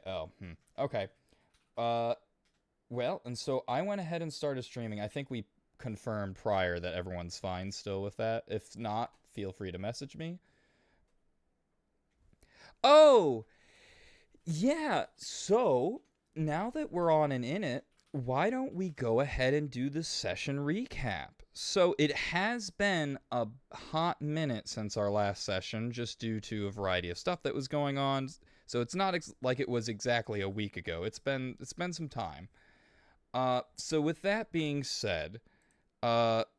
Oh, okay. Uh, well, and so I went ahead and started streaming. I think we confirmed prior that everyone's fine still with that. If not, feel free to message me. Oh, yeah. So now that we're on and in it, why don't we go ahead and do the session recap? So it has been a hot minute since our last session, just due to a variety of stuff that was going on. So it's not like it was exactly a week ago. It's been some time. So with that being said,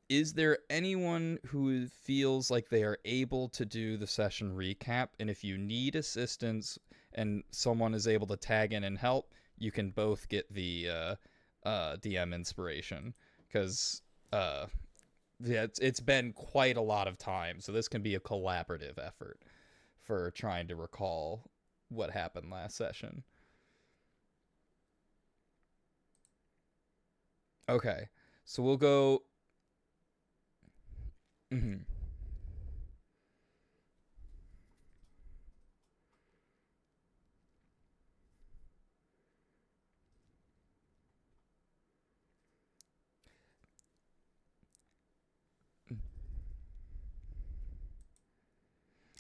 is there anyone who feels like they are able to do the session recap? And if you need assistance and someone is able to tag in and help, you can both get the DM inspiration. Because, uh, yeah, it's been quite a lot of time. So this can be a collaborative effort for trying to recall what happened last session. Okay. So we'll go. Mhm.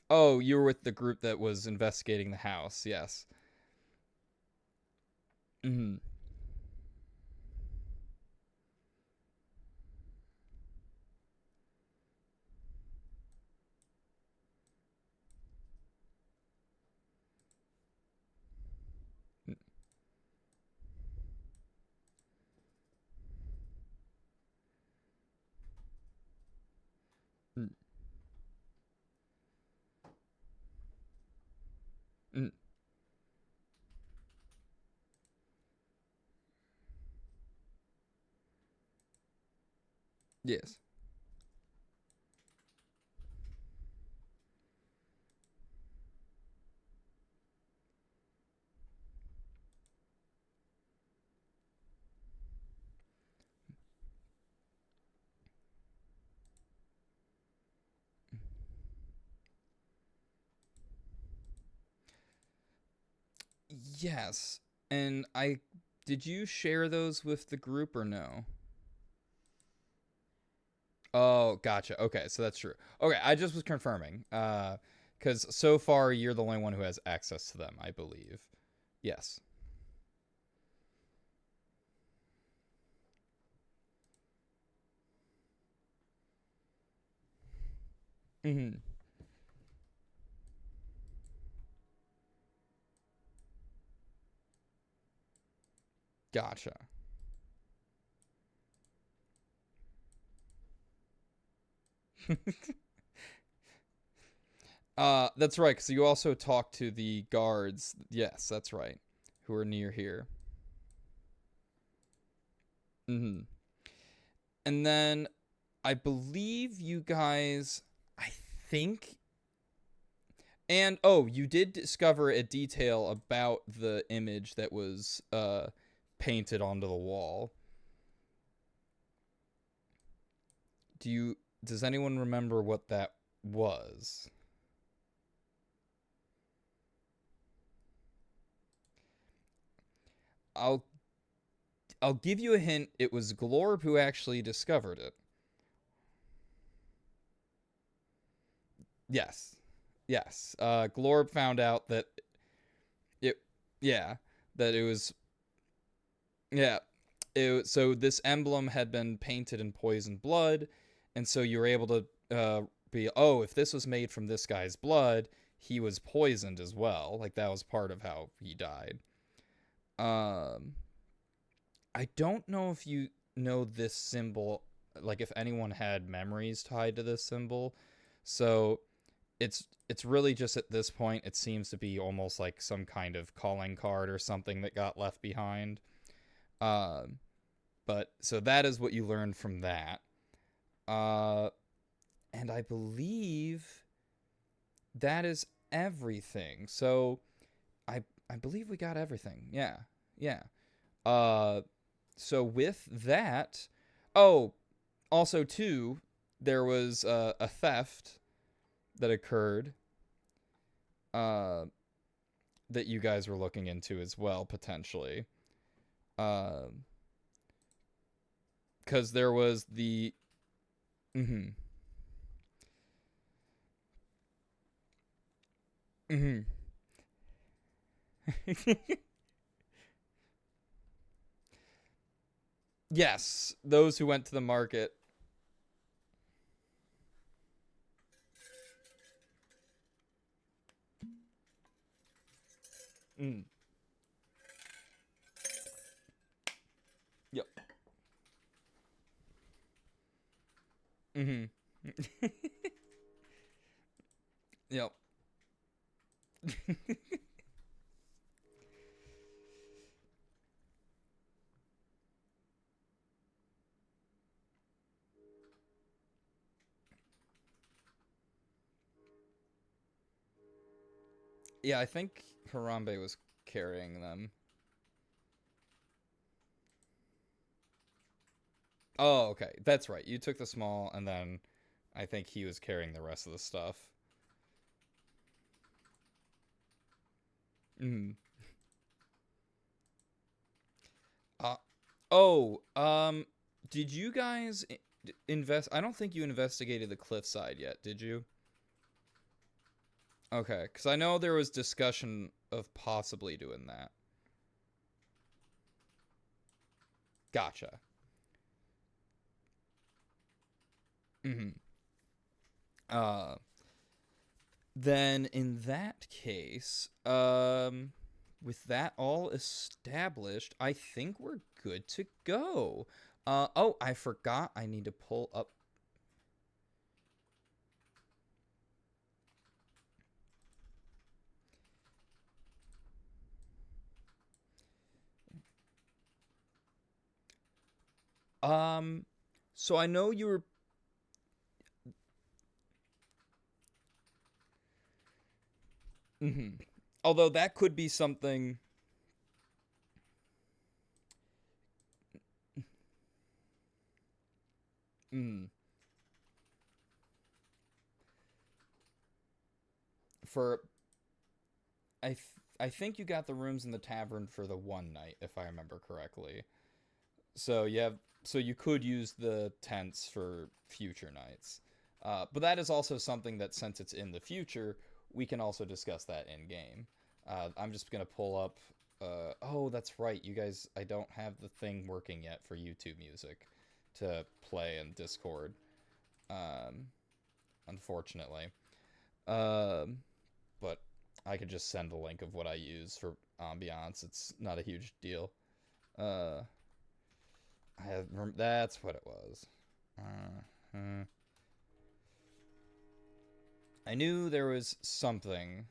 Oh, you were with the group that was investigating the house. Yes. Mm-hmm. Mm-hmm. Mm-hmm. Yes. Yes. And I did you share those with the group or no? Oh, gotcha. Okay, so that's true. Okay, I just was confirming. Cuz so far you're the only one who has access to them, I believe. Yes. Mhm. Gotcha. That's right, cuz you also talked to the guards. Yes, that's right. Who are near here. Mhm. And then I believe you guys, I think, and oh, you did discover a detail about the image that was painted onto the wall. Do you does anyone remember what that was? I'll I'll give you a hint. It was Glorb who actually discovered it. Yes. Yes. Glorb found out that it yeah, that it was yeah, so this emblem had been painted in poisoned blood, and so you were able to be, oh, if this was made from this guy's blood, he was poisoned as well. Like that was part of how he died. Um, I don't know if you know this symbol, like if anyone had memories tied to this symbol. So it's really just at this point it seems to be almost like some kind of calling card or something that got left behind. Um, But so that is what you learned from that. Uh, and I believe that is everything. So I believe we got everything. Yeah. Yeah. Uh, so with that, oh, also too, there was a theft that occurred. Uh, that you guys were looking into as well, potentially. Um, because there was the. Mm-hmm. Mm-hmm. Yes, those who went to the market. Mm. Yep. Mm-hmm. Yep. Yeah, I think Harambe was carrying them. Oh, okay. That's right. You took the small, and then I think he was carrying the rest of the stuff. Mm. Uh, oh, did you guys invest? I don't think you investigated the cliffside yet, did you? Okay, because I know there was discussion of possibly doing that. Gotcha. Mm-hmm. Uh, then in that case, with that all established, I think we're good to go. Oh, I forgot. I need to pull up. Um, so I know you were. Mhm. Although that could be something. Mm, for I th- I think you got the rooms in the tavern for the one night, if I remember correctly. So you have so you could use the tents for future nights. But that is also something that, since it's in the future, we can also discuss that in game. I'm just gonna pull up. Oh, that's right. You guys, I don't have the thing working yet for YouTube Music to play in Discord. Um, unfortunately. Um, but I could just send a link of what I use for ambiance. It's not a huge deal. Uh, that's what it was. Uh, I knew there was something.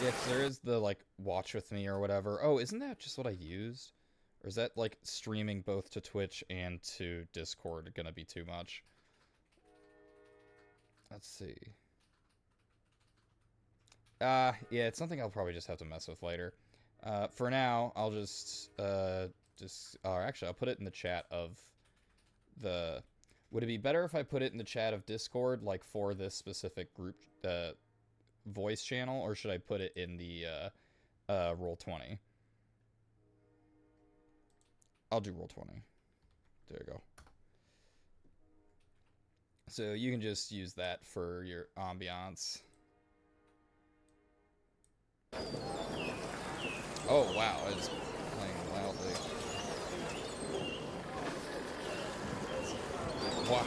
Yeah, 'cause there is the like watch with me or whatever. Oh, isn't that just what I used? Or is that like streaming both to Twitch and to Discord gonna be too much? Let's see. Yeah, it's something I'll probably just have to mess with later. For now, I'll or actually, I'll put it in the chat of the. Would it be better if I put it in the chat of Discord, like for this specific group, voice channel, or should I put it in the Roll20? I'll do Roll20. There you go. So you can just use that for your ambiance. Oh wow, it's playing loudly. Wow.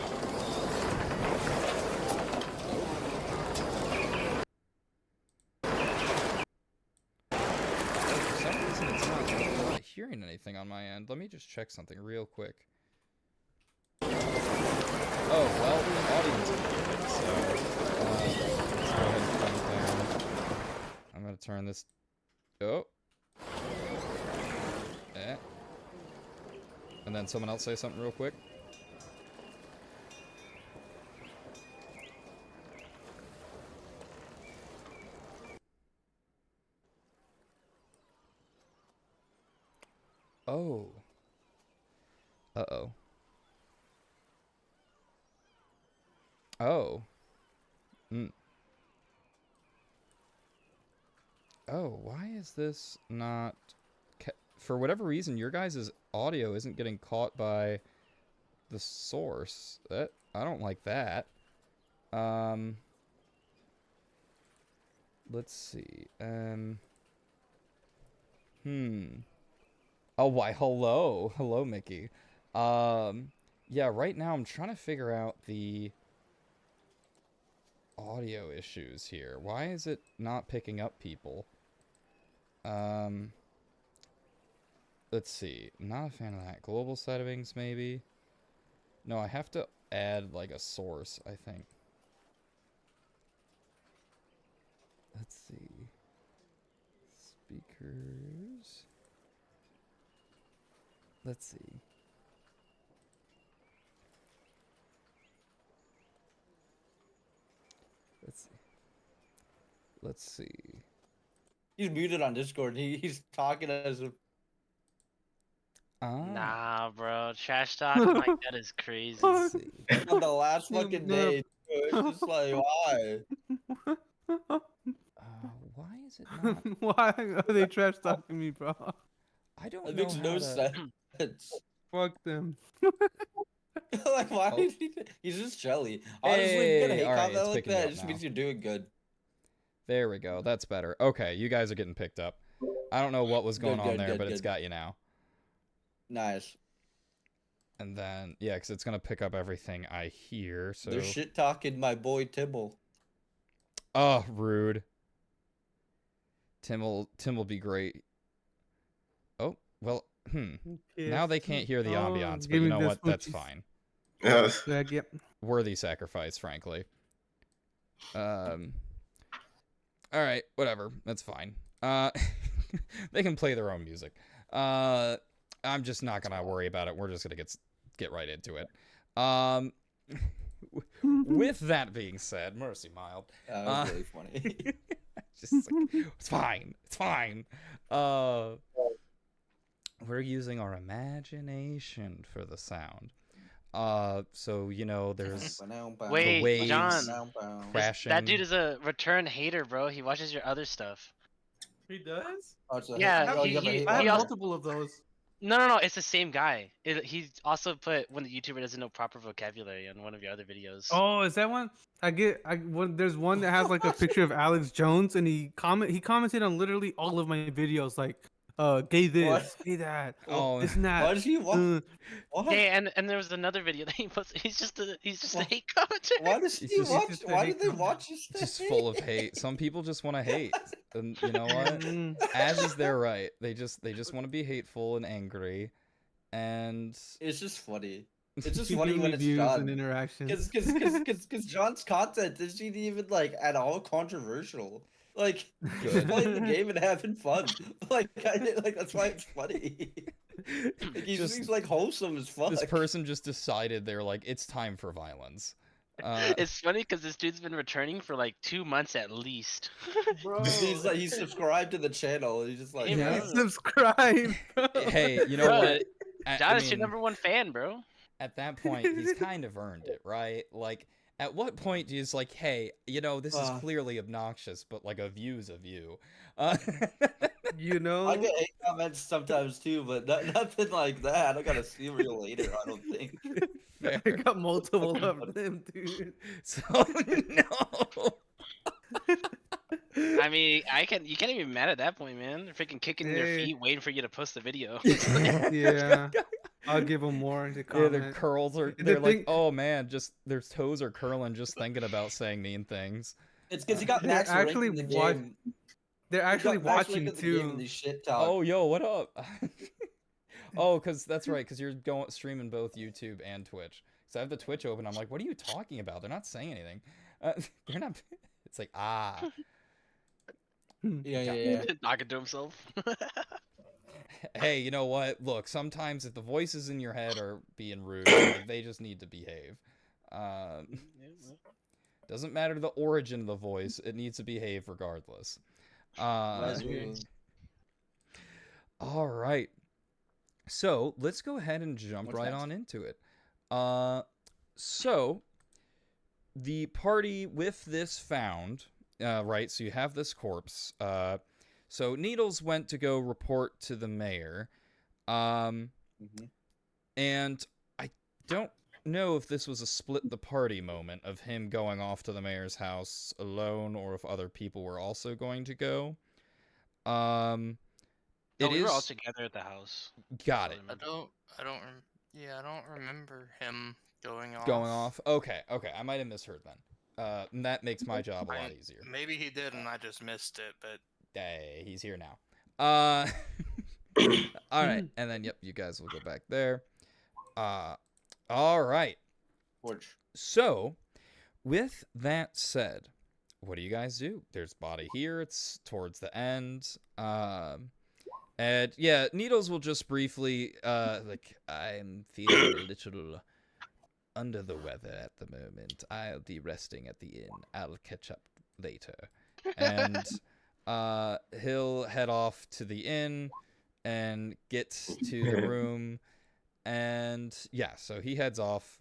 For some reason, it's not. I'm not hearing anything on my end. Let me just check something real quick. Oh well, the audience is muted, so let's go ahead and turn it down. I'm gonna turn this. Oh. Eh. And then someone else say something real quick. Oh. Uh-oh. Oh. Mm. Oh, why is this not... For whatever reason, your guys' audio isn't getting caught by the source. I don't like that. Let's see. Oh, why, hello. Hello, Mickey. Yeah, right now I'm trying to figure out the audio issues here. Why is it not picking up people? Let's see. Not a fan of that. Global settings, maybe? No, I have to add, like, a source, I think. Let's see. Speakers. Let's see. Let's see. He's muted on Discord. He's talking as if... Nah, bro. Trash talking like that is crazy. Let's see. on the last fucking day. It's just like, why? Why is it not? Why are they trash talking me, bro? I don't It know makes how no to... sense. Fuck them. Like, why Oh. did he's just jelly. Honestly, if you get a Hey, hate alright, comment it's like picking that, up it just now. means you're doing good. There we go. That's better. Okay, you guys are getting picked up. I don't know what was going on Good, there, good, but it's good. got you now. Nice. And then, yeah, because it's going to pick up everything I hear, so... They're shit talking my boy Tibble. Oh, rude. Tim will be great. Oh, well, now they can't hear the ambiance, but give you me know the what? That's smoochies. fine. Yes. Yep. Worthy sacrifice, frankly. Alright, whatever. That's fine. They can play their own music. I'm just not gonna worry about it. We're just gonna get right into it. With that being said, mercy mild. That was really funny. Just like, it's fine. It's fine. We're using our imagination for the sound. So you know, there's Wait, waves John. crashing. That dude is a return hater, bro. He watches your other stuff. He does? Yeah, oh, he- you have a he- hate I have he comment? also- multiple of those. No. It's the same guy. He also put when the YouTuber doesn't know proper vocabulary on one of your other videos. Oh, is that one? There's one that has like a picture of Alex Jones, and he commented on literally all of my videos, like gay this, What? gay that, Oh, this and that. Why does he want? What? Hey, and there was another video that he posted. He's just a hate commenter. Why does It's he just- watch? just a Why hate do they comment. watch this? just full of hate. Some people just want to hate, and you know what? Mm, As is their right. They just want to be hateful and angry, and It's just funny. It's just keep funny giving when me it's views and John. interactions. Because John's content isn't even like at all controversial. Like he's just Good. playing the game and having fun. Like that's why it's funny. Like, he's Just- like wholesome as fuck. this person just decided they're like, it's time for violence. It's funny because this dude's been returning for like 2 months at least. Bro. He's subscribed to the channel. He's just like, Yeah, Yeah, bro. subscribe. Hey, you know Bro, what? John is your number one fan, bro. At that point, he's kind of earned it, right? Like, at what point do you just like, hey, you know, this is clearly obnoxious, but like a view's a view. You know, I get hate comments sometimes too, but nothing like that. I gotta see real later. I don't think. Fair. I got multiple of them, dude. So no. I mean, you can't even be mad at that point, man. They're freaking kicking their Hey. feet, waiting for you to post the video. Yeah, I'll give them more to Yeah, comment. their curls are. The They're like, thing- oh man, just their toes are curling just thinking about saying mean things. It's because he got They're max rank actually in the wa- game. They're He got actually max rank watching in the game and too. these shit talk. Oh, yo, what up? Oh, cause that's right, cause you're going streaming both YouTube and Twitch. So I have the Twitch open. I'm like, what are you talking about? They're not saying anything. They're not. It's like Yeah. Talking to himself. Hey, you know what? Look, sometimes if the voices in your head are being rude, like, they just need to behave. Doesn't matter the origin of the voice; it needs to behave regardless. That's weird. All right. So let's go ahead and jump What's right next? on into it. So the party with this found, right? So you have this corpse. So Needles went to go report to the mayor. Mhm. And I don't know if this was a split the party moment of him going off to the mayor's house alone or if other people were also going to go. It we were all is together at the house. got so I it. remember. I don't remember him going off. Going off. Okay. I might have misheard then. And that makes my job a lot easier. Maybe he did and I just missed it, but Hey, he's here now. All right, and then yep, you guys will go back there. All right. Which So, with that said, what do you guys do? There's body here. It's towards the end. And yeah, Needles will just briefly like I'm feeling a little under the weather at the moment. I'll be resting at the inn. I'll catch up later. And he'll head off to the inn and gets to the room. And yeah, so he heads off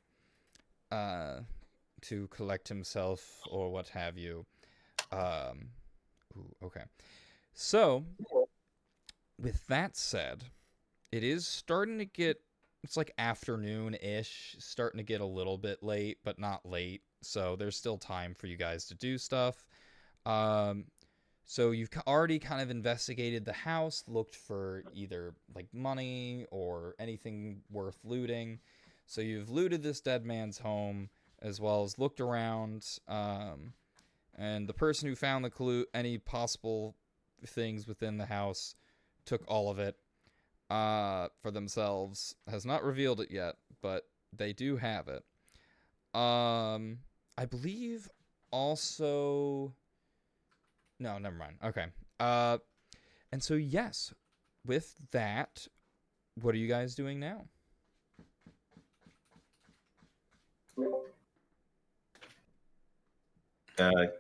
to collect himself or what have you. Okay. So, with that said, it is starting to get, it's like afternoon-ish, starting to get a little bit late, but not late. So there's still time for you guys to do stuff. So you've already kind of investigated the house, looked for either like money or anything worth looting. So you've looted this dead man's home as well as looked around. And the person who found the clue, any possible things within the house, took all of it for themselves. Has not revealed it yet, but they do have it. I believe also... No, never mind. Okay. And so, yes, with that, what are you guys doing now?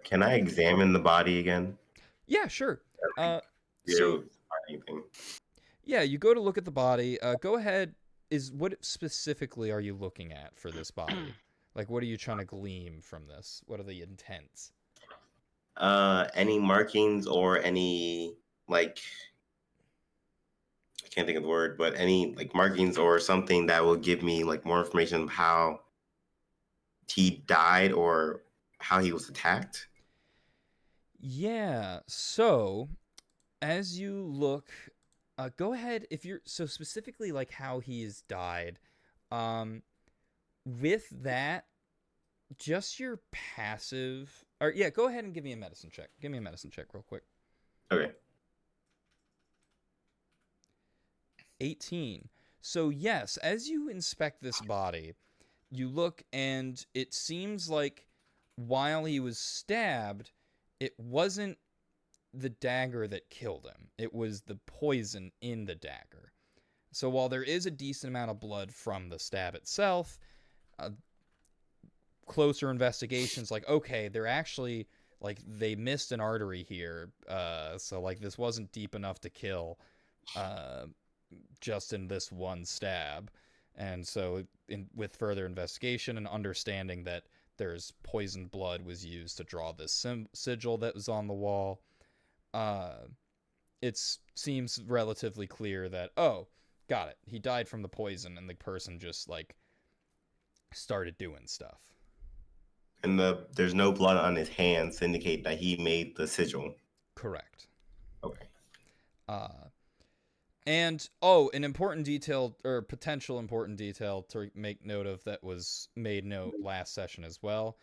Can I examine the body again? Yeah, sure. Yeah, So, find anything. yeah, you go to look at the body. Go ahead. What specifically are you looking at for this body? Like, what are you trying to glean from this? What are the intents? Any markings or any like I can't think of the word, but any like markings or something that will give me like more information of how he died or how he was attacked. Yeah. So, as you look, go ahead if you're so specifically like how he has died. With that, just your passive. Or yeah, go ahead and give me a medicine check. Give me a medicine check real quick. Okay. 18. So yes, as you inspect this body, you look and it seems like while he was stabbed, it wasn't the dagger that killed him. It was the poison in the dagger. So while there is a decent amount of blood from the stab itself, closer investigations like, okay, they're actually like they missed an artery here. So like this wasn't deep enough to kill just in this one stab. And so with further investigation and understanding that there's poisoned blood was used to draw this sigil that was on the wall, it seems relatively clear that, oh, got it. He died from the poison and the person just like started doing stuff. And there's no blood on his hands to indicate that he made the sigil. Correct. Okay. And an important detail or potential important detail to make note of that was made note last session as well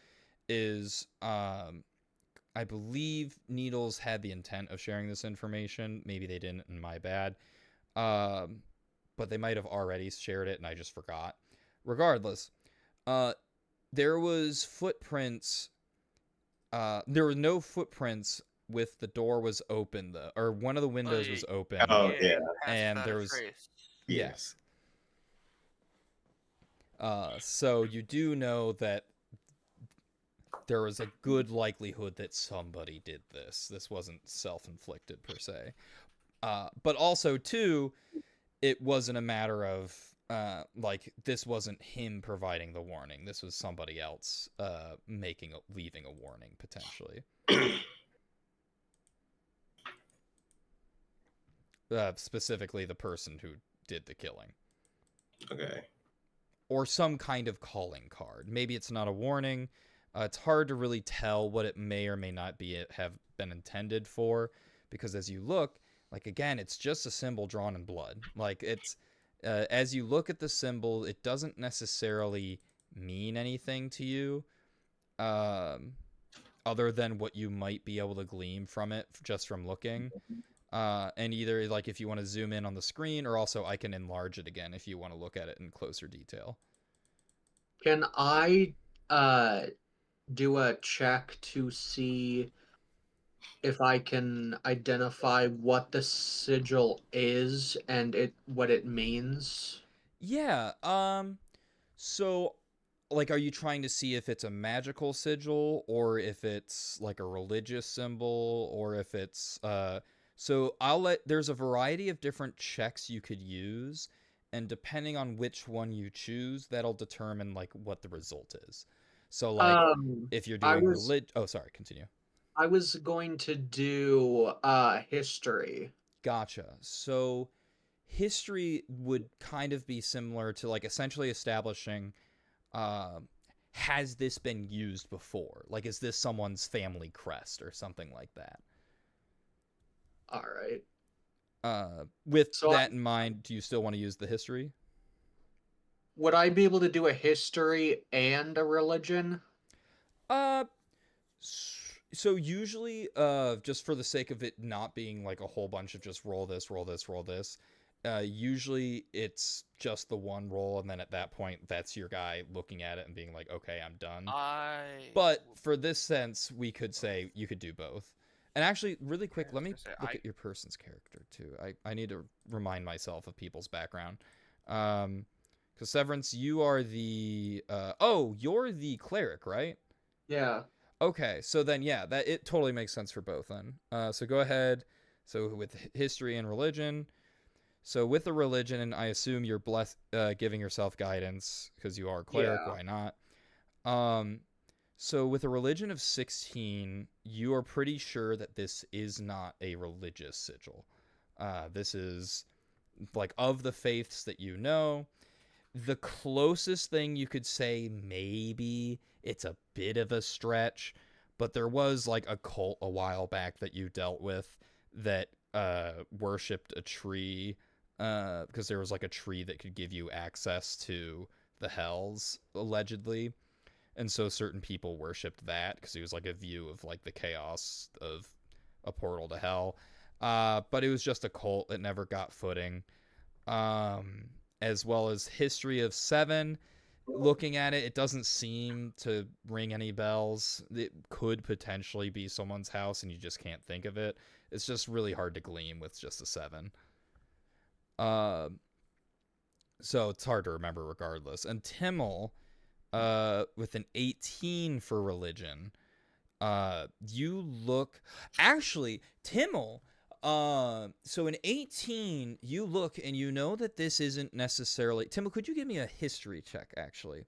is I believe Needles had the intent of sharing this information. Maybe they didn't, and my bad. But they might have already shared it and I just forgot. Regardless, there was footprints. There were no footprints with the door was open, or one of the windows was open. Oh yeah. And there was Yes. So you do know that there was a good likelihood that somebody did this. This wasn't self-inflicted per se. But also too, it wasn't a matter of like this wasn't him providing the warning. This was somebody else leaving a warning potentially. specifically the person who did the killing. Okay. Or some kind of calling card. Maybe it's not a warning. It's hard to really tell what it may or may not have been intended for, because as you look, like, again, it's just a symbol drawn in blood. Like, it's as you look at the symbol, it doesn't necessarily mean anything to you, other than what you might be able to glean from it just from looking. And either, like, if you want to zoom in on the screen, or also I can enlarge it again if you want to look at it in closer detail. Can I do a check to see if I can identify what the sigil is and what it means? Yeah, so, like, are you trying to see if it's a magical sigil, or if it's, like, a religious symbol, or if it's, so there's a variety of different checks you could use, and depending on which one you choose, that'll determine, like, what the result is. So, like, if you're doing oh, sorry, continue. I was going to do history. Gotcha. So history would kind of be similar to, like, essentially establishing, has this been used before? Like, is this someone's family crest or something like that? All right. With that in mind, do you still want to use the history? Would I be able to do a history and a religion? So usually, just for the sake of it not being like a whole bunch of just roll this, roll this, roll this, usually it's just the one roll, and then at that point, that's your guy looking at it and being like, okay, I'm done. But for this sense, we could say you could do both. And actually, really quick, let me look at your person's character, too. I need to remind myself of people's background. Because Severance, you are the... you're the cleric, right? Yeah. Okay, so then, yeah, it totally makes sense for both then. So go ahead. So with history and religion. So with the religion, I assume you're giving yourself guidance, because you are a cleric, why not? So with a religion of 16, you are pretty sure that this is not a religious sigil. This is, like, of the faiths that you know, the closest thing you could say, maybe it's a bit of a stretch, but there was, like, a cult a while back that you dealt with that worshipped a tree, because there was, like, a tree that could give you access to the hells, allegedly. And so certain people worshipped that because it was like a view of, like, the chaos of a portal to hell. But it was just a cult. It never got footing. As well as History of 7. Looking at it, it doesn't seem to ring any bells. It could potentially be someone's house and you just can't think of it. It's just really hard to glean with just a 7. So it's hard to remember regardless. And Timmel... with an 18 for religion, you look... Actually, Timmel, so an 18, you look and you know that this isn't necessarily... Timmel, could you give me a history check, actually?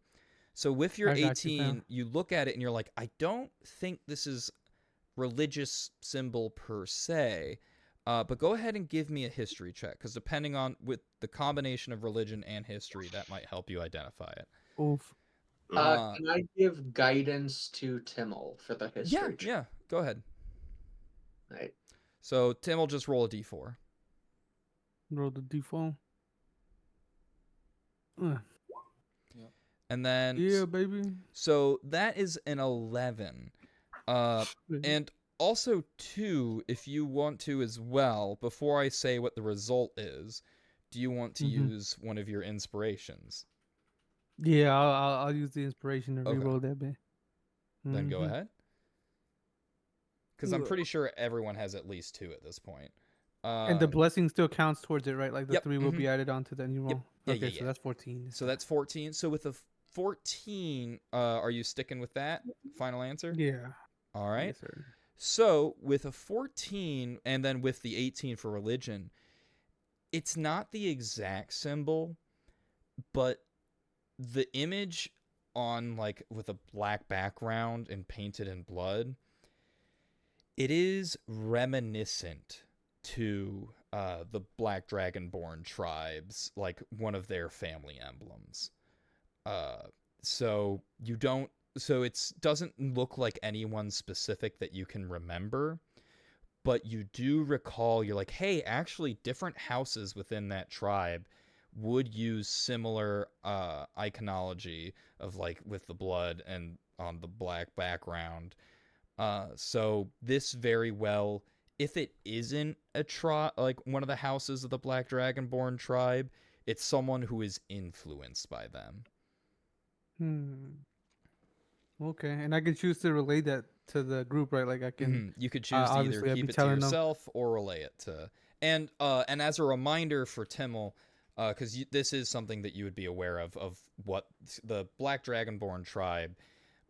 So with your 18, you look at it and you're like, I don't think this is religious symbol per se, but go ahead and give me a history check, because depending on with the combination of religion and history, that might help you identify it. Oof. Can I give guidance to Timmel for the history? Yeah, go ahead. Right. So Timmel, just roll a d4. Roll the d4. And then... Yeah, baby. So that is an 11. And also, too, if you want to as well, before I say what the result is, do you want to use one of your inspirations? Yeah, I'll use the inspiration to reroll that bit. Then go ahead. Because I'm pretty sure everyone has at least 2 at this point. And the blessing still counts towards it, right? Like the 3 will be added onto the new roll. Yep. Okay, so that's 14. So that's 14. So with a 14, are you sticking with that final answer? Yeah. All right. Yes, sir. So with a 14 and then with the 18 for religion, it's not the exact symbol, but the image on, like, with a black background and painted in blood, it is reminiscent to the Black Dragonborn tribes, like one of their family emblems. So you don't, so it doesn't look like anyone specific that you can remember, but you do recall, you're like, hey, actually different houses within that tribe would use similar iconology of like with the blood and on the black background. So this very well, if it isn't a like one of the houses of the Black Dragonborn tribe, it's someone who is influenced by them. Okay, and I can choose to relay that to the group, right? Like I can. You could choose to either obviously, I'd keep be it to telling them. yourself or relay it to. And as a reminder for Timmel, because this is something that you would be aware of what the Black Dragonborn tribe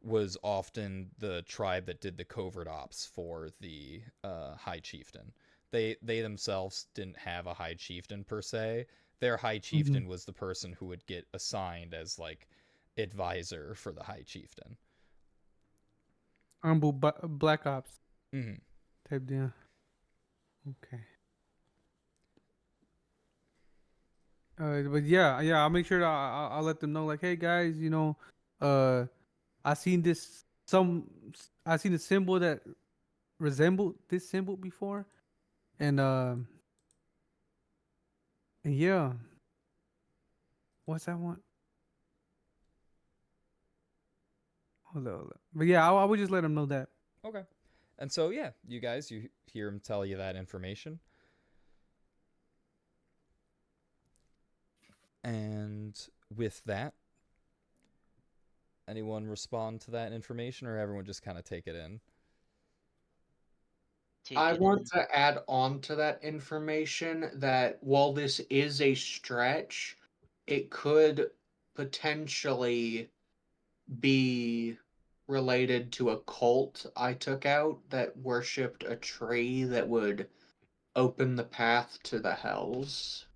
was often the tribe that did the covert ops for the High Chieftain. They themselves didn't have a High Chieftain per se. Their High Chieftain was the person who would get assigned as like advisor for the High Chieftain. Black Ops Mm-hmm. type deal. Okay. But yeah, I'll make sure that I'll let them know. Like, hey guys, you know, I seen I seen a symbol that resembled this symbol before, and yeah, what's that one? Hold on. But yeah, I would just let them know that. Okay. And so, yeah, you guys, you hear him tell you that information. And with that, anyone respond to that information, or everyone just kind of take it in? Take I it want in. to add on to that information that while this is a stretch, it could potentially be related to a cult I took out that worshipped a tree that would open the path to the hells.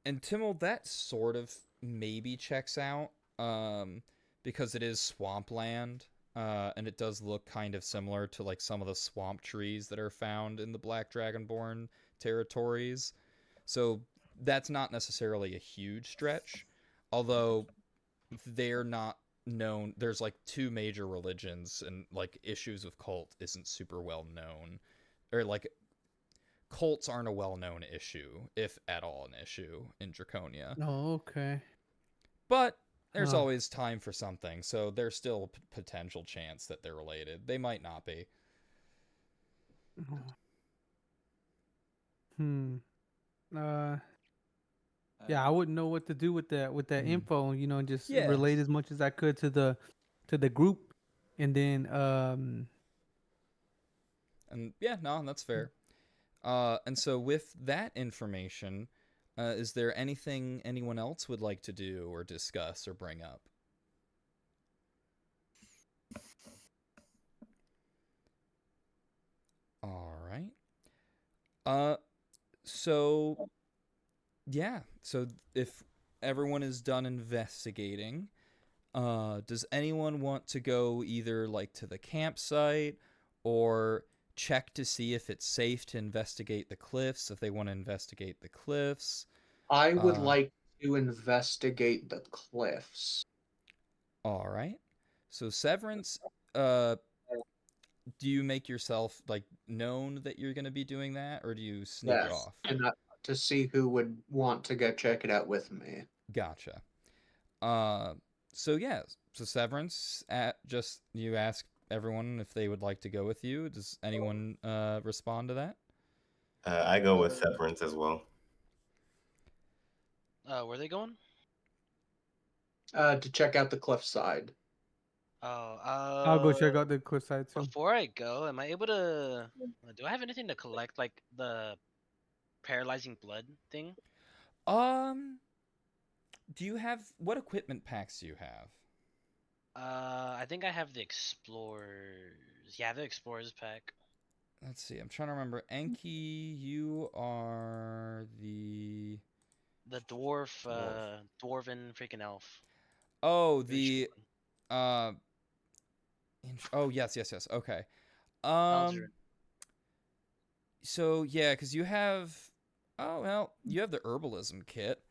And Timmel, that sort of maybe checks out, because it is swampland, and it does look kind of similar to like some of the swamp trees that are found in the Black Dragonborn territories. So that's not necessarily a huge stretch, although they're not known. There's like two major religions, and like issues with cult isn't super well known, or like cults aren't a well-known issue, if at all an issue in Draconia. Oh, okay. But there's Huh. always time for something, so there's still a potential chance that they're related. They might not be. Yeah, I wouldn't know what to do with that info, you know, just Yeah. relate as much as I could to the group, and then And yeah, no, that's fair. And so with that information, is there anything anyone else would like to do or discuss or bring up? All right. So yeah, so if everyone is done investigating, does anyone want to go either like to the campsite or check to see if it's safe to investigate the cliffs, if they want to investigate the cliffs? I would Uh, like to investigate the cliffs. All right. So Severance, do you make yourself like known that you're going to be doing that, or do you sneak Yes, off? and to see who would want to go check it out with me. Gotcha. So yeah, so Severance, just you ask everyone if they would like to go with you. Does anyone respond to that? I go with Severance as well. Where are they going? To check out the cliffside. Oh, I'll go check out the cliffside too. Before I go, am I able to? Do I have anything to collect like the paralyzing blood thing? Do you have what equipment packs do you have? I think I have the explorers. Yeah, I have the explorers pack. Let's see. I'm trying to remember. Enki, you are the The dwarven freaking elf. Oh, Very the short one. oh yes. Okay. Aldurin. So yeah, because you have, oh well, you have the herbalism kit.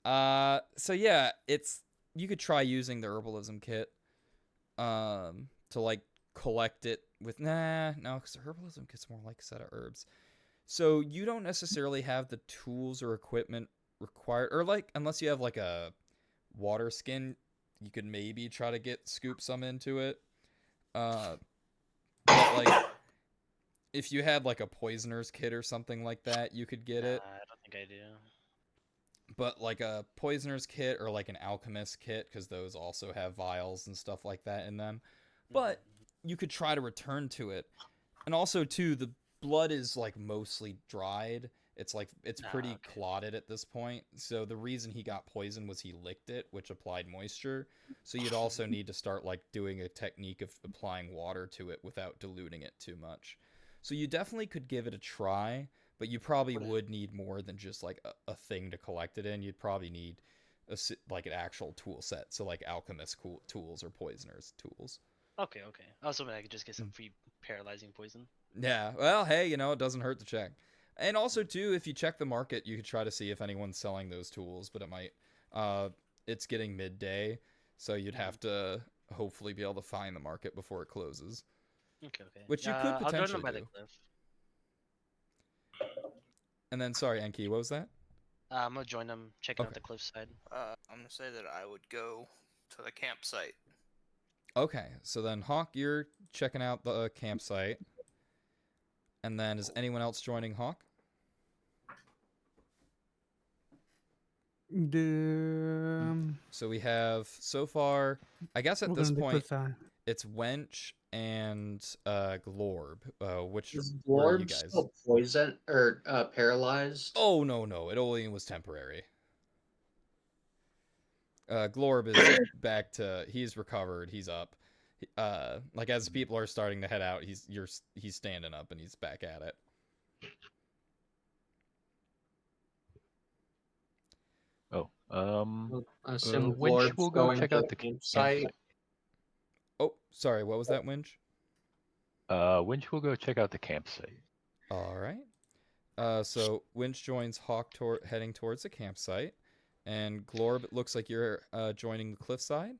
So yeah, you could try using the herbalism kit, to like collect it with no, because the herbalism kit's more like a set of herbs. So you don't necessarily have the tools or equipment required, or like unless you have like a water skin, you could maybe try to scoop some into it. But like if you had like a poisoner's kit or something like that, you could get it. I don't think I do. But like a poisoner's kit or like an alchemist kit, because those also have vials and stuff like that in them. But you could try to return to it. And also too, the blood is like mostly dried. It's pretty okay. clotted at this point. So the reason he got poisoned was he licked it, which applied moisture. So you'd also need to start like doing a technique of applying water to it without diluting it too much. So you definitely could give it a try, but you probably would need more than just like a thing to collect it in. You'd probably need like an actual tool set, so like alchemist tools or poisoner's tools. Okay. I was hoping I could just get some free paralyzing poison. Yeah, well, hey, it doesn't hurt to check. And also too, if you check the market, you could try to see if anyone's selling those tools, but it might it's getting midday, so you'd have to hopefully be able to find the market before it closes. Okay. Which you could I'll potentially join them by do. the cliff. And then, sorry, Enki, what was that? I'm gonna join them, checking out Okay. the cliffside. I'm gonna say that I would go to the campsite. Okay, so then Hawk, you're checking out the campsite. And then is anyone else joining Hawk? So we have, so far, I guess at this point, it's Wench and Glorb. Which Is where are you Glorb guys? still poisoned or paralyzed? Oh, no, it only was temporary. Glorb is back to, he's recovered, he's up. Like as people are starting to head out, he's standing up and he's back at it. Oh, I assume Winch Glorb's will go going check to out the campsite. Oh, sorry, what was that, Winch? Winch will go check out the campsite. All right. So Winch joins Hawk heading towards the campsite, and Glorb, it looks like you're joining the cliffside.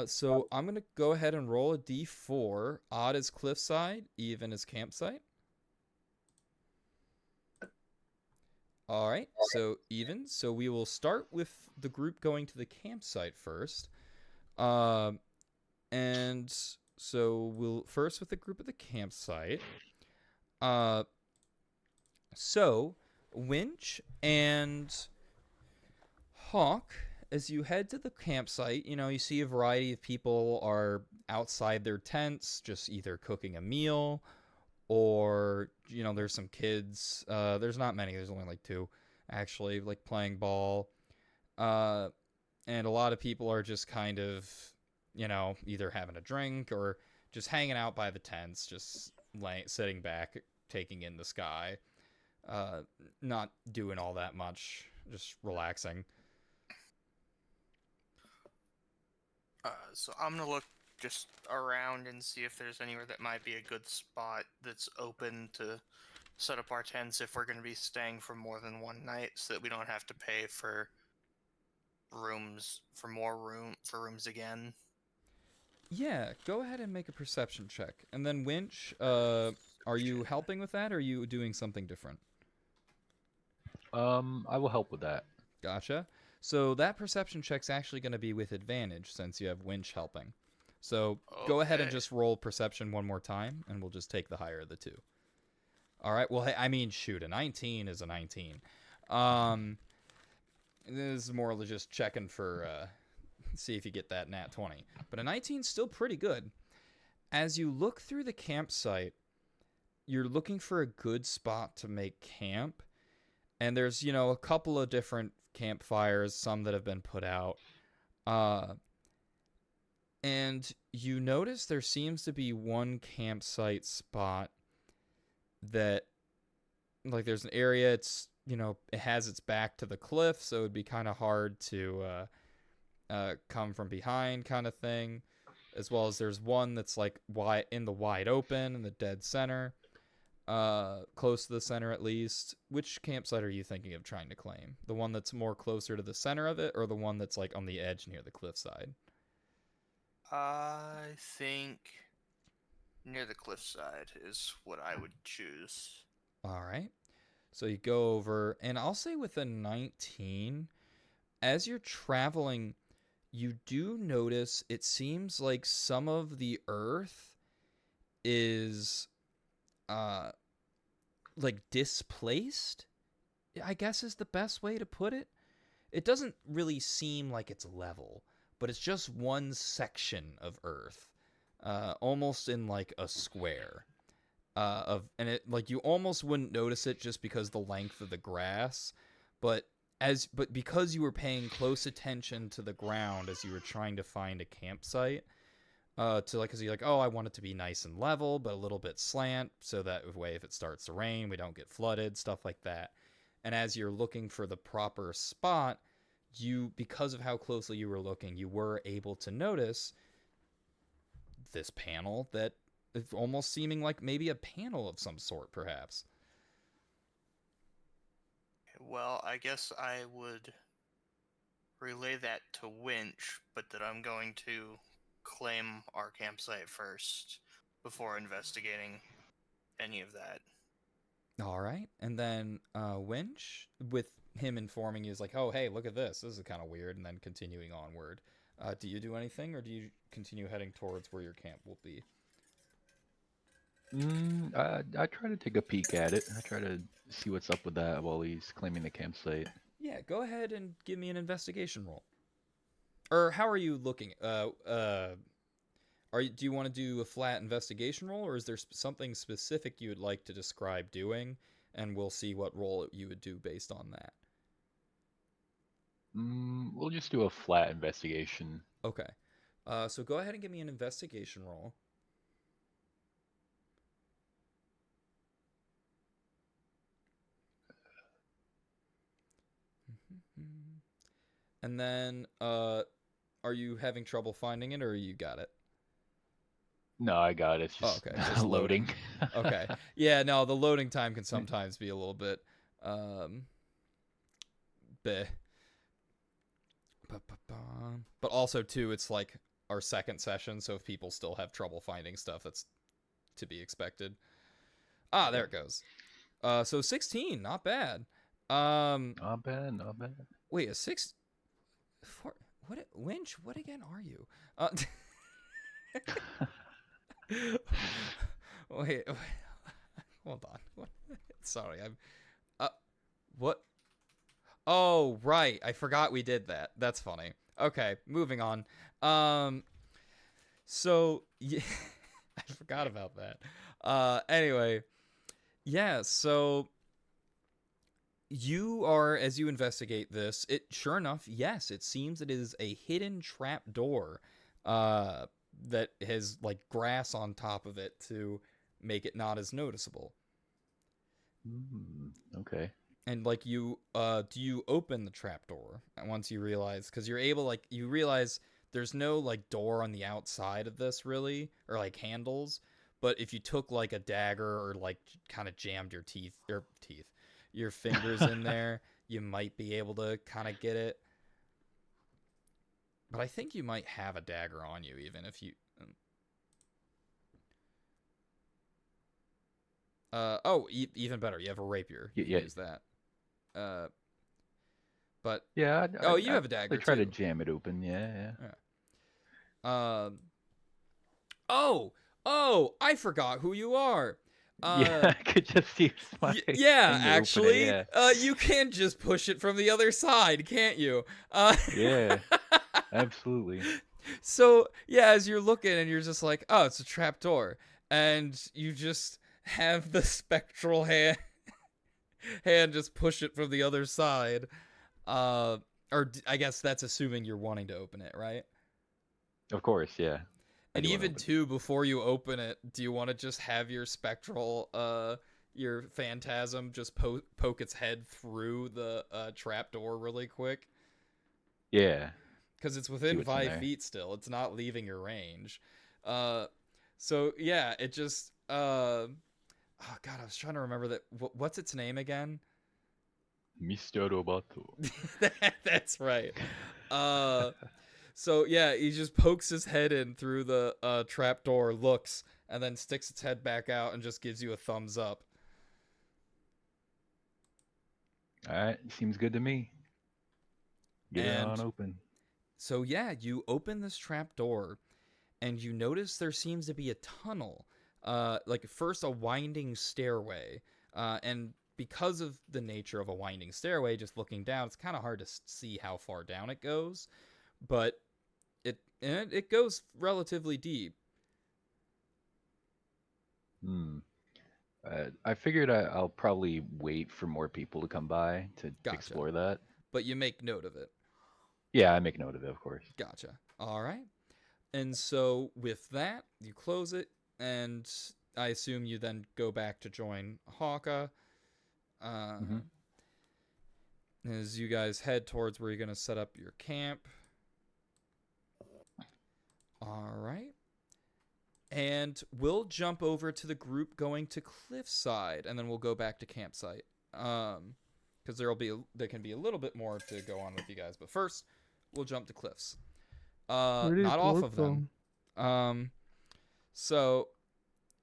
So I'm gonna go ahead and roll a d4. Odd is cliffside, even is campsite. All right, so even. So we will start with the group going to the campsite first. And so we'll first with the group at the campsite. So Winch and Hawk, as you head to the campsite, you see a variety of people are outside their tents, just either cooking a meal, or there's some kids. There's not many. There's only like 2, actually, like playing ball. And a lot of people are just kind of, either having a drink or just hanging out by the tents, just sitting back, taking in the sky. Not doing all that much, just relaxing. So I'm gonna look just around and see if there's anywhere that might be a good spot that's open to set up our tents if we're gonna be staying for more than one night, so that we don't have to pay for rooms again. Yeah, go ahead and make a perception check. And then Winch, are you helping with that, or are you doing something different? I will help with that. Gotcha. So that perception check's actually going to be with advantage since you have Winch helping. So go ahead and Okay. just roll perception one more time, and we'll just take the higher of the 2. All right. Well, I mean, shoot, a 19 is a 19. This is more just checking for see if you get that nat 20. But a 19 is still pretty good. As you look through the campsite, you're looking for a good spot to make camp. And there's, a couple of different campfires, some that have been put out. And you notice there seems to be one campsite spot that, like, there's an area, it's you know, it has its back to the cliff, so it'd be kind of hard to come from behind, kind of thing. As well as there's one that's like wide in the wide open in the dead center, close to the center at least. Which campsite are you thinking of trying to claim? The one that's more closer to the center of it, or the one that's like on the edge near the cliffside? I think near the cliffside is what I would choose. All right. So you go over, and I'll say with a 19, as you're traveling, you do notice it seems like some of the earth is like displaced, I guess is the best way to put it. It doesn't really seem like it's level, but it's just one section of earth, almost in like a square. And it like you almost wouldn't notice it just because the length of the grass, but because you were paying close attention to the ground as you were trying to find a campsite, to like, cause you're like, oh, I want it to be nice and level, but a little bit slant, so that way if it starts to rain, we don't get flooded, stuff like that. And as you're looking for the proper spot, because of how closely you were looking, you were able to notice this panel that is almost seeming like maybe a panel of some sort, perhaps. Well, I guess I would relay that to Winch, but that I'm going to claim our campsite first before investigating any of that. All right. And then Winch, with him informing you, is like, oh, hey, look at this. This is kind of weird. And then continuing onward. Do you do anything, or do you continue heading towards where your camp will be? I try to take a peek at it. I try to see what's up with that while he's claiming the campsite. Yeah, go ahead and give me an investigation roll. Or how are you looking? Do you want to do a flat investigation roll, or is there something specific you would like to describe doing? And we'll see what roll you would do based on that. We'll just do a flat investigation. Okay. So go ahead and give me an investigation roll. And then, are you having trouble finding it, or you got it? No, I got it. It's Oh, just, okay. It's just loading. Okay. Yeah, no, the loading time can sometimes be a little bit, bleh. But also, too, it's like our second session, so if people still have trouble finding stuff, that's to be expected. Ah, there it goes. So 16, not bad. Not bad, not bad. Wait, a 6... What, Winch? What again are you? Wait, hold on. What? Sorry, I'm. What? Oh, right. I forgot we did that. That's funny. Okay, moving on. So yeah, I forgot about that. Anyway, yeah. So you are, as you investigate this, sure enough, yes, it seems it is a hidden trap door that has like grass on top of it to make it not as noticeable. Okay. And like you do you open the trap door once you realize, because you're able, like, you realize there's no like door on the outside of this really, or like handles, but if you took like a dagger or like kind of jammed your fingers in there, you might be able to kind of get it. But I think you might have a dagger on you, even if you... even better. You have a rapier. You Yeah. use that. But... Yeah. you have a dagger, I try to too. jam it open. Yeah. Oh! I forgot who you are! Yeah, I could just use my yeah, finger to open it, actually, yeah. you can just push it from the other side, can't you? Yeah, absolutely. So, yeah, as you're looking and you're just like, oh, it's a trap door. And you just have the spectral hand just push it from the other side. Or I guess that's assuming you're wanting to open it, right? Of course, yeah. I And do wanna even open it. too, before you open it, do you want to just have your spectral your phantasm just poke its head through the trapdoor really quick. Yeah. Because it's within what's in 5 there. feet still. It's not leaving your range. So yeah, it just oh god, I was trying to remember that. What's its name again? Mr. Roboto. That's right. So yeah, he just pokes his head in through the trapdoor, looks, and then sticks its head back out and just gives you a thumbs up. Alright, seems good to me. Get it And on open. so yeah, you open this trapdoor, and you notice there seems to be a tunnel. Like first a winding stairway, and because of the nature of a winding stairway, just looking down, it's kind of hard to see how far down it goes, but it goes relatively deep. I figured I'll probably wait for more people to come by to Gotcha. explore that. But you make note of it. Yeah, I make note of it, of course. Gotcha. All right. And so with that, you close it, and I assume you then go back to join Hawka. As you guys head towards where you're going to set up your camp. All right. And we'll jump over to the group going to Cliffside, and then we'll go back to campsite. Because there can be a little bit more to go on with you guys. But first, we'll jump to Cliffs. Where did Not off Glorp of them. So,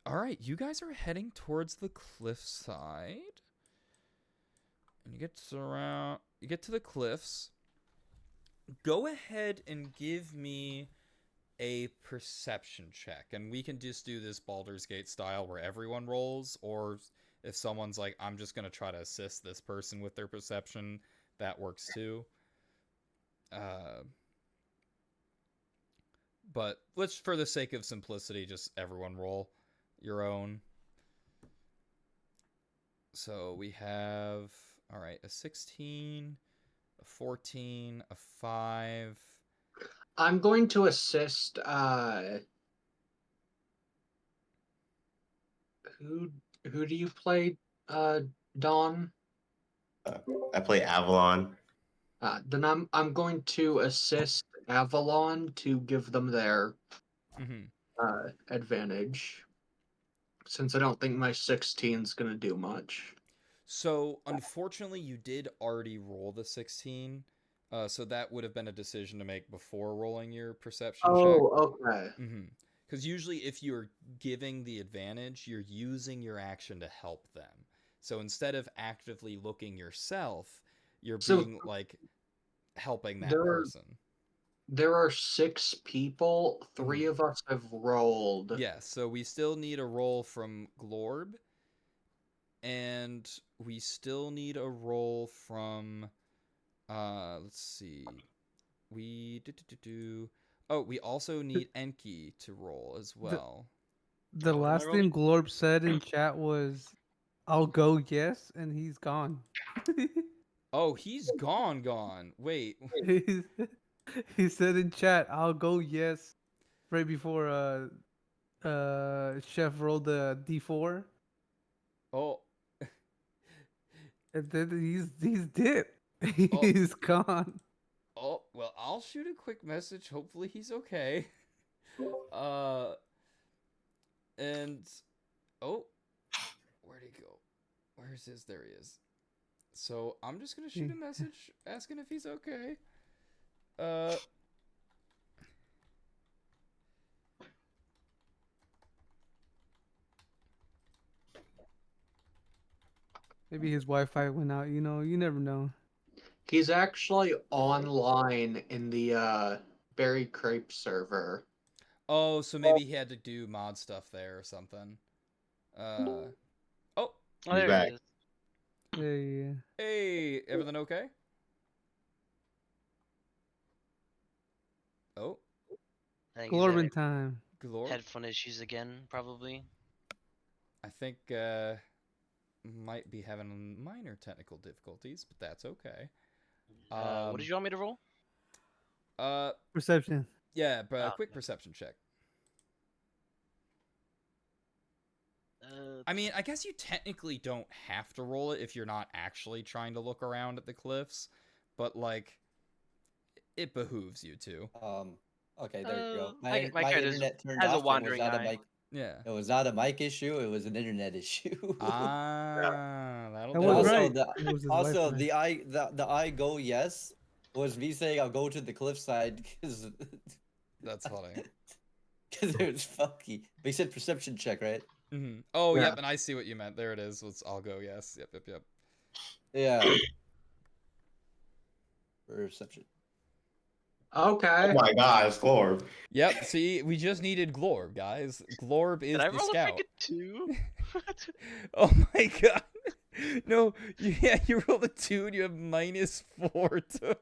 all right, you guys are heading towards the cliffside, and you get to the cliffs. Go ahead and give me a perception check, and we can just do this Baldur's Gate style where everyone rolls, or if someone's like, I'm just gonna try to assist this person with their perception, that works too. But let's, for the sake of simplicity, just everyone roll your own. So we have, all right, a 16, a 14, a 5. I'm going to assist. Who do you play, Dawn? I play Avalon. Then I'm going to assist Avalon to give them their advantage, since I don't think my 16 is gonna do much. So unfortunately, you did already roll the 16. So that would have been a decision to make before rolling your perception check. Oh, okay. Because usually if you're giving the advantage, you're using your action to help them. So instead of actively looking yourself, you're being like helping that person. There are 6 people. 3 of us have rolled. Yeah, so we still need a roll from Glorb. And we still need a roll from... let's see. We we also need Enki to roll as well. The last thing Glorb said in chat was, "I'll go, yes," and he's gone. Oh, he's gone. Wait. He said in chat, "I'll go, yes," right before Chef rolled the D4. Oh. And then he's dipped. He's gone. Oh, well, I'll shoot a quick message. Hopefully he's okay. And oh, where'd he go? Where's his? There he is. So I'm just gonna shoot a message asking if he's okay. Maybe his Wi-Fi went out. You know, you never know. He's actually online in the Berry Crepe server. Oh, so maybe he had to do mod stuff there or something. Oh, there back. it is. Yeah. Hey, everything okay? Oh, I think he's Glorbin having time. Glor. headphone issues again, probably. I think might be having minor technical difficulties, but that's okay. What did you want me to roll? Perception. Yeah, but Oh, quick okay. perception check. I mean, I guess you technically don't have to roll it if you're not actually trying to look around at the cliffs, but like, it behooves you to. Okay, there you go. my My character is- internet turned has a off. It was wandering not a eye. mic. Yeah. It was not a mic issue. It was an internet issue. That'll That do was it. right. the, It was his also Wi-Fi. the I go yes was me saying I'll go to the cliffside because That's funny. it was funky. But he said perception check, right? Hmm. Oh, Yeah. yep, and I see what you meant. There it is. I'll go, yes. Yep. Yeah. Perception. Okay. Oh my gosh, Glorb. Yep, see, we just needed Glorb, guys. Glorb is Did I the roll a scout. freaking 2? Oh my god. No, yeah, you rolled a 2 and you have -4 to...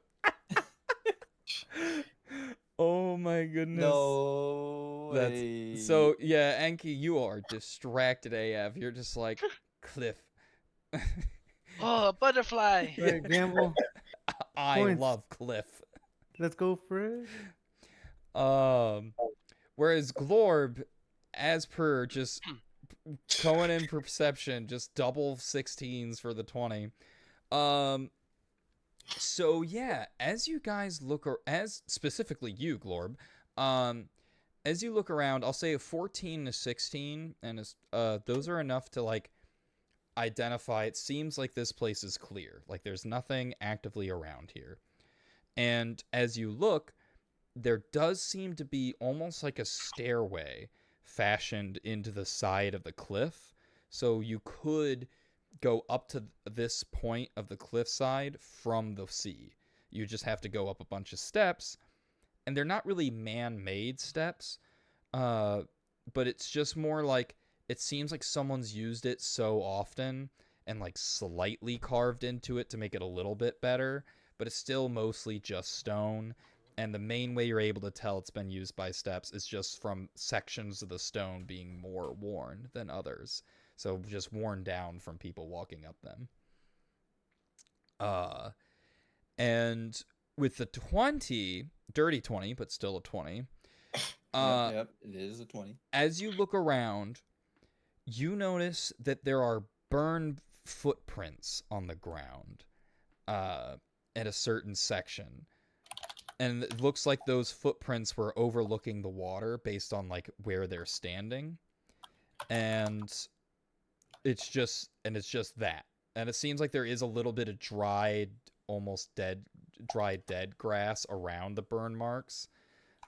Oh my goodness. No way. So, yeah, Enki, you are distracted AF. You're just like, Cliff. Oh, a butterfly! Right, gamble. I Points. love Cliff. Let's go for it. Whereas Glorb, as per just going in perception, just double 16s for the 20. So yeah, as you guys look, as specifically you, Glorb, as you look around, I'll say a 14 and a 16, and those are enough to like identify. It seems like this place is clear, like there's nothing actively around here. And as you look, there does seem to be almost like a stairway fashioned into the side of the cliff. So you could go up to this point of the cliffside from the sea. You just have to go up a bunch of steps, and they're not really man-made steps, but it's just more like it seems like someone's used it so often and like slightly carved into it to make it a little bit better, but it's still mostly just stone. And the main way you're able to tell it's been used by steps is just from sections of the stone being more worn than others. So just worn down from people walking up them. And with the 20, dirty 20, but still a 20. Yep, it is a 20. As you look around, you notice that there are burned footprints on the ground at a certain section. And it looks like those footprints were overlooking the water based on like where they're standing. And it's just that. And it seems like there is a little bit of dried, almost dead grass around the burn marks.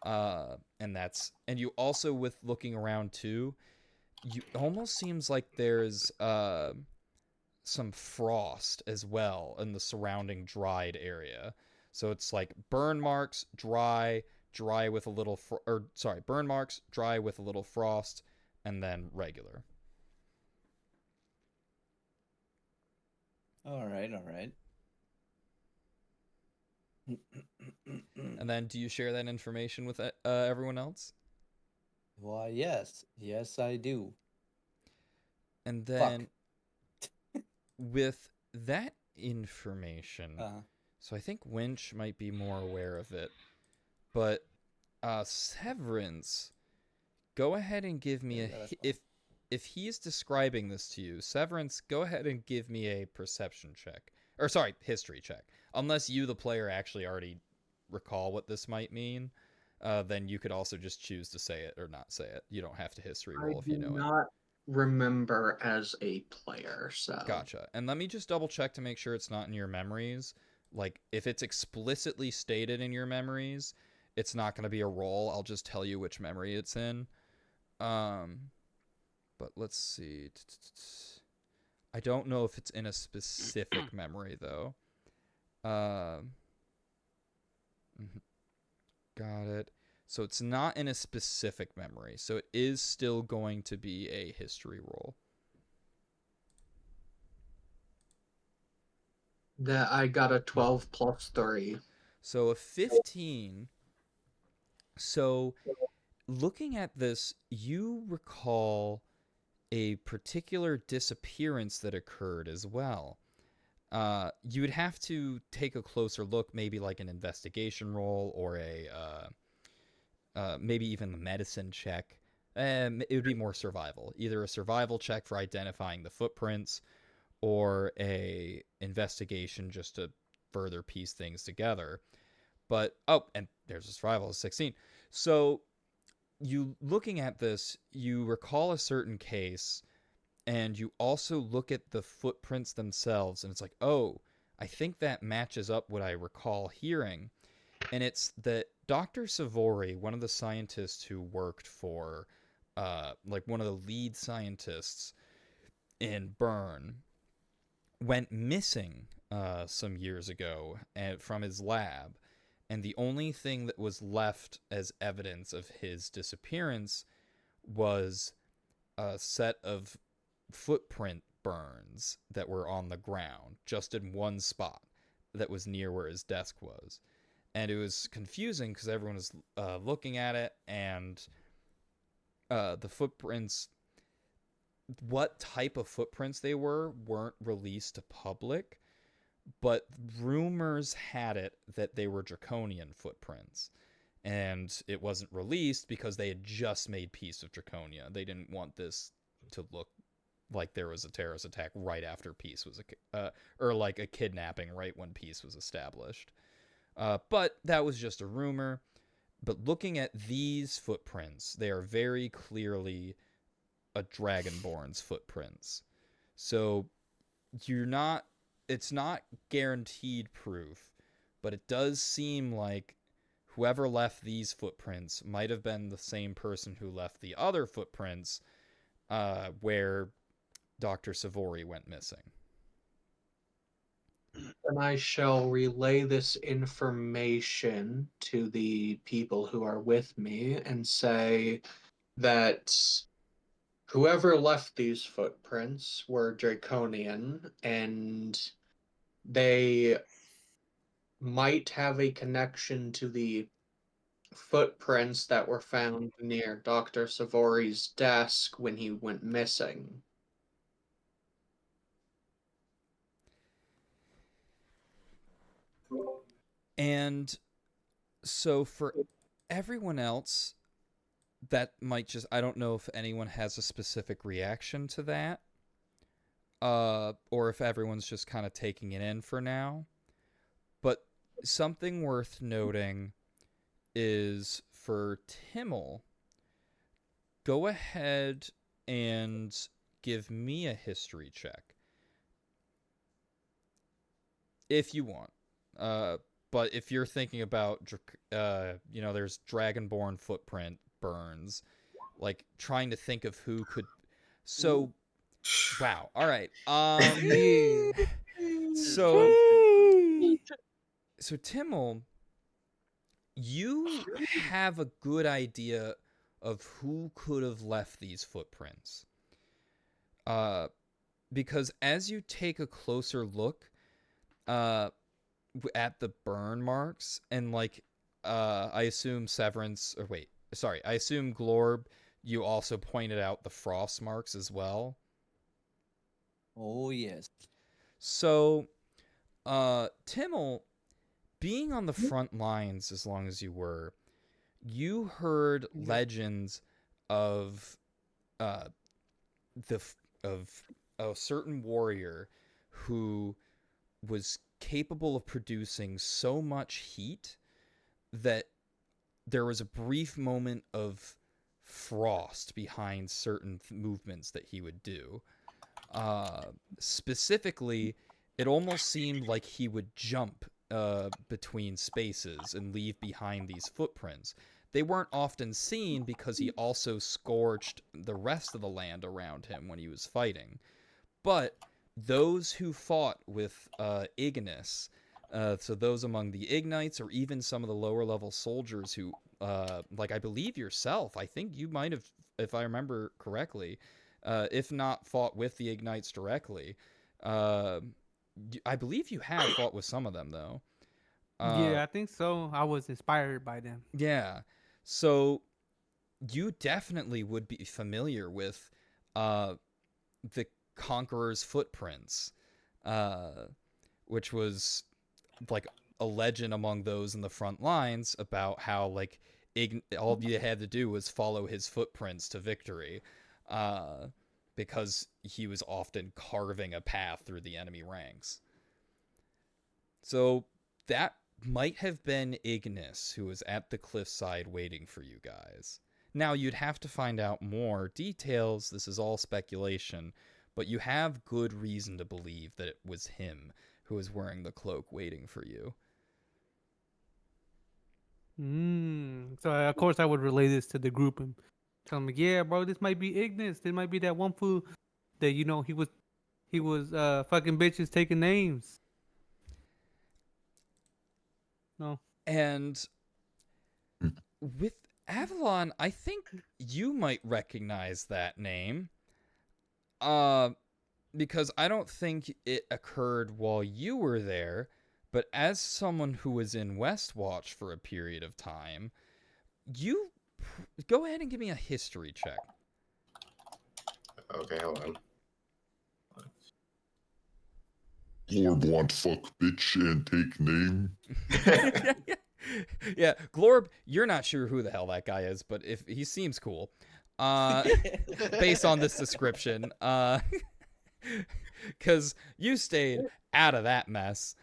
And you also, with looking around too, you almost seems like there's some frost as well in the surrounding dried area. So it's like burn marks, dry with a little burn marks, dry with a little frost, and then regular. All right. And then do you share that information with everyone else? Why, yes. Yes, I do. And then with that information, so I think Winch might be more aware of it, but Severance, go ahead and give me if he's describing this to you, Severance, go ahead and give me a perception check. Or sorry, history check. Unless you, the player, actually already recall what this might mean, then you could also just choose to say it or not say it. You don't have to history roll if you know it. Not remember as a player, so Gotcha. And let me just double check to make sure it's not in your memories. Like, if it's explicitly stated in your memories, it's not going to be a roll. I'll just tell you which memory it's in. But let's see. I don't know if it's in a specific memory, though. Got it. So it's not in a specific memory. So it is still going to be a history roll. that I got a 12 plus 3. So a 15. So looking at this, you recall a particular disappearance that occurred as well. You would have to take a closer look, maybe like an investigation roll or a maybe even the medicine check It would be more survival. Either a survival check for identifying the footprints, or a investigation just to further piece things together. But and there's a survival of 16. So you looking at this, you recall a certain case, and you also look at the footprints themselves, and it's like, oh, I think that matches up what I recall hearing. And it's that Dr. Savory, one of the scientists who worked for, like one of the lead scientists in Burn, went missing some years ago from his lab. And the only thing that was left as evidence of his disappearance was a set of footprint burns that were on the ground, just in one spot that was near where his desk was. And it was confusing because everyone was looking at it, and the footprints, what type of footprints they weren't released to public, but rumors had it that they were Draconian footprints. And it wasn't released because they had just made peace with Draconia. They didn't want this to look like there was a terrorist attack right after peace was or like a kidnapping right when peace was established. But that was just a rumor. But looking at these footprints, they are very clearly a Dragonborn's footprints. So it's not guaranteed proof, but it does seem like whoever left these footprints might have been the same person who left the other footprints where Dr. Savory went missing. And I shall relay this information to the people who are with me and say that whoever left these footprints were Draconian, and they might have a connection to the footprints that were found near Dr. Savory's desk when he went missing. And so for everyone else, that might just, I don't know if anyone has a specific reaction to that, or if everyone's just kind of taking it in for now. But something worth noting is for Timmel, go ahead and give me a history check if you want. But if you're thinking about, there's Dragonborn footprint burns, like trying to think of who could. So, wow. All right. So Timmel, you have a good idea of who could have left these footprints. Because as you take a closer look, at the burn marks, and I assume I assume Glorb, you also pointed out the frost marks as well. Oh yes. So Timmel, being on the front lines as long as you were, you heard legends of a certain warrior who was capable of producing so much heat that there was a brief moment of frost behind certain movements that he would do. Specifically, it almost seemed like he would jump between spaces and leave behind these footprints. They weren't often seen because he also scorched the rest of the land around him when he was fighting. But those who fought with Ignis, so those among the Ignites, or even some of the lower level soldiers who, I believe yourself, I think you might have, if I remember correctly, if not fought with the Ignites directly, I believe you have fought with some of them, though. Yeah, I think so. I was inspired by them. Yeah. So you definitely would be familiar with the Conqueror's footprints, which was like a legend among those in the front lines about how all you had to do was follow his footprints to victory, because he was often carving a path through the enemy ranks. So that might have been Ignis, who was at the cliffside waiting for you guys. Now, you'd have to find out more details. This is all speculation, but you have good reason to believe that it was him who was wearing the cloak waiting for you. So of course I would relay this to the group and tell them, yeah, bro, this might be Ignis. This might be that one fool that he was fucking bitches taking names. No. And with Avalon, I think you might recognize that name. Because I don't think it occurred while you were there, but as someone who was in Westwatch for a period of time, you go ahead and give me a history check. Okay, hold on. Glorb want fuck bitch and take name. Yeah, Glorb, you're not sure who the hell that guy is, but if he seems cool, based on this description, because you stayed out of that mess.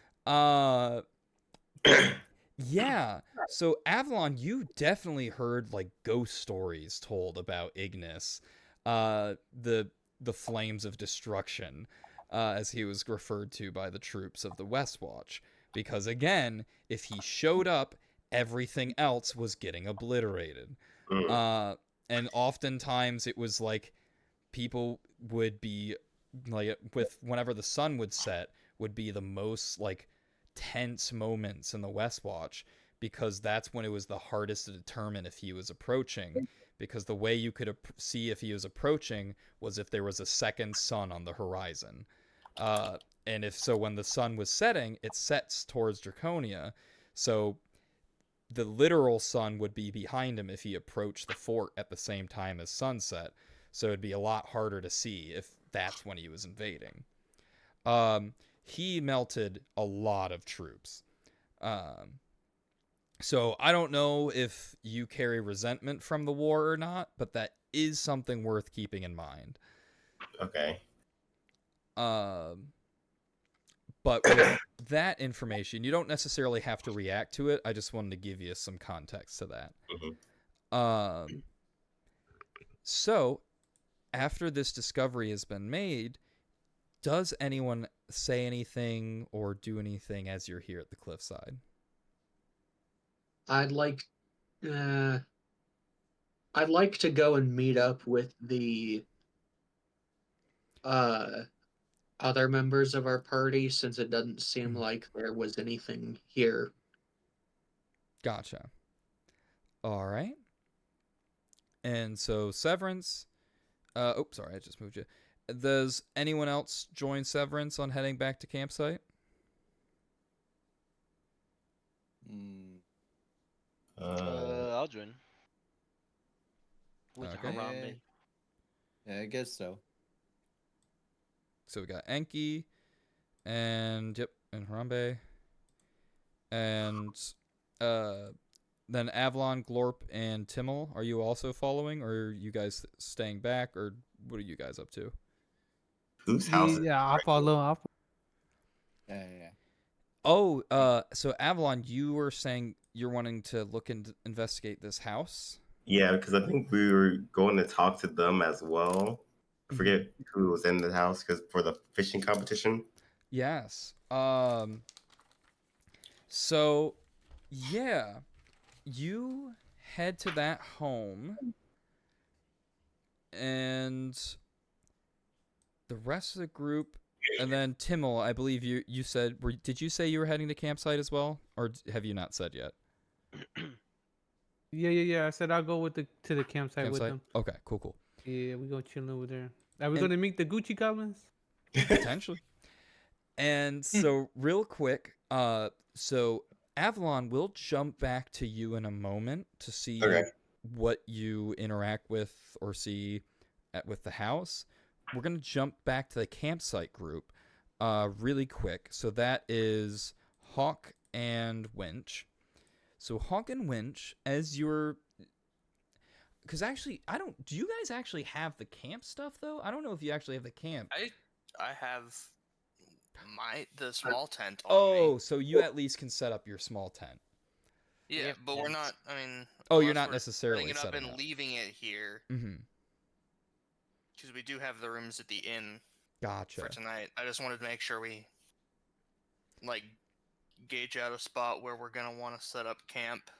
Yeah. So Avalon, you definitely heard like ghost stories told about Ignis, the flames of destruction, as he was referred to by the troops of the Westwatch. Because again, if he showed up, everything else was getting obliterated. And oftentimes it was like people would be like, with whenever the sun would set, would be the most like tense moments in the Westwatch, because that's when it was the hardest to determine if he was approaching, because the way you could see if he was approaching was if there was a second sun on the horizon. And if so, when the sun was setting, it sets towards Draconia, so the literal sun would be behind him if he approached the fort at the same time as sunset, so it'd be a lot harder to see if that's when he was invading. He melted a lot of troops. So I don't know if you carry resentment from the war or not, but that is something worth keeping in mind. Okay. But with that information, you don't necessarily have to react to it. I just wanted to give you some context to that. So, after this discovery has been made, does anyone say anything or do anything as you're here at the cliffside? I'd like to go and meet up with the other members of our party, since it doesn't seem like there was anything here. Gotcha. All right. And so Severance, sorry, I just moved you. Does anyone else join Severance on heading back to campsite? I'll join. With Okay. Harambe. Yeah, I guess so. So we got Enki, and Harambe, and then Avalon, Glorp, and Timmel. Are you also following, or are you guys staying back, or what are you guys up to? Whose house? Yeah, I'll follow. Yeah. Oh, so Avalon, you were saying you're wanting to look and investigate this house? Yeah, because I think we were going to talk to them as well. I forget who was in the house because for the fishing competition. Yes. So, yeah, you head to that home, and the rest of the group, and then Timmel, I believe you said, did you say you were heading to campsite as well, or have you not said yet? Yeah. I said I'll go to the campsite with them. Okay, cool. Yeah, we go chilling over there. Are we gonna meet the Gucci goblins? Potentially. And so, real quick, so Avalon, will jump back to you in a moment to see what you interact with or see with the house. We're gonna jump back to the campsite group, really quick. So that is Hawk and Winch. So Hawk and Winch, as you're, because actually, I don't. Do you guys actually have the camp stuff though? I don't know if you actually have the camp. I have the small tent on Oh, me. so you at least can set up your small tent. Yeah, have but we're tents. not. I mean, Oh, you're unless not we're necessarily setting it up setting and up. leaving it here, Mm-hmm. because we do have the rooms at the inn Gotcha. for tonight. I just wanted to make sure we like gauge out a spot where we're gonna want to set up camp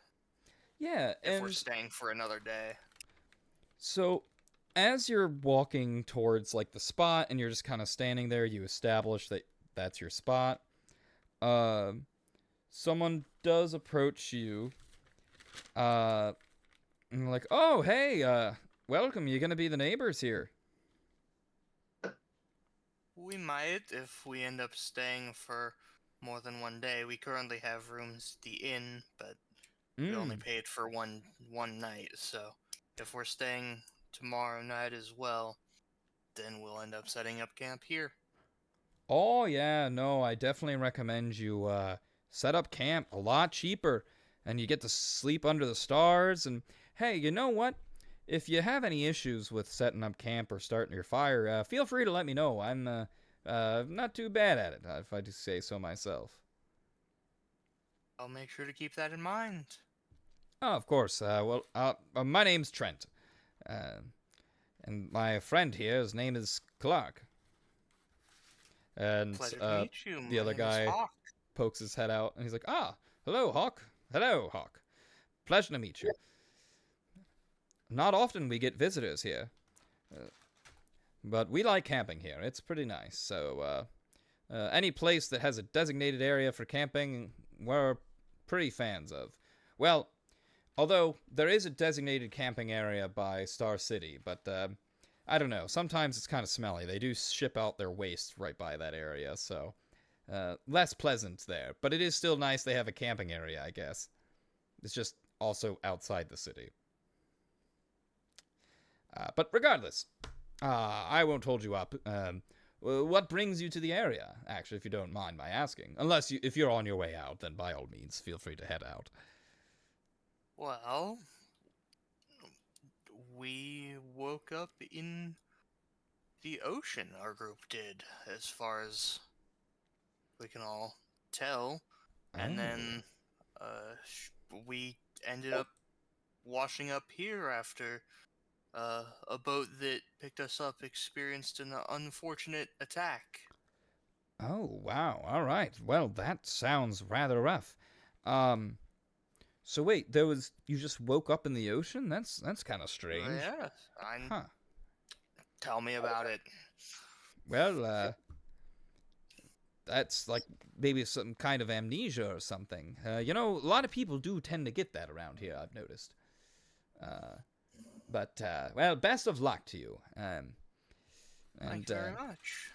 Yeah, if we're and staying for another day. so as you're walking towards like the spot and you're just kind of standing there, you establish that that's your spot. Someone does approach you. And they're like, "Oh, hey, welcome. You're gonna be the neighbors here." We might if we end up staying for more than one day. We currently have rooms at the inn, but we only Mm. paid for one night. So if we're staying tomorrow night as well, then we'll end up setting up camp here. Oh yeah, no, I definitely recommend you set up camp. A lot cheaper, and you get to sleep under the stars. And hey, you know what? If you have any issues with setting up camp or starting your fire, feel free to let me know. I'm not too bad at it, if I do say so myself. I'll make sure to keep that in mind. Oh, of course. My name's Trent, and my friend here, his name is Clark. And Pleasure to meet you. the My other name is guy Hawk. pokes his head out, and he's like, "Ah, hello, Hawk. Hello, Hawk. Pleasure to meet you. Not often we get visitors here, but we like camping here. It's pretty nice. So, any place that has a designated area for camping, we're pretty fans of. Well, although there is a designated camping area by Star City, but I don't know. Sometimes it's kind of smelly. They do ship out their waste right by that area, so less pleasant there. But it is still nice they have a camping area, I guess. It's just also outside the city. But regardless, I won't hold you up. What brings you to the area, actually, if you don't mind my asking? If you're on your way out, then by all means, feel free to head out. Well, we woke up in the ocean, our group did, as far as we can all tell. And then we ended up washing up here after a boat that picked us up experienced an unfortunate attack. Oh, wow. All right. Well, that sounds rather rough. So wait, you just woke up in the ocean? That's kind of strange. Yeah, Huh. Tell me about it. Well, that's like maybe some kind of amnesia or something. A lot of people do tend to get that around here, I've noticed. But well, best of luck to you. Thank you very much.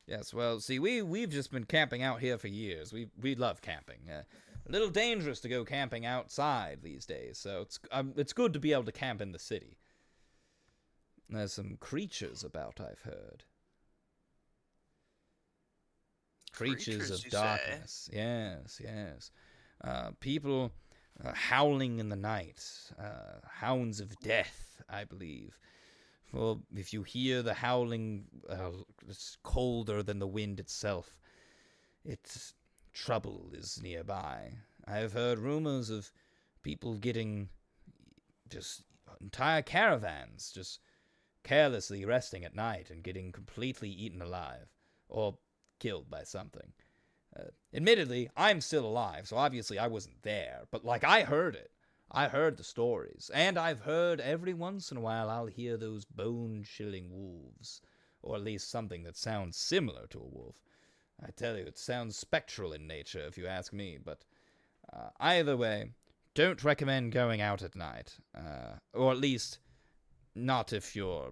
Yes, well, see, we've just been camping out here for years. We love camping. A little dangerous to go camping outside these days, so it's good to be able to camp in the city. There's some creatures about, I've heard. Creatures of you darkness. Yes. People howling in the night. Hounds of death, I believe. Well, if you hear the howling, it's colder than the wind itself. Trouble is nearby. I have heard rumors of people getting just entire caravans just carelessly resting at night and getting completely eaten alive or killed by something. Admittedly, I'm still alive, so obviously I wasn't there, but I heard it. I heard the stories, and I've heard every once in a while I'll hear those bone-chilling wolves, or at least something that sounds similar to a wolf. I tell you, it sounds spectral in nature, if you ask me, but either way, don't recommend going out at night, or at least not if you're,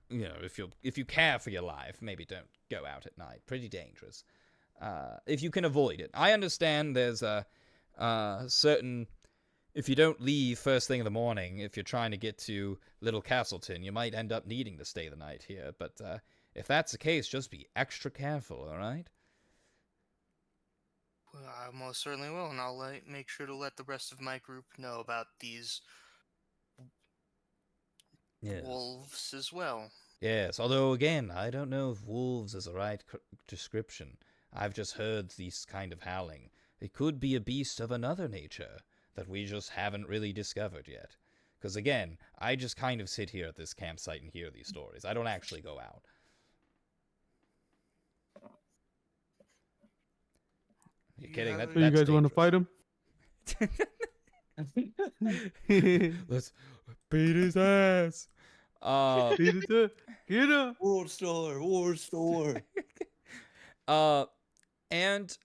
if you care for your life, maybe don't go out at night. Pretty dangerous. If you can avoid it. I understand there's a certain, if you don't leave first thing in the morning, if you're trying to get to Little Castleton, you might end up needing to stay the night here, but if that's the case, just be extra careful, alright? Well, I most certainly will, and I'll make sure to let the rest of my group know about these wolves as well. Yes, although again, I don't know if wolves is the right description. I've just heard this kind of howling. It could be a beast of another nature that we just haven't really discovered yet. Because again, I just kind of sit here at this campsite and hear these stories. I don't actually go out. You're kidding? Yeah, That, So you that's guys want to fight him? Let's beat his ass. Get him. World Star. And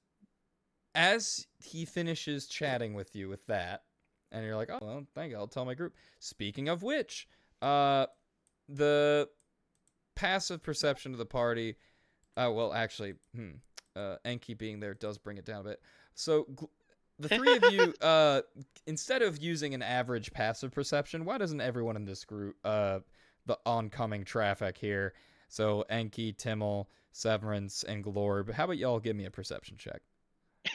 as he finishes chatting with you with that, and you're like, oh, well, thank you, I'll tell my group. Speaking of which, the passive perception of the party, well, actually, Enki being there does bring it down a bit. So the three of you, instead of using an average passive perception, why doesn't everyone in this group, the oncoming traffic here, so Enki, Timmel, Severance, and Glorb, how about y'all give me a perception check?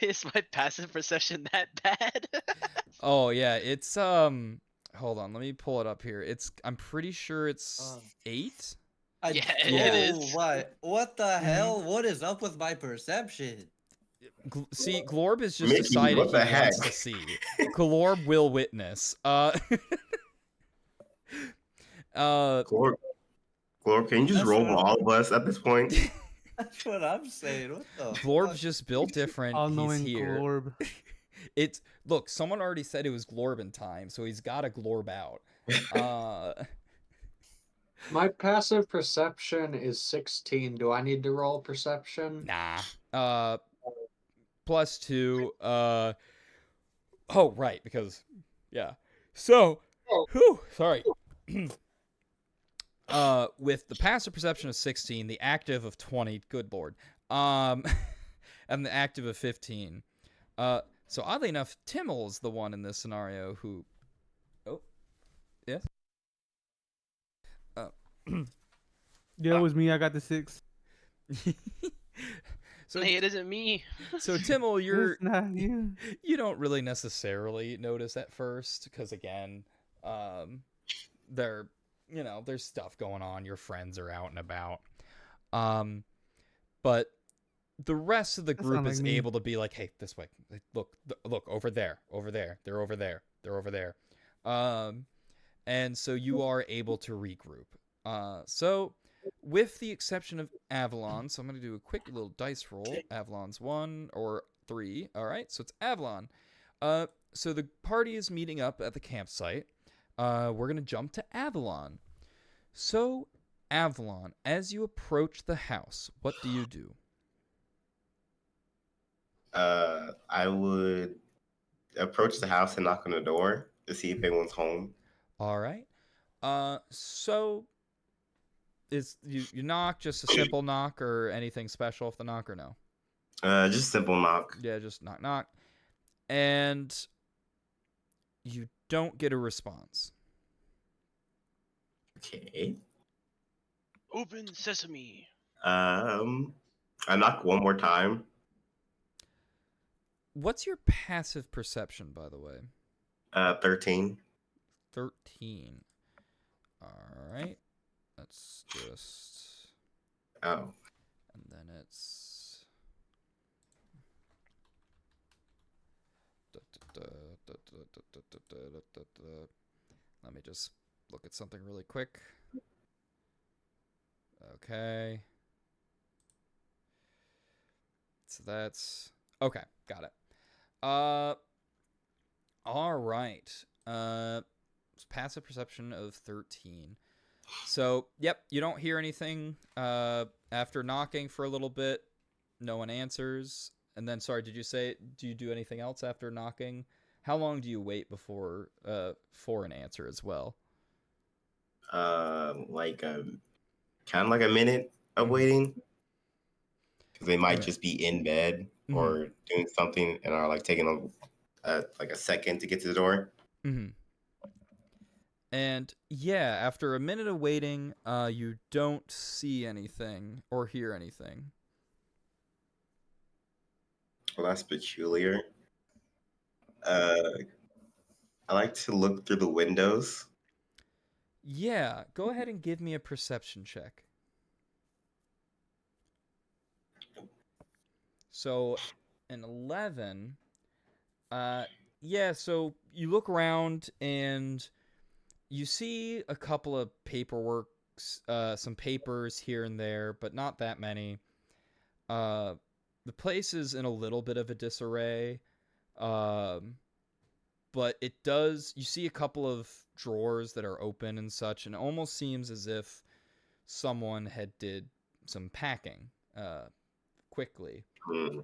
Is my passive perception that bad? Oh yeah, it's hold on, let me pull it up here. I'm pretty sure it's 8. Yeah, it is. What the hell? What is up with my perception? See, Glorb has just Mickey, decided what he the wants heck? to see. Glorb will witness. Glorb, can you just That's roll what- all of us at this point? That's what I'm saying. What the? Glorb's fuck? just built different. All He's knowing here. Glorb. It's look. Someone already said it was Glorbin time, so he's got to Glorb out. My passive perception is 16. Do I need to roll perception? Nah. +2. Oh right, because yeah. So, sorry. With the passive perception of 16, the active of 20. Good lord. And the active of 15. So oddly enough, Timmel's the one in this scenario who. Oh, yes. Yeah, it was me. I got the 6. So Hey, it isn't me. So Timmel, you're It's not you. you don't really necessarily notice at first because again, there's stuff going on. Your friends are out and about. But the rest of the That group sound like is me. able to be like, hey, this way. Look, over there, They're over there. They're over there. And so you are able to regroup. So with the exception of Avalon, so I'm going to do a quick little dice roll. Avalon's 1 or 3. All right, so it's Avalon. So the party is meeting up at the campsite. We're going to jump to Avalon. So, Avalon, as you approach the house, what do you do? I would approach the house and knock on the door to see if anyone's home. All right. So is you knock, just a simple knock, or anything special off the knock, or no? Just simple knock. Yeah, just knock, knock. And you don't get a response. Okay. Open sesame. I knock one more time. What's your passive perception, by the way? 13. 13. All right. That's just... Oh. And then it's... Let me just look at something really quick. Okay. So that's... Okay, got it. All right. Passive perception of 13. So, yep, you don't hear anything. After knocking for a little bit, no one answers. And then, sorry, did you say, do you do anything else after knocking? How long do you wait before, for an answer as well? Like kind of like a minute of waiting. Because they might just be in bed or doing something and are like taking like a second to get to the door. Mm-hmm. And yeah, after a minute of waiting, you don't see anything or hear anything. Well, that's peculiar. Uh, I like to look through the windows. Yeah, go ahead and give me a perception check. So, an 11. Yeah, so you look around and you see a couple of paperwork, some papers here and there, but not that many. The place is in a little bit of a disarray. But you see a couple of drawers that are open and such, and it almost seems as if someone had did some packing quickly. Hmm.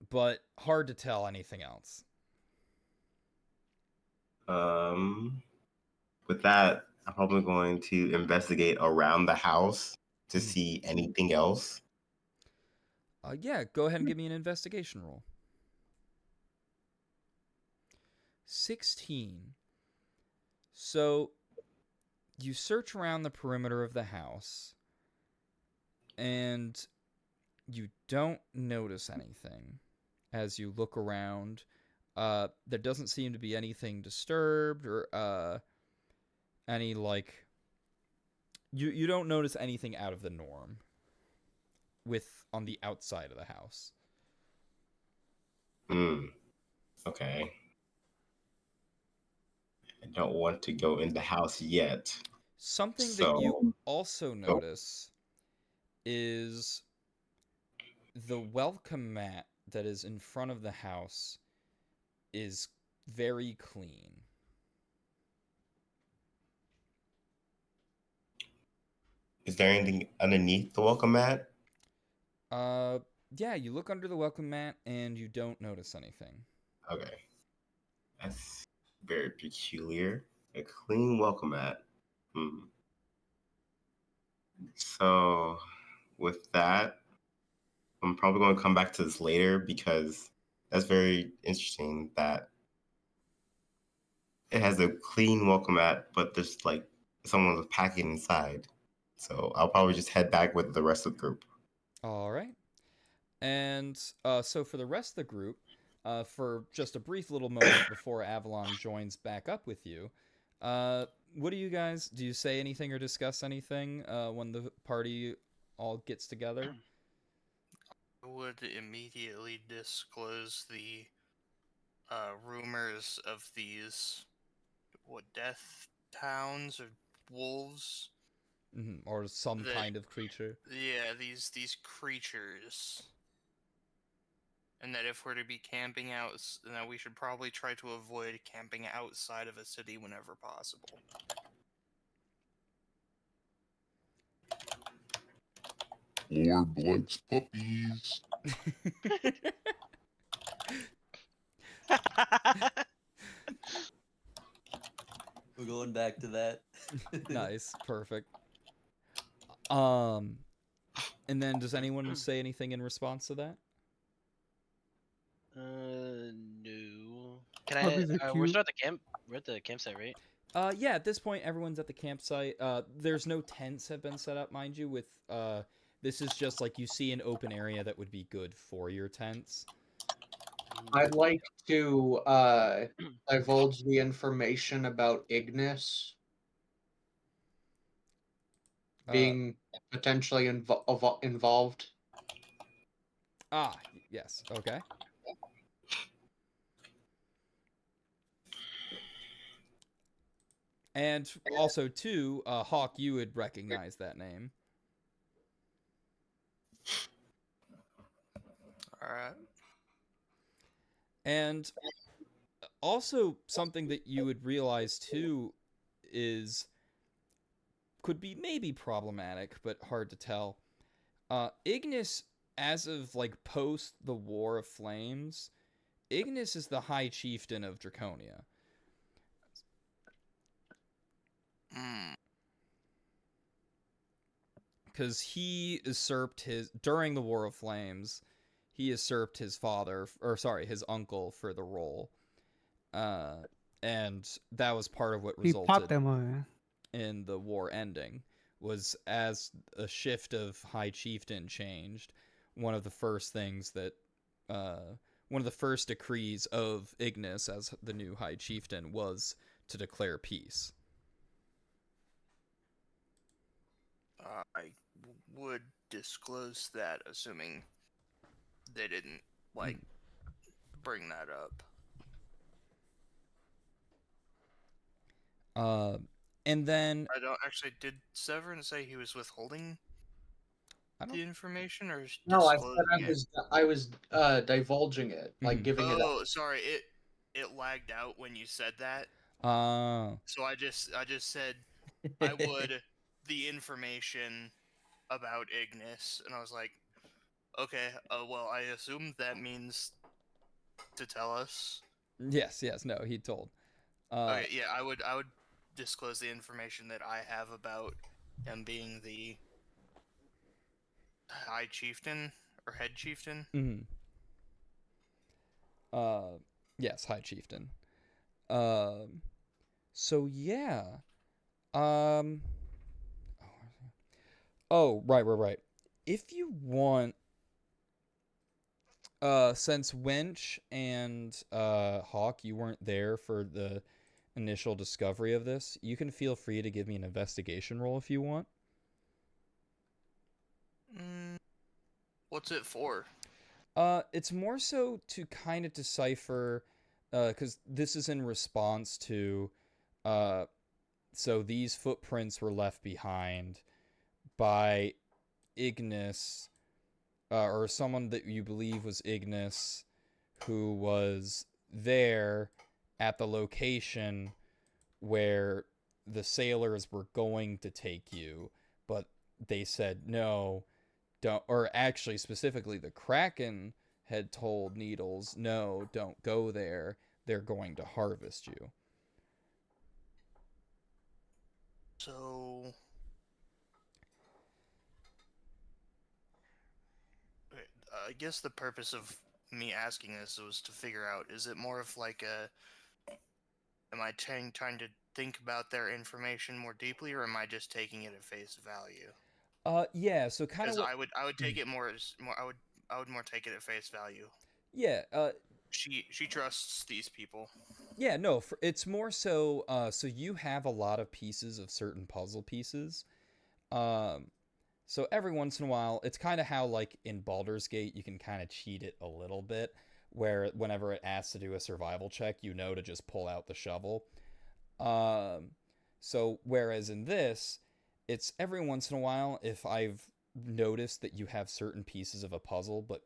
But hard to tell anything else. With that, I'm probably going to investigate around the house to Mhm. see anything else. Yeah, go ahead and give me an investigation roll. 16. So you search around the perimeter of the house and you don't notice anything as you look around. There doesn't seem to be anything disturbed or any like you don't notice anything out of the norm on the outside of the house. Okay. I don't want to go in the house yet. Something that you also notice is the welcome mat that is in front of the house is very clean. Is there anything underneath the welcome mat? Yeah, you look under the welcome mat and you don't notice anything. Okay. That's very peculiar. A clean welcome mat. So, with that, I'm probably going to come back to this later because that's very interesting that it has a clean welcome mat, but there's like someone was packing inside. So I'll probably just head back with the rest of the group. All right. And so for the rest of the group, for just a brief little moment before Avalon joins back up with you, what do you say anything or discuss anything when the party all gets together? I would immediately disclose the rumors of these death towns or wolves. Or some kind of creature. Yeah, these creatures. And that if we're to be camping out, that we should probably try to avoid camping outside of a city whenever possible. Lord likes puppies. We're going back to that. Nice, perfect. And then does anyone say anything in response to that? No. Can Puppies are I? We're cute. still at the camp. We're at the campsite, right? Yeah, at this point, everyone's at the campsite. There's no tents have been set up, mind you, with, this is just like you see an open area that would be good for your tents. I'd like to divulge the information about Ignis being potentially involved. Ah, yes, okay. And also, too, Hawk, you would recognize that name. Alright. And also, something that you would realize, too, could be maybe problematic, but hard to tell. Ignis, as of, like, post the War of Flames, Ignis is the High Chieftain of Draconia. Because he usurped during the War of Flames, he usurped his his uncle for the role. And that was part of what He popped resulted them on. in the war ending, was as a shift of High Chieftain changed, one of the first things that one of the first decrees of Ignis as the new High Chieftain was to declare peace. I would disclose that, assuming they didn't like bring that up. And then I don't actually. Did Severin say he was withholding I don't. the information, or No, I said disclosing it? I was divulging it, like Mhm. giving it. Oh, sorry. It lagged out when you said that. So I just said I would the information about Ignis, and I was like, okay, well, I assume that means to tell us. Yes. No, he told. Okay, yeah, I would disclose the information that I have about him being the High Chieftain or Head Chieftain. Yes, High Chieftain. So yeah. Oh, right. If you want, since Winch and Hawk, you weren't there for the initial discovery of this, you can feel free to give me an investigation roll if you want. What's it for? It's more so to kind of decipher, because this is in response to, so these footprints were left behind by Ignis, or someone that you believe was Ignis, who was there at the location where the sailors were going to take you, but they said no, don't, or actually specifically the Kraken had told Needles, no, don't go there, they're going to harvest you. So, I guess the purpose of me asking this was to figure out, is it more of like am I trying to think about their information more deeply, or am I just taking it at face value? Yeah, so kind of I would take it more as I would more take it at face value. Yeah, she trusts these people. Yeah, no, it's more so, so you have a lot of pieces of certain puzzle pieces. So every once in a while, it's kind of how, like, in Baldur's Gate, you can kind of cheat it a little bit, where whenever it asks to do a survival check, you know to just pull out the shovel. So whereas in this, it's every once in a while, if I've noticed that you have certain pieces of a puzzle, but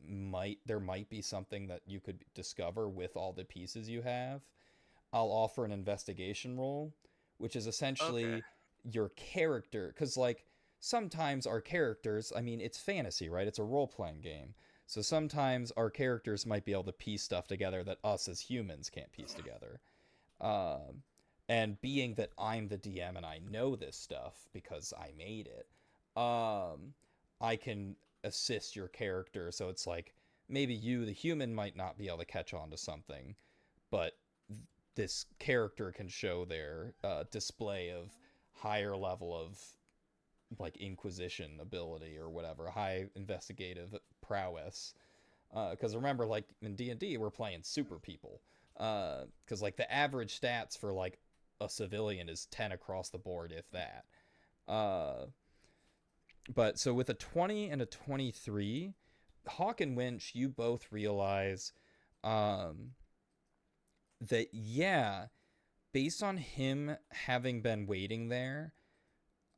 there might be something that you could discover with all the pieces you have, I'll offer an investigation roll, which is essentially your character, because, like, sometimes our characters, I mean, it's fantasy, right? It's a role-playing game. So sometimes our characters might be able to piece stuff together that us as humans can't piece together. And being that I'm the DM and I know this stuff because I made it, I can assist your character. So it's like, maybe you, the human, might not be able to catch on to something, but this character can show their display of higher level of, like, inquisition ability or whatever, high investigative prowess. Because remember, like, in D&D, we're playing super people. Because, like, the average stats for, like, a civilian is 10 across the board, if that. But so with a 20 and a 23, Hawk and Winch, you both realize that, yeah, based on him having been waiting there,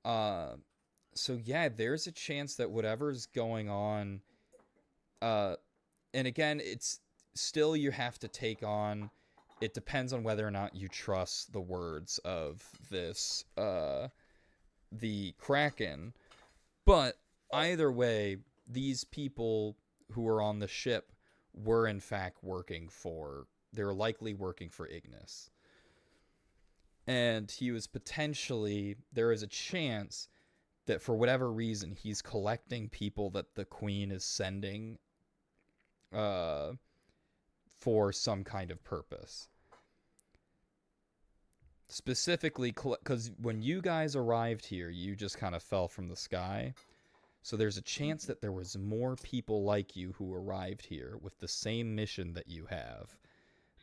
so yeah, there's a chance that whatever's going on, and again, it's still, you have to take on, it depends on whether or not you trust the words of this, the Kraken, but either way, these people who were on the ship were in fact they're likely working for Ignis. And he was there is a chance that for whatever reason, he's collecting people that the Queen is sending for some kind of purpose. Specifically, because when you guys arrived here, you just kind of fell from the sky. So there's a chance that there was more people like you who arrived here with the same mission that you have.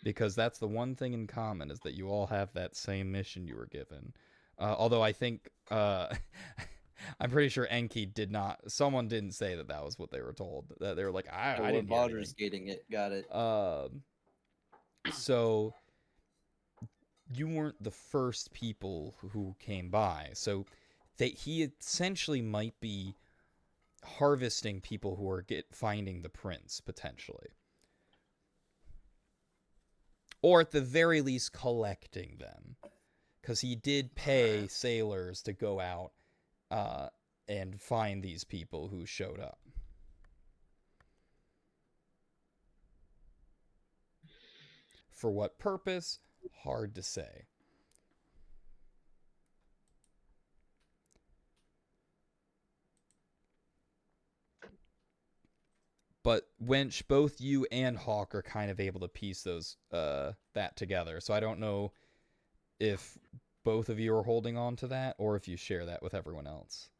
Because that's the one thing in common, is that you all have that same mission you were given. Although I think, I'm pretty sure Enki did not, someone didn't say that that was what they were told. That they were like, I we're didn't hear Baldur's anything. Gating it. Got it. So you weren't the first people who came by. So he essentially might be harvesting people who are finding the prince, potentially. Or at the very least, collecting them. Because he did pay sailors to go out and find these people who showed up. For what purpose? Hard to say. But Wench, both you and Hawk are kind of able to piece that together. So I don't know if both of you are holding on to that, or if you share that with everyone else.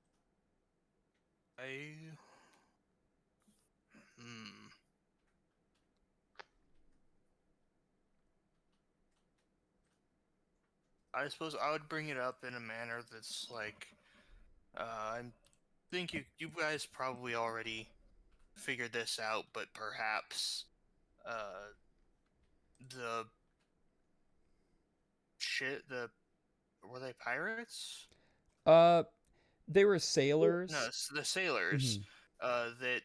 I suppose I would bring it up in a manner that's like, I think you guys probably already figured this out, but perhaps the were they pirates? They were sailors. No, the sailors that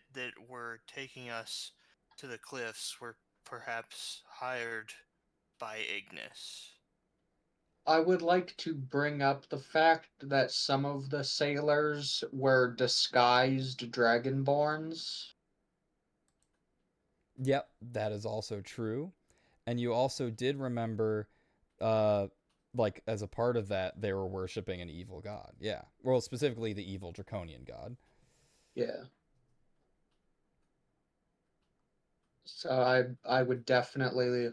were taking us to the cliffs were perhaps hired by Ignis. I would like to bring up the fact that some of the sailors were disguised dragonborns. Yep, that is also true. And you also did remember, like, as a part of that, they were worshipping an evil god. Yeah. Well, specifically the evil draconian god. Yeah. So I would definitely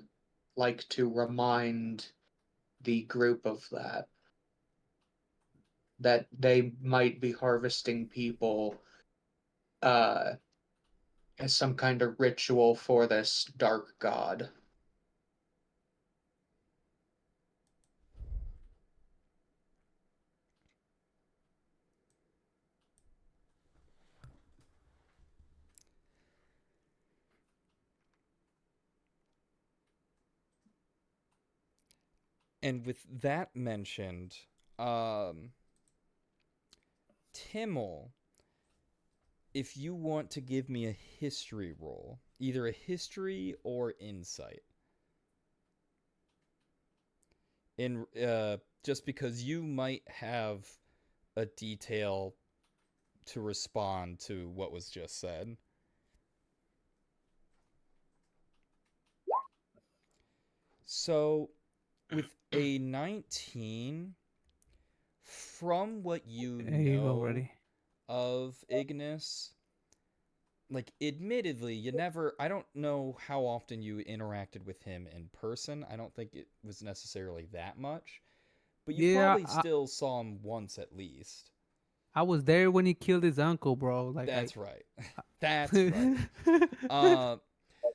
like to remind the group of that they might be harvesting people as some kind of ritual for this dark god. And with that mentioned, Timmel, if you want to give me a history roll, either a history or insight. Just because you might have a detail to respond to what was just said. So, with a 19, from what you know already of Ignis, like, admittedly, I don't know how often you interacted with him in person. I don't think it was necessarily that much. But you probably still saw him once at least. I was there when he killed his uncle, bro. Like That's right. That's right.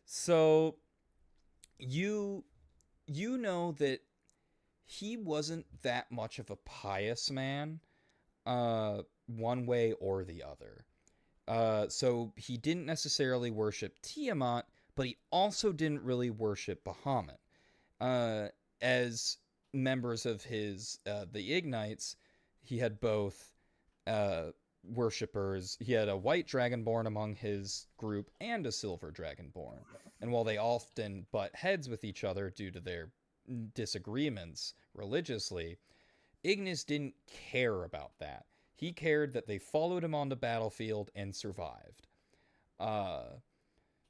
So you know that he wasn't that much of a pious man, one way or the other. So he didn't necessarily worship Tiamat, but he also didn't really worship Bahamut. As members of his the Ignites, he had both worshippers. He had a white dragonborn among his group and a silver dragonborn. And while they often butt heads with each other due to their disagreements religiously, Ignis didn't care about that. He cared that they followed him on the battlefield and survived.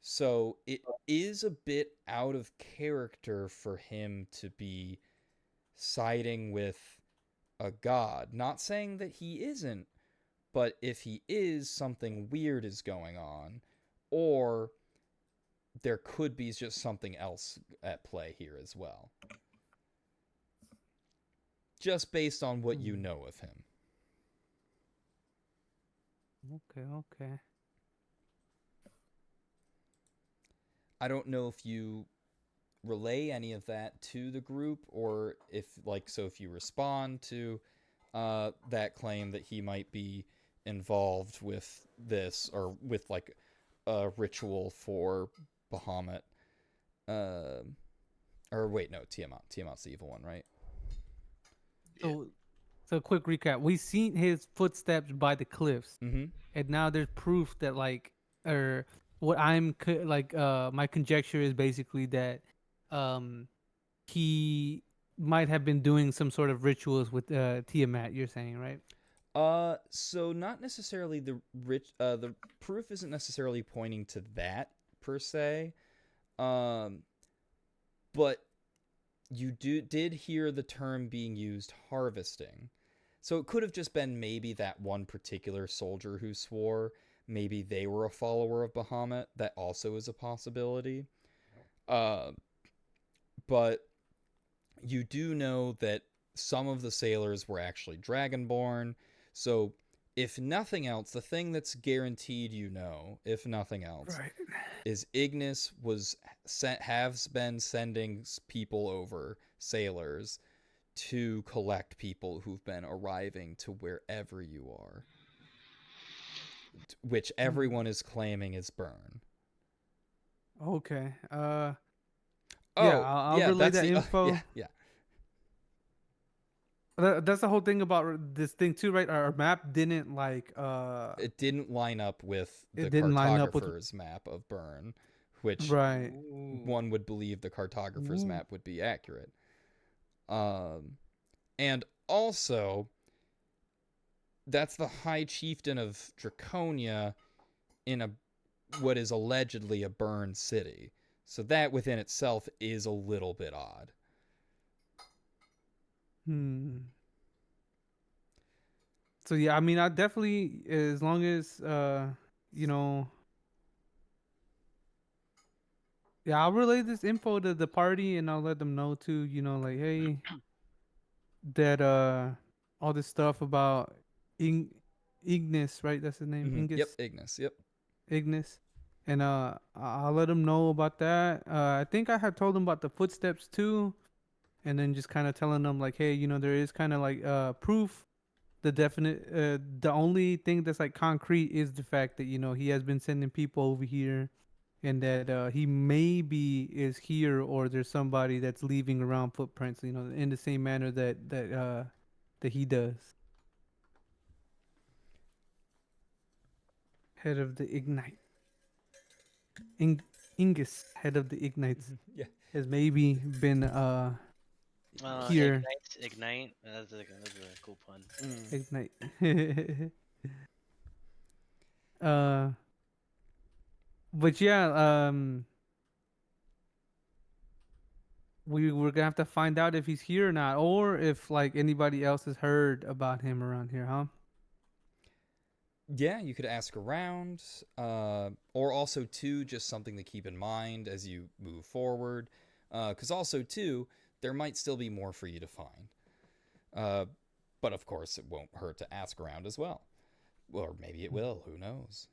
So it is a bit out of character for him to be siding with a god. Not saying that he isn't, but if he is, something weird is going on, or there could be just something else at play here as well. Just based on what you know of him. Okay. I don't know if you relay any of that to the group, or if if you respond to that claim that he might be involved with this, or with a ritual for Bahamut. Or wait, no, Tiamat. Tiamat's the evil one, right? So quick recap. We seen his footsteps by the cliffs, Mm-hmm. and now there's proof that or what my conjecture is basically that he might have been doing some sort of rituals with Tiamat. You're saying, right? So not necessarily the proof isn't necessarily pointing to that per se. But you did hear the term being used, harvesting. So it could have just been maybe that one particular soldier who swore. Maybe they were a follower of Bahamut. That also is a possibility. But you do know that some of the sailors were actually Dragonborn. So if nothing else, the thing that's guaranteed, if nothing else, Right. is Ignis has been sending people over, sailors, to collect people who've been arriving to wherever you are, which everyone is claiming is Burn. Okay. Oh, Yeah, I'll relay that's that info. yeah. That's the whole thing about this thing too, right? Our map didn't It didn't line up with the It didn't line up with- cartographer's map of Burn, which right. one would believe the cartographer's Ooh. map would be accurate. And also, that's the High Chieftain of Draconia in what is allegedly a Burn city. So that within itself is a little bit odd. So yeah, I mean, I definitely, as long as yeah, I'll relay this info to the party, and I'll let them know too. Hey, that all this stuff about Ignis, right? That's his name, Mhm. Yep, Ignis. Yep. Ignis, and I'll let them know about that. I think I had told them about the footsteps too, and then just kind of telling them hey, there is kind of proof. The only thing that's concrete is the fact that he has been sending people over here, and that he maybe is here, or there's somebody that's leaving around footprints, in the same manner that he does. Head of the Ignite. Ingus, head of the Ignites, Yeah. has maybe been here. Ignite. That's a cool pun. Ignite. But yeah, we're gonna have to find out if he's here or not, or if anybody else has heard about him around here, huh? Yeah, you could ask around, or also too, just something to keep in mind as you move forward, because also too, there might still be more for you to find. But of course, it won't hurt to ask around as well, or maybe it will. Who knows?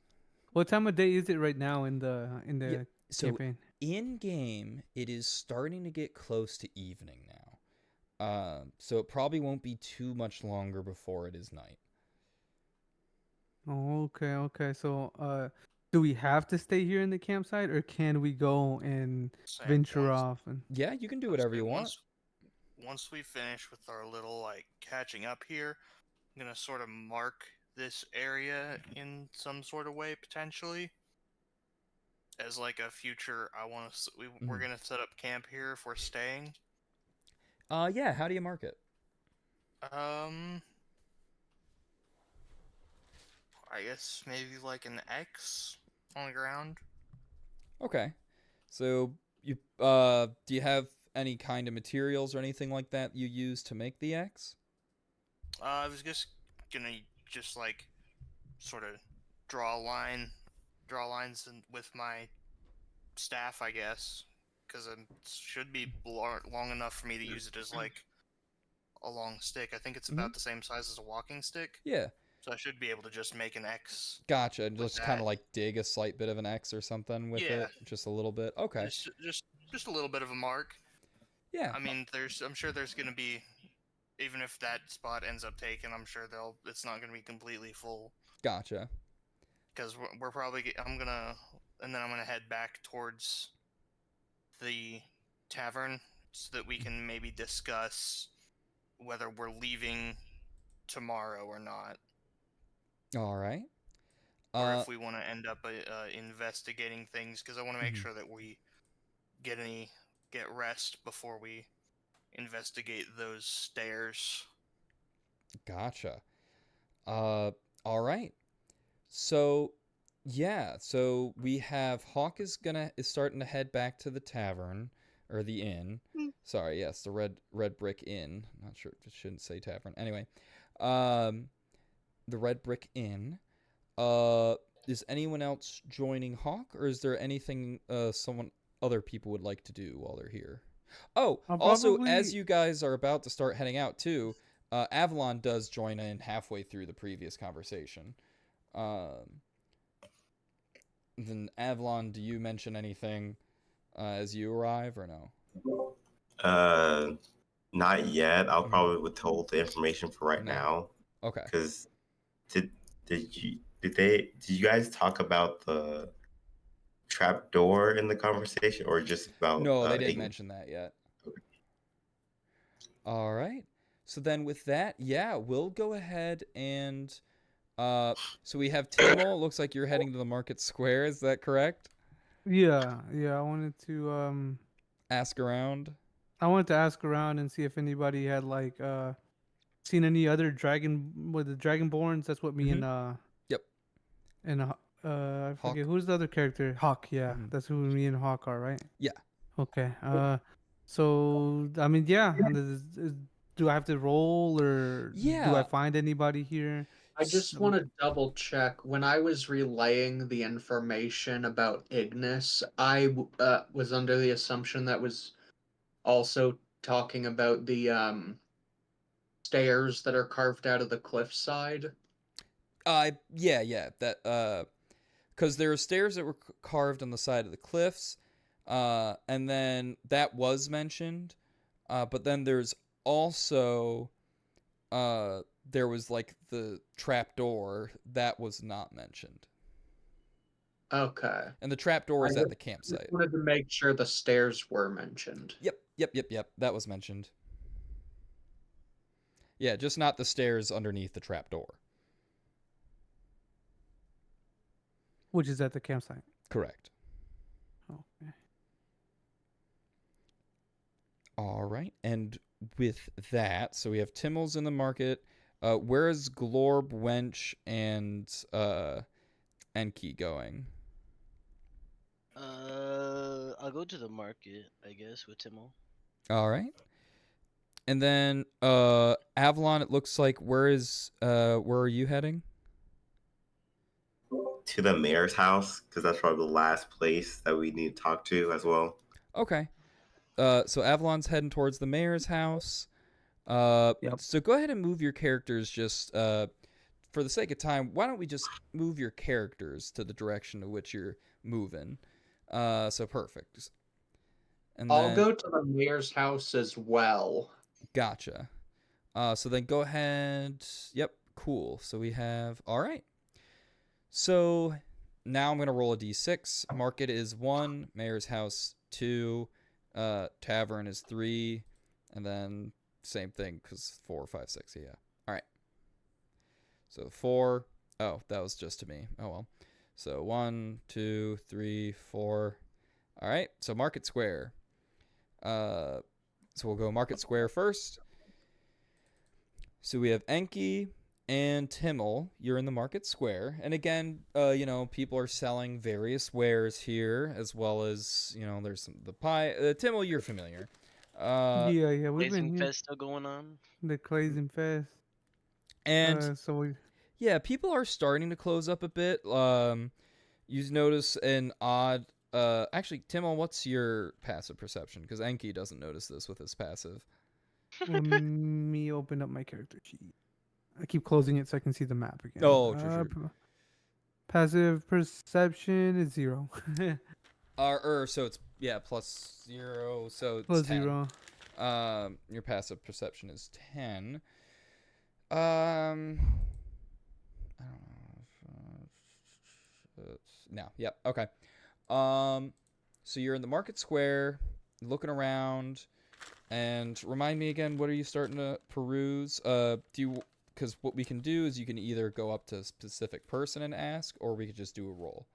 What time of day is it right now in the So campaign? in game, it is starting to get close to evening now, so it probably won't be too much longer before it is night. Oh, okay. So, do we have to stay here in the campsite, or can we go and Same, venture once- off? And Yeah, you can do I'd whatever say you want. Once we finish with our little catching up here, I'm gonna sort of mark this area in some sort of way potentially as a future. We're gonna set up camp here if we're staying. Yeah. How do you mark it? I guess maybe an X on the ground. Okay. So you do you have any kind of materials or anything like that you use to make the X? I was just gonna sort of draw lines with my staff, I guess, because it should be long enough for me to use it as a long stick. I think it's about the same size as a walking stick. Yeah. So I should be able to just make an X. Gotcha. And just kind that. of like dig a slight bit of an X or something with Yeah. it, just a little bit. Okay. Just a little bit of a mark. Yeah. I mean, I'm sure there's gonna be, even if that spot ends up taken, I'm sure it's not gonna be completely full. Gotcha. Because we're probably, and then I'm gonna head back towards the tavern so that we can maybe discuss whether we're leaving tomorrow or not, All right. or if we want to end up investigating things. Because I want to make Mhm. sure that we get rest before we investigate those stairs. Gotcha. All right. So, yeah. So we have Hawk is starting to head back to the tavern or the inn. Sorry, yes, the Red Brick Inn. Not sure. I shouldn't say tavern. Anyway, the Red Brick Inn. Is anyone else joining Hawk, or is there anything other people would like to do while they're here? Oh, I'll also, probably- as you guys are about to start heading out too, Avalon does join in halfway through the previous conversation. Then Avalon, do you mention anything as you arrive or no? Not yet. I'll Mhm. probably withhold the information for right No. now. Okay. Because did you guys talk about the trap door in the conversation, or just about? No, they didn't mention that yet. All right. So then with that, yeah, we'll go ahead and so we have Timmel. Looks like you're heading to the market square. Is that correct? Yeah, I wanted to Ask around. ask around and see if anybody had like seen any other the Dragonborns. That's what me and Yep. and I Hawk. forget who's the other character. Hawk, yeah, Mhm. that's who me and Hawk are, right? Yeah. Okay. So I mean, yeah. And do I have to roll, or do Yeah. I find anybody here? I just want to double check. When I was relaying the information about Ignis, I was under the assumption that was also talking about the stairs that are carved out of the cliffside. Yeah. That because there are stairs that were carved on the side of the cliffs, and then that was mentioned, but then there's also there was like the trap door that was not mentioned, Okay. and the trap door is I at the just campsite. wanted to make sure the stairs were mentioned. Yep. That was mentioned. Yeah, just not the stairs underneath the trap door. Which is at the campsite. Correct. Okay. All right, and with that, so we have Timmel's in the market. Where is Glorb, Wench, and Enki going? I'll go to the market, I guess, with Timmel. All right, and then Avalon. It looks like where are you heading? To the mayor's house, because that's probably the last place that we need to talk to as well. Okay. So Avalon's heading towards the mayor's house. Yep. So go ahead and move your characters just for the sake of time. Why don't we just move your characters to the direction to which you're moving? So perfect. And I'll then, go to the mayor's house as well. Gotcha. So then go ahead. Yep. Cool. So we have. All right. So now I'm gonna roll a d6. Market is 1. Mayor's house 2. Tavern is 3, and then same thing because 4, 5, 6. Yeah. All right. So 4. Oh, that was just to me. Oh well. So 1, 2, 3, 4. All right. So Market Square. So we'll go Market Square first. So we have Enki and Timmel. You're in the Market Square, and again, people are selling various wares here, as well as there's the pie. Timmel, you're familiar. Yeah, we've been Blazing here. Fest still going on. The Clayton Fest. And So we. yeah, people are starting to close up a bit. You notice an odd. Actually, Timmel, what's your passive perception? Because Enki doesn't notice this with his passive. Let me open up my character sheet. I keep closing it so I can see the map again. Oh, true. Passive perception is 0. So it's +0, so it's Plus 10. 0. Your passive perception is 10. I don't know. No. Yep. Okay. So you're in the market square, looking around, and remind me again. What are you starting to peruse? Because what we can do is you can either go up to a specific person and ask, or we could just do a roll.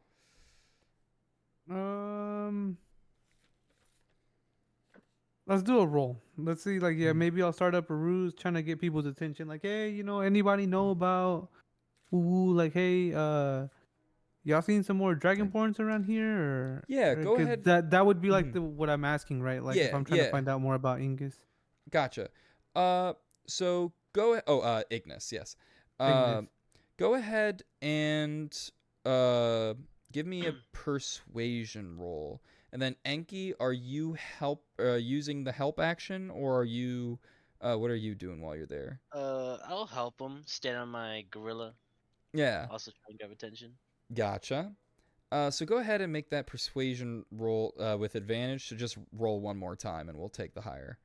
Let's do a roll. Let's see, like, maybe I'll start up a ruse trying to get people's attention. Like, hey, anybody know about like, hey, y'all seen some more dragonborns around here? Or Yeah, go 'cause ahead. That would be like Mhm. what I'm asking, right? Like, if Yeah, I'm trying to yeah. find out more about Ingus. Gotcha. So go. Ignis. Yes. Ignis. Go ahead and give me a persuasion roll, and then Enki, are you using the help action, or are you what are you doing while you're there? I'll help him stand on my gorilla. Yeah. Also try and grab attention. Gotcha. So go ahead and make that persuasion roll with advantage. So just roll one more time, and we'll take the higher.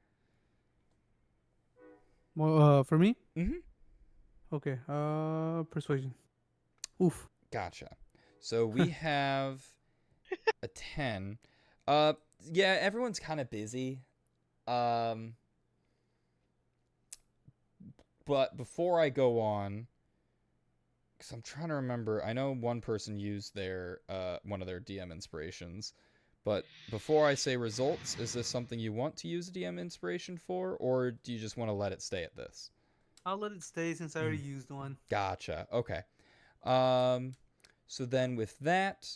Well, for me? Mm-hmm. Okay. Persuasion. Oof. Gotcha. So we have a 10. Yeah, everyone's kind of busy. But before I go on, because I'm trying to remember, I know one person used their one of their DM inspirations. But before I say results, is this something you want to use a DM inspiration for, or do you just want to let it stay at this? I'll let it stay since I already used one. Gotcha. Okay. So then with that,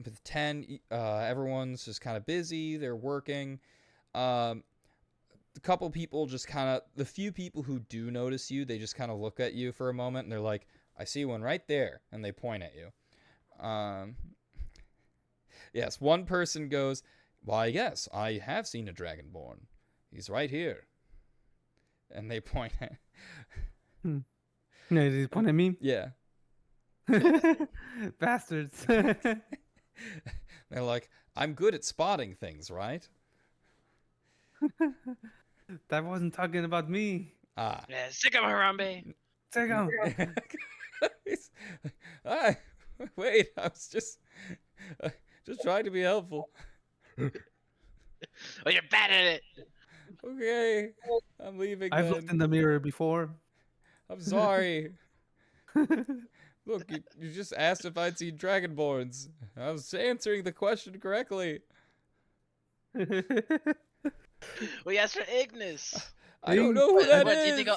with 10, everyone's just kind of busy. They're working. A couple people just kind of, the few people who do notice you, they just kind of look at you for a moment and they're like, I see one right there. And they point at you. Yes, one person goes, why, yes, I have seen a dragonborn. He's right here. And they point at... No, did he point at me? Yeah. Bastards. They're like, I'm good at spotting things, right? That wasn't talking about me. Ah. Yeah, sick of Harambe. Take him. Wait, I was just trying to be helpful. Oh, you're bad at it. Okay, I'm leaving. I've then. looked in the mirror before. I'm sorry. Look, you just asked if I'd seen dragonborns. I was answering the question correctly. We asked for Ignis. I don't know who that What, is. do you think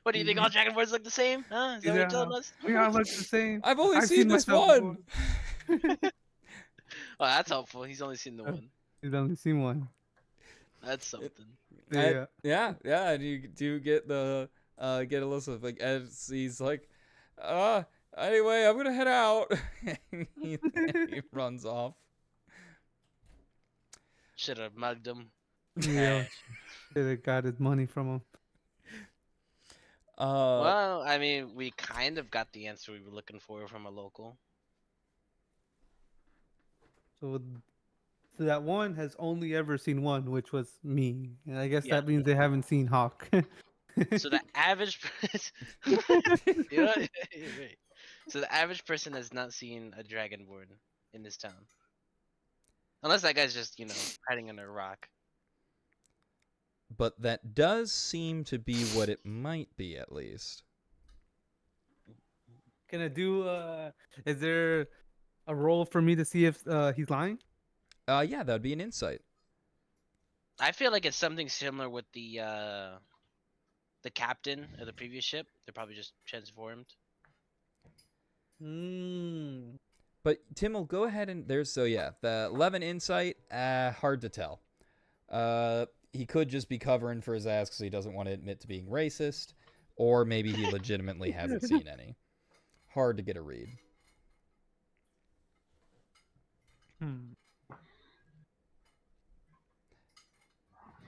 what do you think all dragonborns look the same? Huh? Is that what you're telling us? We all look the same. I've only I've seen this myself one. Oh, that's helpful. He's only seen the one. You've only seen one. That's something. Yeah. Yeah. And you do get the get Elizabeth like as he's like, anyway, I'm gonna head out. he runs off. Should have mugged him. Yeah. Should have got his money from him. Well, I mean, we kind of got the answer we were looking for from a local. So that one has only ever seen one, which was me. And I guess Yeah. that means they haven't seen Hawk. So the average person, you know, wait. So the average person has not seen a dragonborn in this town, unless that guy's just hiding under a rock. But that does seem to be what it might be, at least. Can I do? Is there a roll for me to see if he's lying? Yeah, that'd be an insight. I feel like it's something similar with the captain of the previous ship. They're probably just transformed. But Tim will go ahead and the 11 insight. Hard to tell. He could just be covering for his ass because he doesn't want to admit to being racist, or maybe he legitimately hasn't seen any. Hard to get a read.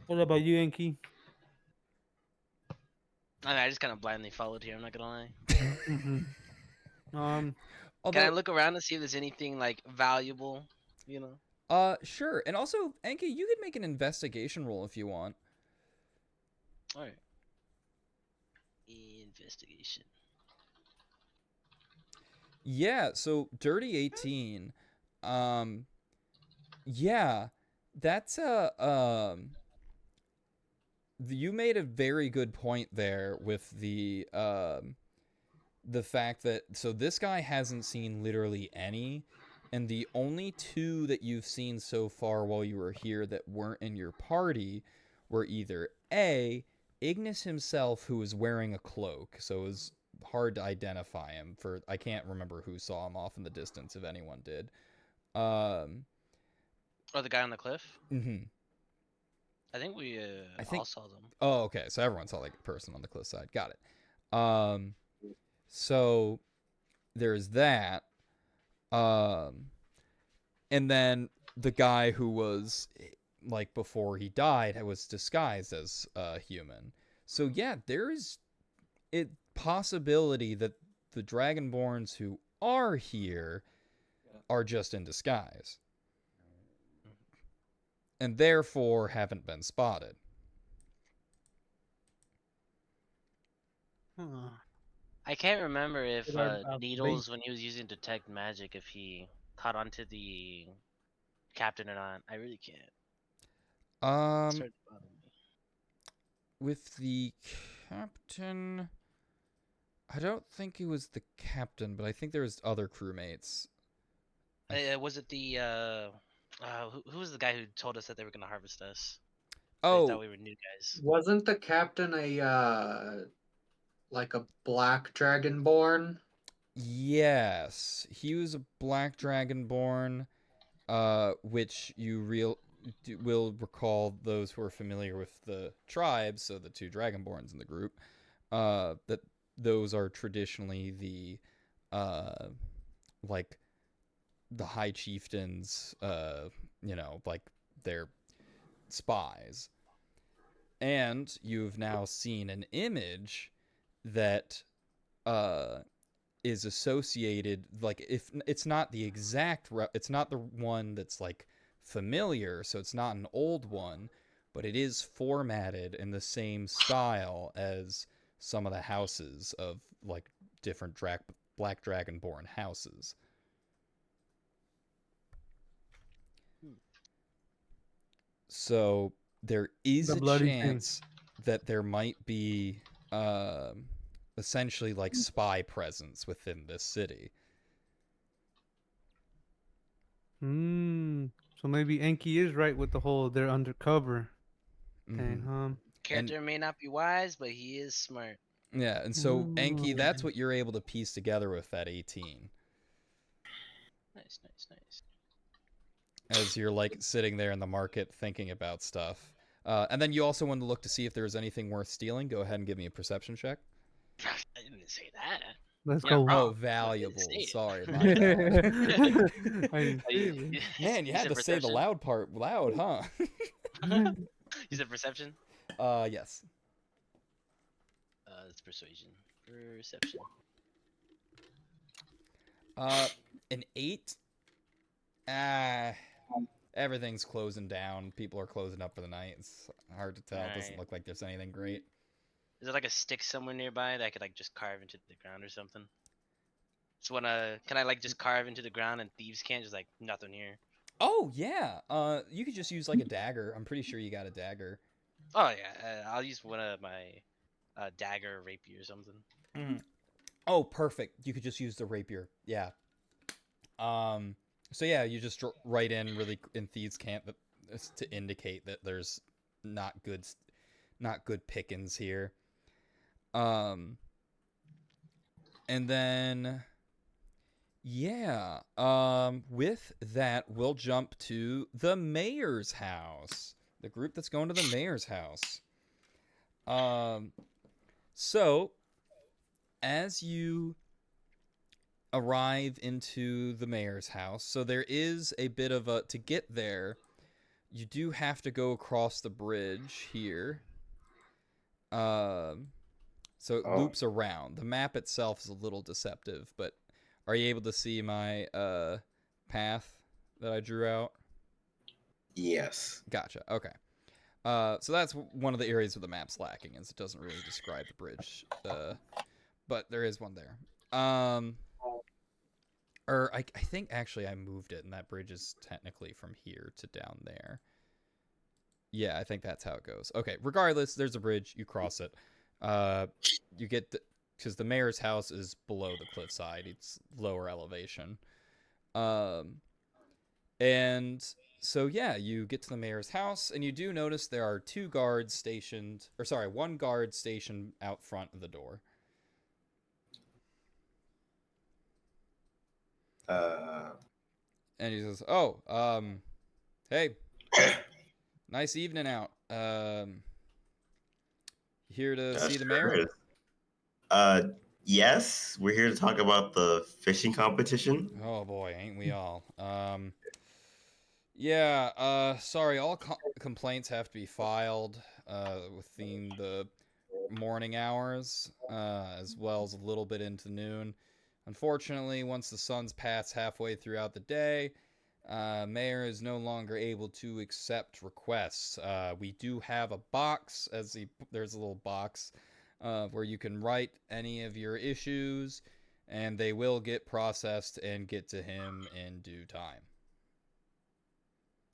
What about you, Enki? I mean, I just kind of blindly followed here. I'm not gonna lie. Mhm. Can I Although, look around and see if there's anything like valuable? You know. sure. And also, Enki, you could make an investigation roll if you want. All right. Investigation. Yeah, so Dirty 18. Yeah, that's you made a very good point there with the fact that so this guy hasn't seen literally any, and the only two that you've seen so far while you were here that weren't in your party were either A, Ignis himself, who was wearing a cloak, so it was hard to identify him. For I can't remember who saw him off in the distance, if anyone did. Oh, the guy on the cliff. Mhm. I think we I think- all saw them. Oh, okay. So everyone saw like a person on the cliff side. Got it. So there's that. And then the guy who was like before he died was disguised as a human. So yeah, there is a possibility that the Dragonborns who are here are just in disguise. And therefore haven't been spotted. Huh. I can't remember if But our Needles, when he was using detect magic, if he caught onto the captain or not. I really can't. It started to bother me. With the captain, I don't think it was the captain, but I think there was other crewmates. Was it the who was the guy who told us that they were gonna harvest us? I Oh, thought we were new guys. Wasn't the captain a like a black dragonborn? yes, he was a black dragonborn, which you will recall, those who are familiar with the tribes, so the two dragonborns in the group, that those are traditionally the like the high chieftains, like they're spies. And you've now seen an image that is associated, like, if it's not the exact it's not the one that's like familiar, so it's not an old one, but it is formatted in the same style as some of the houses of like different black dragonborn houses. So there is The a bloody thing. chance that there might be essentially like spy presence within this city. So maybe Enki is right with the whole they're undercover thing, Mhm. huh? Character may not be wise, but he is smart. Yeah, and so Enki, Ooh. that's what you're able to piece together with that 18. Nice, nice, nice. As you're like sitting there in the market thinking about stuff. And then you also wanted to look to see if there was anything worth stealing. Go ahead and give me a perception check. I didn't say that. Let's Yeah, go. wrong. Oh, I didn't valuable. say it. Sorry, my I bad. didn't You- say it. you- Man, you had said to say the perception? loud part loud, huh? You said perception? Yes. It's persuasion. Perception. An 8. Everything's closing down. People are closing up for the night. It's hard to tell. It doesn't Alright. look like there's anything great. Is there like a stick somewhere nearby that I could like just carve into the ground or something? So can I like just carve into the ground and thieves can't just like nothing here? Oh yeah. You could just use like a dagger. I'm pretty sure you got a dagger. Oh yeah, I'll use one of my dagger, rapier, or something. Oh, perfect. You could just use the rapier. Yeah. So yeah, you just write in really in thieves' camp to indicate that there's not good pickings here. And then yeah, with that we'll jump to the mayor's house. The group that's going to the mayor's house. So as you arrive into the mayor's house, so there is a bit of a, to get there, you do have to go across the bridge here. So it Oh. loops around. The map itself is a little deceptive, but are you able to see my path that I drew out? Yes. Gotcha. Okay. So that's one of the areas where the map's lacking, is it doesn't really describe the bridge. But there is one there. Or I think actually I moved it, and that bridge is technically from here to down there. Yeah, I think that's how it goes. Okay, regardless, there's a bridge. You cross it. You get because the mayor's house is below the cliffside. It's lower elevation. And so yeah, you get to the mayor's house, and you do notice there are one guard stationed out front of the door. And he says, "Oh, hey, nice evening out. Here to see the mayor?" Sure is. Yes, we're here to talk about the fishing competition. Oh boy, ain't we all? Yeah. Sorry, all complaints have to be filed within the morning hours, as well as a little bit into noon. Unfortunately, once the sun's passed halfway throughout the day, mayor is no longer able to accept requests. We do have a box, there's a little box where you can write any of your issues, and they will get processed and get to him in due time.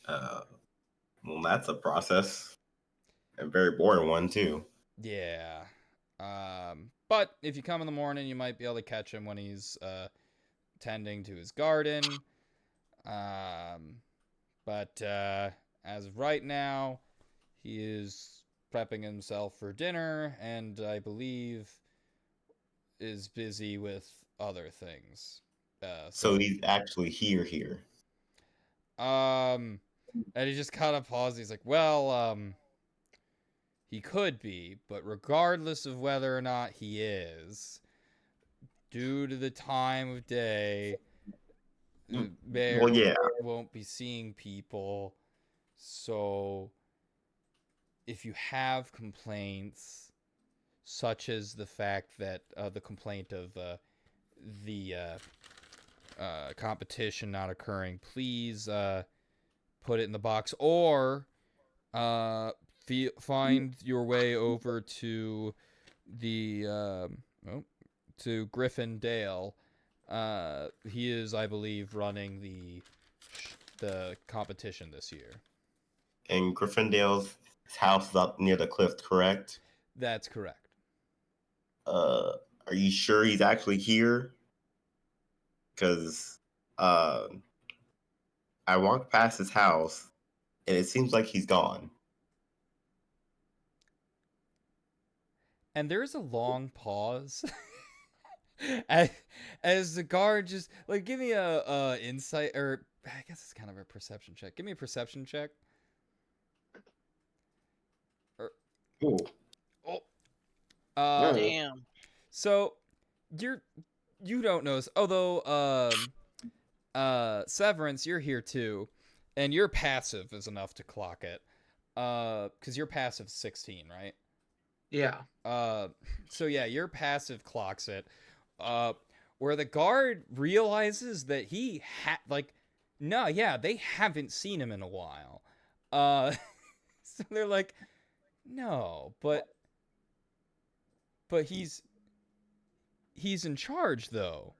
Well, that's a process, a very boring one too. Yeah. But if you come in the morning, you might be able to catch him when he's tending to his garden. But as of right now, he is prepping himself for dinner, and I believe is busy with other things. So he's actually here. And he just kind of pauses. He's like, well, he could be, but regardless of whether or not he is, due to the time of day, the mayor Well, yeah. won't be seeing people. So if you have complaints, such as the fact that the complaint of the competition not occurring, please put it in the box, or find your way over to the to Gryffindale. He is, I believe, running the competition this year. And Gryffindale's house is up near the cliff, correct? That's correct. Are you sure he's actually here? Because I walked past his house, and it seems like he's gone. And there's a long pause as the guard just like, give me a insight, or I guess it's kind of a perception check. Give me a perception check. Ooh. Oh. Damn. So you don't notice, although Severance, you're here too, and your passive is enough to clock it. Because your passive 16, right? Yeah. So yeah, your passive clocks it. Where the guard realizes that he they haven't seen him in a while. So they're like, no, but he's in charge though.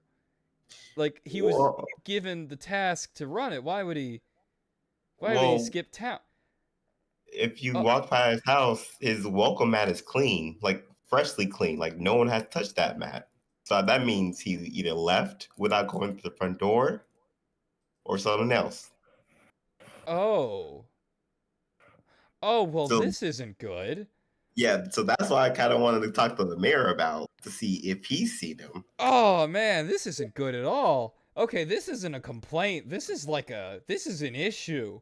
Like, he was Well, given the task to run it. Why would he Well, skip town? if you Oh. walk by his house, his welcome mat is clean, like freshly clean, like no one has touched that mat. So that means he either left without going to the front door, or something else. Oh, well, So this isn't good. yeah, so that's why I kind of wanted to talk to the mayor about to see if he's seen him. Oh man, this isn't good at all. Okay, this isn't a complaint. This is an issue.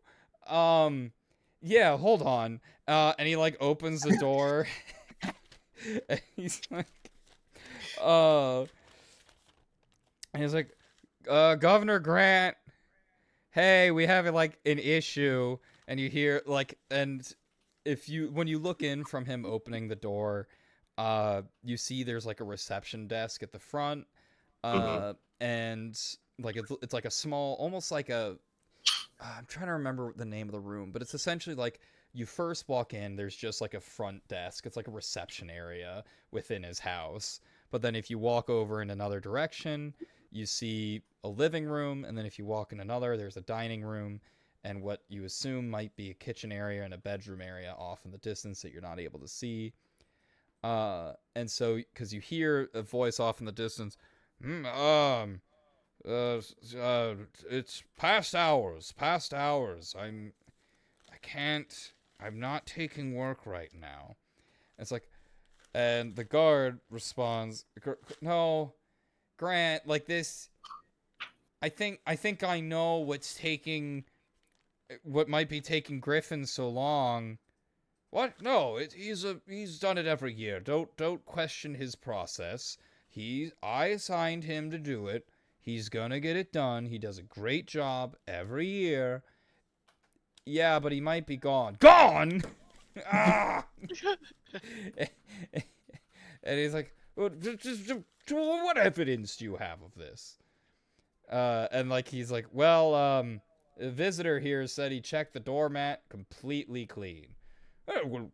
Yeah, hold on. And he like opens the door. And he's like, and he's like, Governor Grant, hey, we have like an issue. And you hear like, and when you look in from him opening the door, You see there's like a reception desk at the front, Mhm. and like it's like a small, almost like a. I'm trying to remember the name of the room, but it's essentially like you first walk in, there's just like a front desk. It's like a reception area within his house. But then if you walk over in another direction, you see a living room, and then if you walk in another, there's a dining room and what you assume might be a kitchen area and a bedroom area off in the distance that you're not able to see. And so because you hear a voice off in the distance, "Hmm, uh, uh, it's past hours. Past hours. I can't. I'm not taking work right now." It's like, and the guard responds, "No, Grant. Like this. I think I know what might be taking Griffin so long." "What? No, he's done it every year. Don't question his process. I assigned him to do it. He's gonna get it done. He does a great job every year. Yeah, but he might be gone." Gone? Ah! And he's like, "Well, what evidence do you have of this?" And like he's like, "Well, a visitor here said he checked the doormat, completely clean." Well,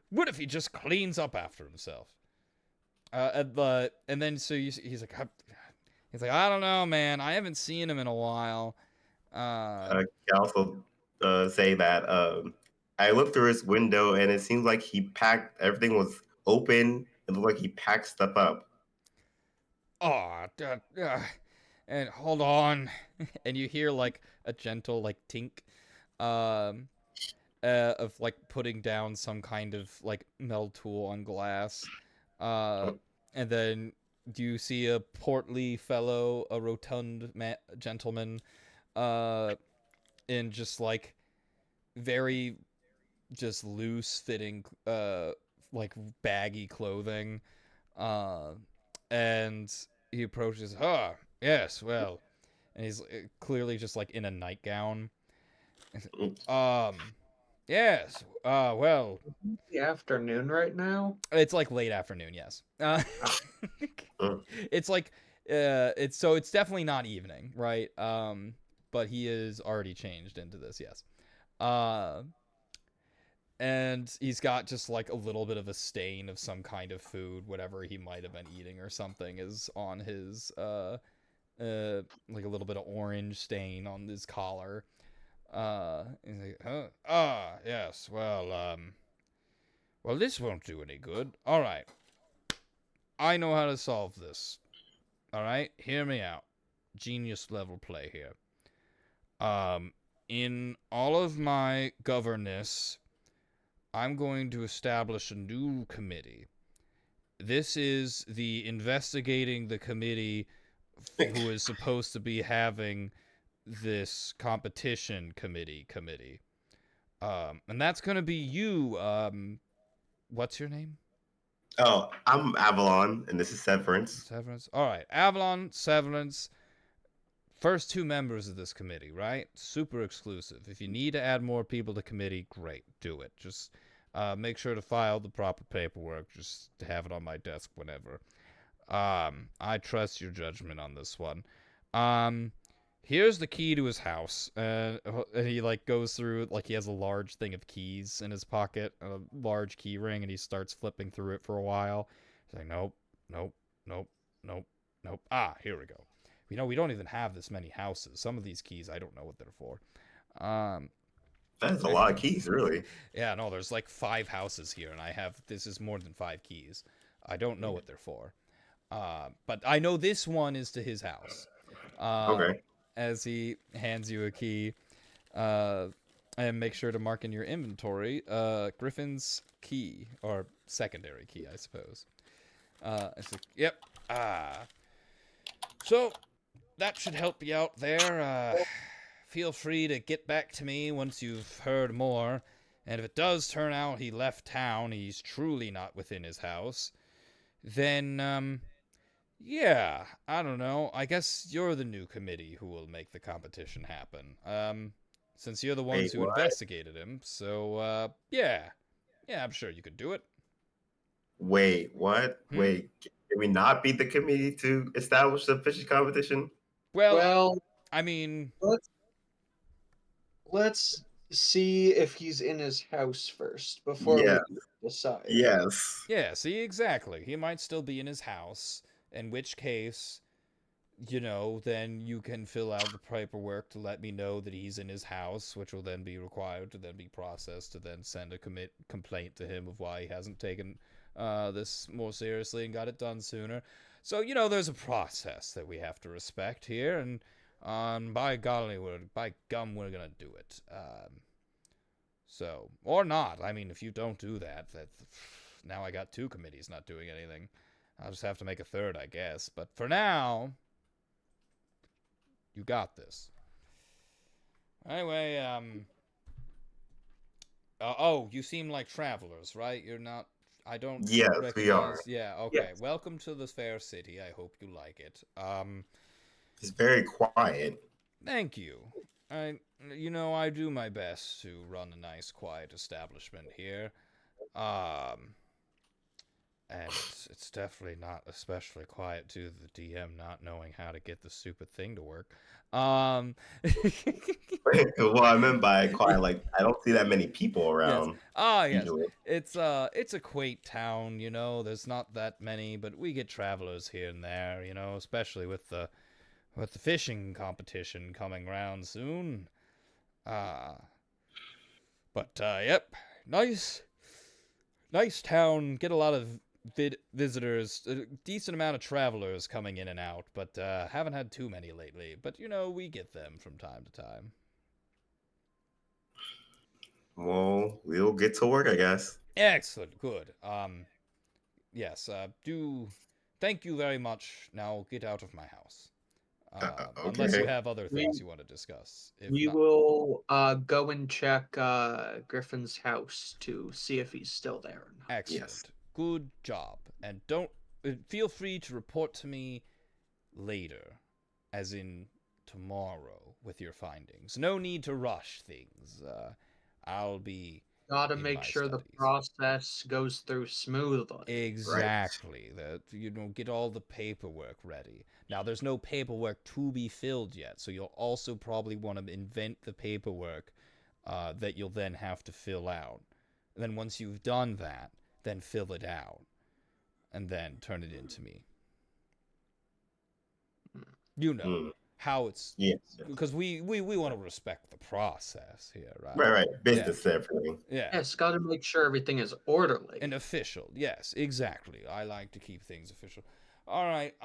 what if he just cleans up after himself? And then so he's like, "I don't know, man. I haven't seen him in a while." I can also say that I looked through his window and it seems like he packed everything was open. It looked like he packed stuff up. Oh, and hold on. And you hear like a gentle like tink, um, of like putting down some kind of like metal tool on glass. And then you see a portly fellow, a rotund gentleman, in just like very just loose fitting, like baggy clothing, uh, and he approaches. "Ah, yes, well," and he's clearly just like in a nightgown. Yes, well, The afternoon right now. it's like late afternoon, yes. Mm. It's like it's definitely not evening, right? But he is already changed into this, yes. Uh and he's got just like a little bit of a stain of some kind of food, whatever he might have been eating or something is on his like a little bit of orange stain on his collar. He's like, "Huh? Ah, yes, well, this won't do any good. All right. I know how to solve this. All right? Hear me out. Genius level play here. In all of my governess, I'm going to establish a new committee. This is the investigating the committee who is supposed to be having this competition committee. And that's going to be you, what's your name? Oh, I'm Avalon, and this is Severance. Severance. All right, Avalon, Severance. First two members of this committee, right? Super exclusive. If you need to add more people to committee, great, do it. Just make sure to file the proper paperwork. Just to have it on my desk whenever. I trust your judgment on this one. Here's the key to his house. And he like goes through, like he has a large thing of keys in his pocket, a large key ring, and he starts flipping through it for a while. He's like, nope, nope, nope, nope, nope. Ah, here we go. You know, we don't even have this many houses. Some of these keys, I don't know what they're for. That's a lot of keys, really. Yeah, no, there's like 5 houses here, and this is more than 5 keys. I don't know what they're for. But I know this one is to his house. Okay. As he hands you a key, and make sure to mark in your inventory, Griffin's key, or secondary key, I suppose. It's like, yep. So, that should help you out there. Feel free to get back to me once you've heard more. And if it does turn out he left town, he's truly not within his house, then, yeah, I don't know. I guess you're the new committee who will make the competition happen. Since you're the ones Wait, who what? investigated him. So, yeah. Yeah, I'm sure you could do it. Wait, what? Hmm? Wait, can we not beat the committee to establish the fishing competition? Well, Well, I mean, let's see if he's in his house first before Yeah. we decide. Yes. yeah, see, exactly. He might still be in his house, in which case, you know, then you can fill out the paperwork to let me know that he's in his house, which will then be required to then be processed to then send a complaint to him of why he hasn't taken this more seriously and got it done sooner. So, you know, there's a process that we have to respect here, and by golly, by gum, we're gonna do it. So, or not. I mean, if you don't do that, now I got 2 committees not doing anything. I'll just have to make a 3rd, I guess. But for now, you got this. Anyway, oh, you seem like travelers, right? You're not. I don't. Yes, we are. recognize- Yeah. Okay. Yes. Welcome to the fair city. I hope you like it. It's very quiet. Thank you. You know, I do my best to run a nice, quiet establishment here. And it's definitely not especially quiet to the DM not knowing how to get the stupid thing to work. Well, I meant by quiet, like I don't see that many people around. Yes. Usually. It's a quaint town, you know. There's not that many, but we get travelers here and there, you know, especially with the fishing competition coming around soon. Yep, nice town. Get a lot of visitors, a decent amount of travelers coming in and out, but haven't had too many lately. But you know, we get them from time to time. Well, we'll get to work, I guess. Excellent, good. Yes. Thank you very much. Now get out of my house. Unless you Okay. have other things you want to discuss. If We not- will go and check Griffin's house to see if he's still there. Excellent. Good job. And don't feel free to report to me later, as in tomorrow, with your findings. No need to rush things. I'll be Gotta in make my sure the studies. process goes through smoothly. Exactly. That you know, get all the paperwork ready. Now, there's no paperwork to be filled yet, so you'll also probably want to invent the paperwork that you'll then have to fill out. And then once you've done that, then fill it out, and then turn it in to me. You know Hmm. how it's Yes. because we want to respect the process here, right? Right. Business and everything. Yeah. Yes, gotta make sure everything is orderly. And official. Yes, exactly. I like to keep things official. All right.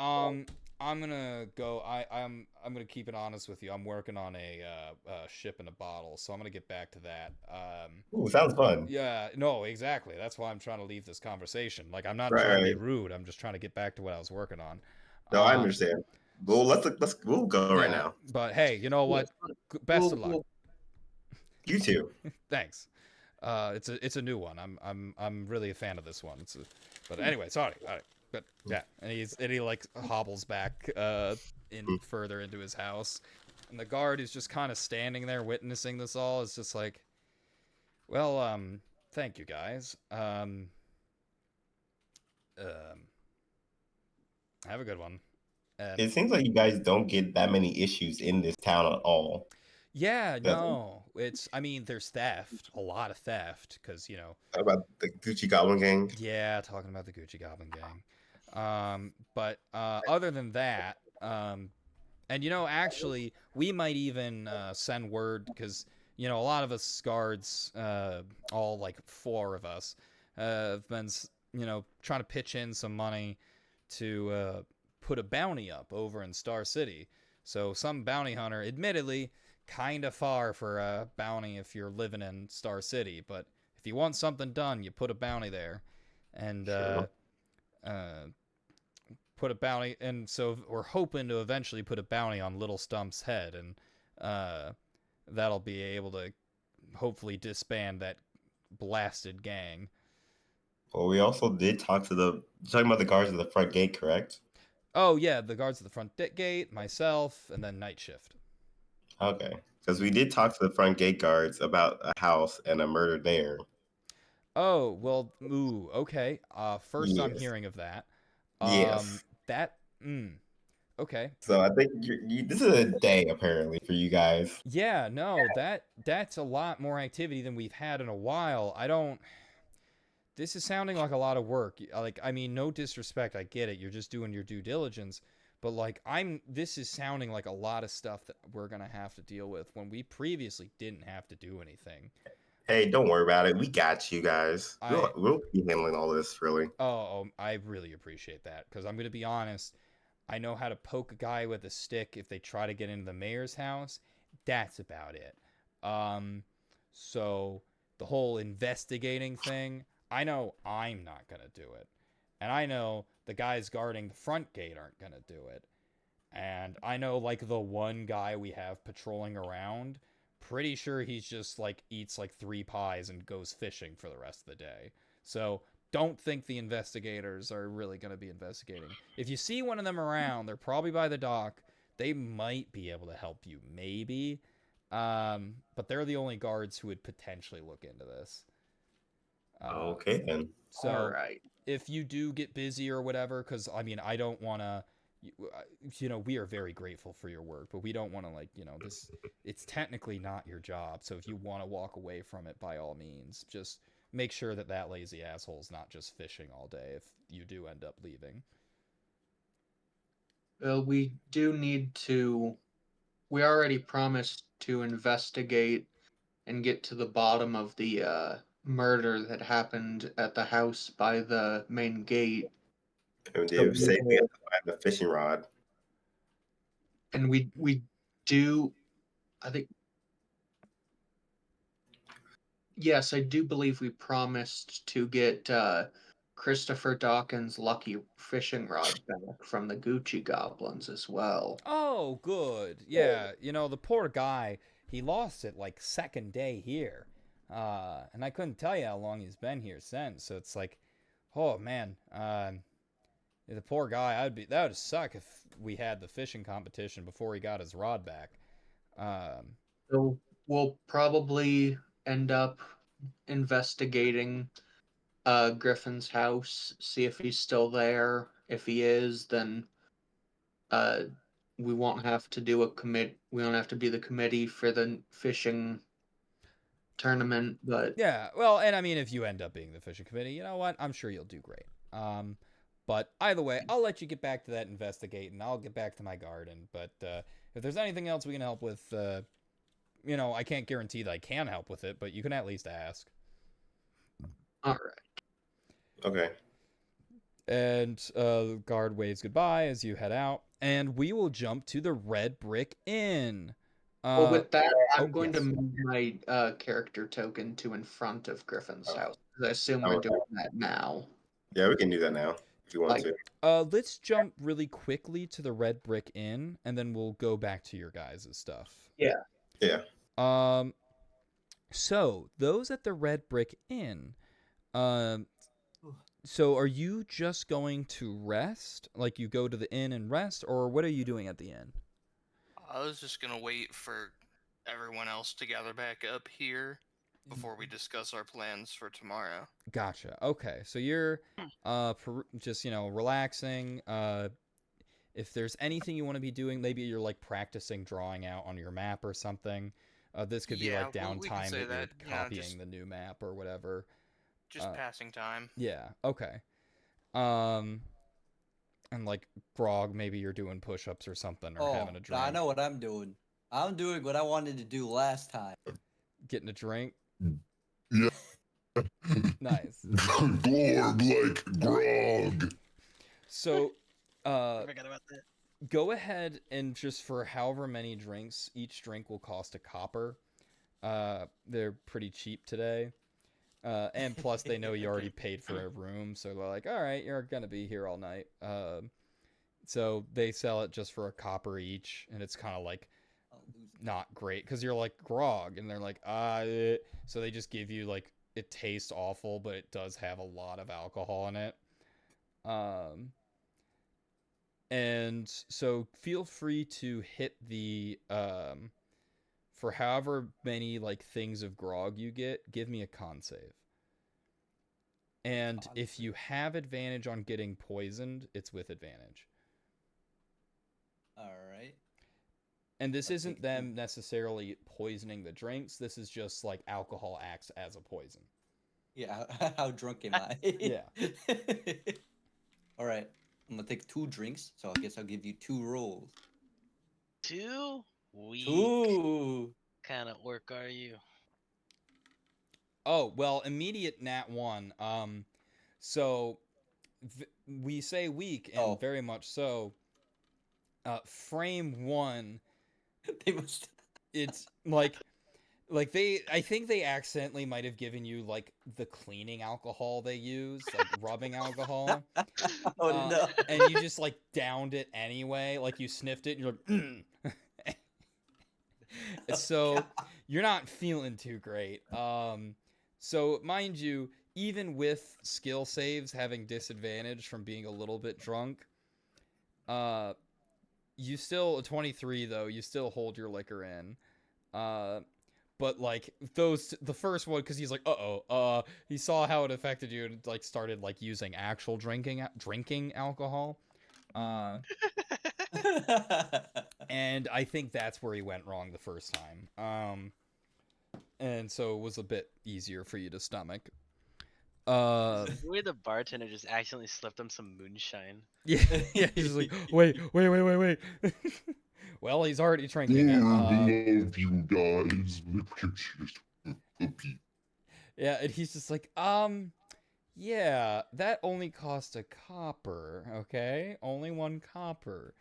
I'm gonna go. I'm gonna keep it honest with you. I'm working on a ship in a bottle, so I'm gonna get back to that. Ooh, sounds fun. Yeah. No, exactly. That's why I'm trying to leave this conversation. Like, I'm not Right, trying to be right. rude. I'm just trying to get back to what I was working on. No, I understand. Well, we'll go right yeah, now. But hey, you know what? Best of luck. You too. Thanks. It's a new one. I'm really a fan of this one. But anyway, sorry. All right. But yeah, and he like hobbles back further into his house, and the guard is just kind of standing there witnessing this all. It's just like, well, thank you guys. Have a good one. And It seems like you guys don't get that many issues in this town at all. yeah, no, I mean, there's theft, a lot of theft, because you know. About the Gucci Goblin Gang. Yeah, talking about the Gucci Goblin Gang. But other than that, and you know, actually, we might even send word, because you know, a lot of us guards, all like 4 of us, have been, you know, trying to pitch in some money to put a bounty up over in Star City. So some bounty hunter, admittedly, kind of far for a bounty if you're living in Star City, but if you want something done, you put a bounty there, and put a bounty, and so we're hoping to eventually put a bounty on Little Stump's head, and that'll be able to hopefully disband that blasted gang. Well, we also did talk to you're talking about the guards at the front gate, correct? Oh yeah, the guards at the front gate, myself, and then Night Shift. Okay, because we did talk to the front gate guards about a house and a murder there. Oh, well, ooh, okay. First I'm Yes. hearing of that. Yes. That, okay. So I think this is a day apparently for you guys. Yeah, no, that's a lot more activity than we've had in a while. This is sounding like a lot of work. Like, I mean, no disrespect, I get it. You're just doing your due diligence, but like this is sounding like a lot of stuff that we're going to have to deal with when we previously didn't have to do anything. Hey, don't worry about it. We got you guys. I- We'll be handling all this really. Oh, I really appreciate that because I'm going to be honest. I know how to poke a guy with a stick if they try to get into the mayor's house. That's about it. So the whole investigating thing, I know I'm not going to do it. And I know the guys guarding the front gate aren't going to do it. And I know, like, the one guy we have patrolling around, pretty sure he's just, like, eats, like, 3 pies and goes fishing for the rest of the day. So don't think the investigators are really going to be investigating. If you see one of them around, they're probably by the dock. They might be able to help you, maybe. But they're the only guards who would potentially look into this. Okay then. So All right. if you do get busy or whatever, because I mean, I don't want to, we are very grateful for your work, but we don't want to, like, it's technically not your job. So if you want to walk away from it, by all means, just make sure that lazy asshole's not just fishing all day if you do end up leaving. Well, we do need to. We already promised to investigate and get to the bottom of the murder that happened at the house by the main gate. And they say we have to find the fishing rod. And we do, I think. Yes, I do believe we promised to get Christopher Dawkins' lucky fishing rod back from the Gucci goblins as well. Oh, good. Yeah, the poor guy, he lost it like second day here. And I couldn't tell you how long he's been here since. So it's like, oh man, the poor guy, that would suck if we had the fishing competition before he got his rod back. So we'll probably end up investigating Griffin's house, see if he's still there. If he is, then we won't have to do a commit. We don't have to be the committee for the fishing tournament. But Yeah, well, and I mean, if you end up being the fishing committee, you know what? I'm sure you'll do great. But either way, I'll let you get back to that investigating. I'll get back to my garden. But if there's anything else we can help with, I can't guarantee that I can help with it, but you can at least ask. all right. Okay. And the guard waves goodbye as you head out, and we will jump to the Red Brick Inn. Well, with that, I'm going yes. to move my character token to in front of Griffin's Oh. house. I assume we're doing that now. Yeah, we can do that now if you want to. Let's jump really quickly to the Red Brick Inn, and then we'll go back to your guys' stuff. Yeah. Yeah. So those at the Red Brick Inn, so are you just going to rest? Like, you go to the inn and rest, or what are you doing at the inn? I was just gonna wait for everyone else to gather back up here before we discuss our plans for tomorrow. Gotcha. Okay, so you're just relaxing. If there's anything you want to be doing, maybe you're like practicing drawing out on your map or something. This could be Yeah, like well, we could downtime say that that, you're copying just- the new map or whatever. Just passing time. Yeah. Okay. And like Grog, maybe you're doing push-ups or something, or having a drink. I know what I'm doing. I'm doing what I wanted to do last time. Getting a drink. Yeah. Nice. Glorb like grog. So, I forgot about that. go ahead and just for however many drinks, each drink will cost a copper. They're pretty cheap today. And plus they know you already paid for a room, so they're like, all right, you're gonna be here all night. So they sell it just for a copper each, and it's kind of like not great because you're like grog, and they're like, so they just give you like, it tastes awful, but it does have a lot of alcohol in it. And so feel free to hit the for however many like things of grog you get, give me a con save. And if you have advantage on getting poisoned, it's with advantage. All right. And this Let's isn't take them necessarily poisoning the drinks. This is just like alcohol acts as a poison. Yeah. How drunk am I? Yeah. All right. I'm gonna take 2 drinks, so I guess I'll give you 2 rolls. 2? Weak. 2. Kind of orc are you? Oh, well, immediate nat 1. So we say weak, and Oh. very much so. Frame 1, They must. it's like I think they accidentally might have given you like the cleaning alcohol they use, like rubbing alcohol. Oh no. And you just like downed it anyway, like you sniffed it and you're like so God. you're not feeling too great. So mind you, even with skill saves having disadvantage from being a little bit drunk, you still 23 though, you still hold your liquor in. But like the first one, because he's like, he saw how it affected you and like started like using actual drinking alcohol. And I think that's where he went wrong the first time. And so it was a bit easier for you to stomach. The way the bartender just accidentally slipped him some moonshine. Yeah, he's like, wait. Well, he's already drinking it. Love you guys. Look at just a peep. Yeah, and he's just like, yeah, that only cost a copper, okay? Only 1 copper.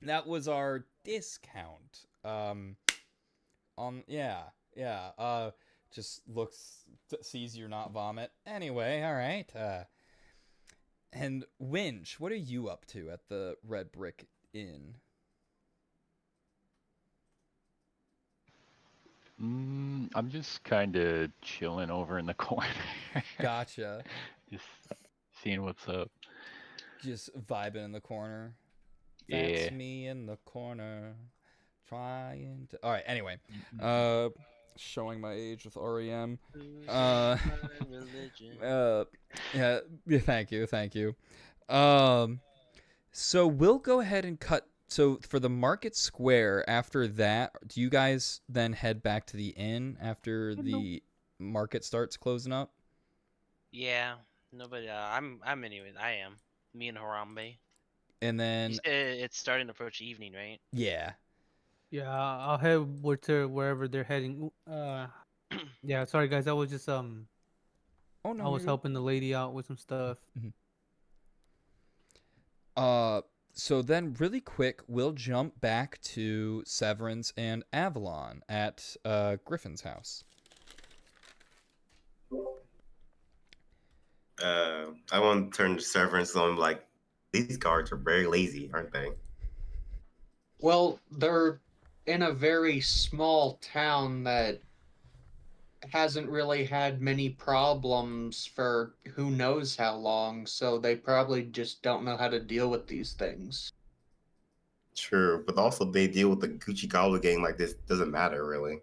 That was our discount. Just sees you're not vomit. Anyway, all right. And Winch, what are you up to at the Red Brick Inn? I'm just kind of chilling over in the corner. Gotcha. Just seeing what's up. Just vibing in the corner. Yeah. That's me in the corner, trying to. All right. Anyway, showing my age with REM. Yeah. Thank you. So we'll go ahead and cut. So for the market square, after that, do you guys then head back to the inn after the market starts closing up? Yeah. Nobody. I'm anyway. I am. Me and Harambe. And then You said it's starting to approach evening, right? yeah. Yeah, I'll head to wherever they're heading. Yeah, sorry guys, I was just Oh no. I was helping the lady out with some stuff. So then really quick, we'll jump back to Severance and Avalon at Griffin's house. I want to turn to Severance and I'm like, these guards are very lazy, aren't they? Well, they're in a very small town that hasn't really had many problems for who knows how long, so they probably just don't know how to deal with these things. Sure, but also they deal with the Gucci Goblin gang like this. Doesn't matter, really.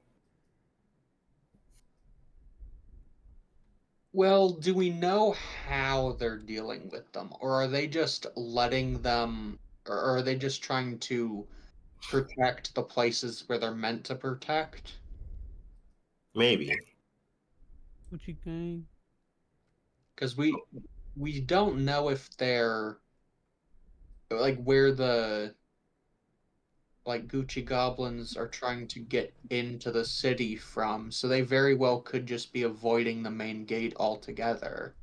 Well, do we know how they're dealing with them? Or are they just letting them, or are they just trying to protect the places where they're meant to protect? Maybe. Gucci gang. Because we don't know if they're like where the like Gucci goblins are trying to get into the city from, so they very well could just be avoiding the main gate altogether.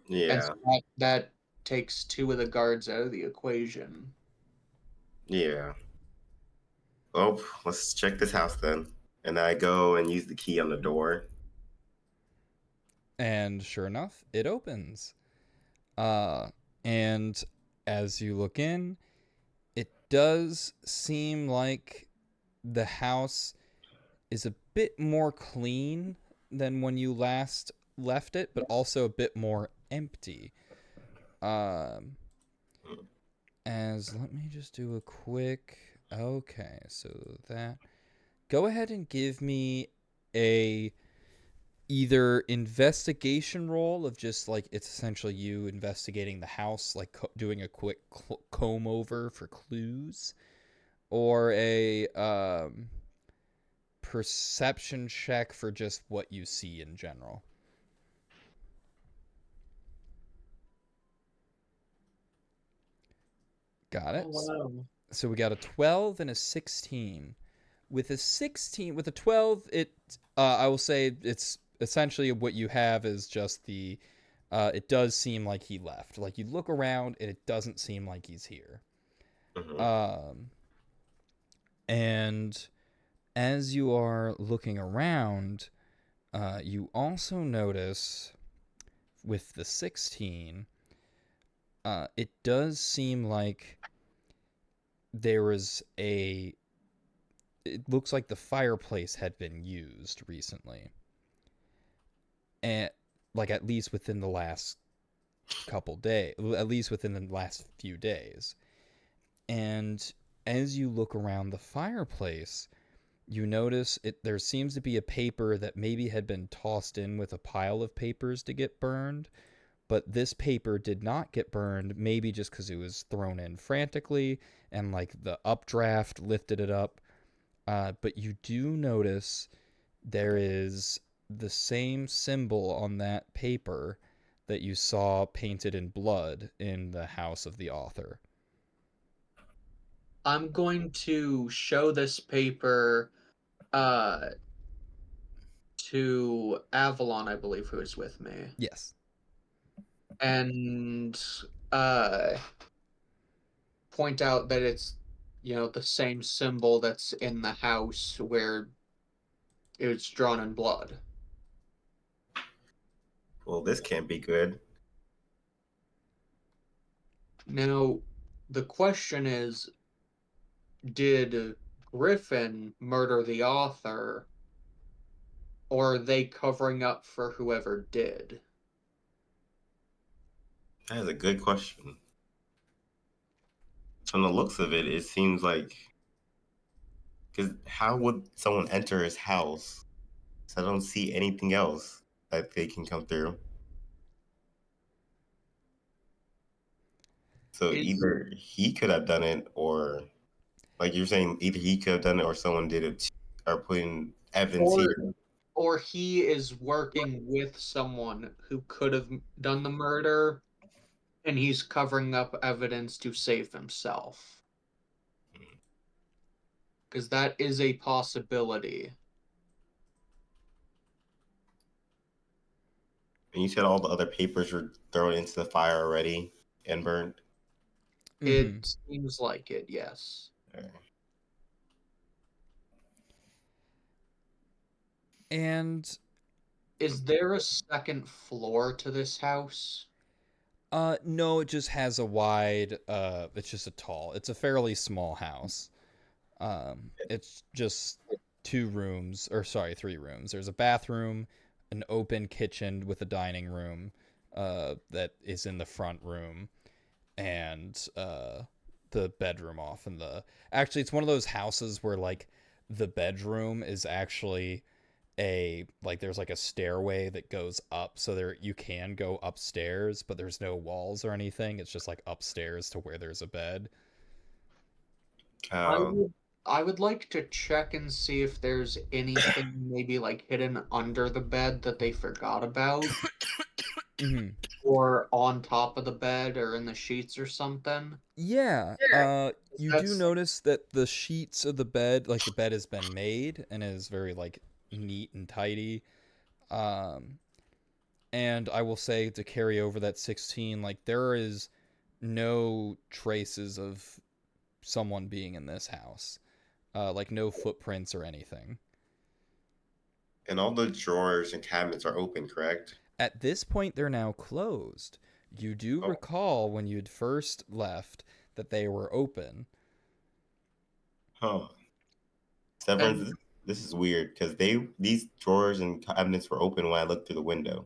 And Yeah. so that takes 2 of the guards out of the equation. Yeah. Oh, let's check this house then. And I go and use the key on the door. And sure enough, it opens. And as you look in, it does seem like the house is a bit more clean than when you last left it, but also a bit more empty. As let me just do a quick. Okay, so that. Go ahead and give me a either investigation roll of just like it's essentially you investigating the house, like doing a quick comb over for clues, or a perception check for just what you see in general. Got it. Wow. So we got a 12 and a 16. With a 12, I will say it's essentially what you have is just the it does seem like he left. Like you look around and it doesn't seem like he's here. And as you are looking around, you also notice with the 16, it does seem like there was it looks like the fireplace had been used recently. And like at least within the last couple days, at least within the last few days. And as you look around the fireplace, you notice there seems to be a paper that maybe had been tossed in with a pile of papers to get burned, but this paper did not get burned, maybe just because it was thrown in frantically and like the updraft lifted it up. But you do notice there is the same symbol on that paper that you saw painted in blood in the house of the author. I'm going to show this paper to Avalon, I believe, who is with me. Yes. And point out that it's, the same symbol that's in the house where it was drawn in blood. Well, this can't be good. Now, the question is, did Griffin murder the author, or are they covering up for whoever did? That is a good question. From the looks of it, it seems like, because how would someone enter his house? So I don't see anything else that they can come through. So either he could have done it, or like you're saying, either he could have done it, or someone did it, or putting evidence here. Or he is working with someone who could have done the murder, and he's covering up evidence to save himself. Because that is a possibility. And you said all the other papers were thrown into the fire already and burned? It seems like it, yes. And is there a second floor to this house? No, it just has a wide, it's a fairly small house. It's just 3 rooms. There's a bathroom, an open kitchen with a dining room, that is in the front room, and, the bedroom off in the... Actually, it's one of those houses where, like, the bedroom is actually there's like a stairway that goes up, so you can go upstairs, but there's no walls or anything. It's just like upstairs to where there's a bed. I would like to check and see if there's anything maybe like hidden under the bed that they forgot about. Or on top of the bed or in the sheets or something. Yeah. You do notice that the sheets of the bed, like the bed has been made and is very like neat and tidy. And I will say, to carry over that 16, like there is no traces of someone being in this house. Like no footprints or anything. And all the drawers and cabinets are open, correct? At this point, they're now closed. You do recall when you'd first left that they were open. Huh. Severance, this is weird, because these drawers and cabinets were open when I looked through the window.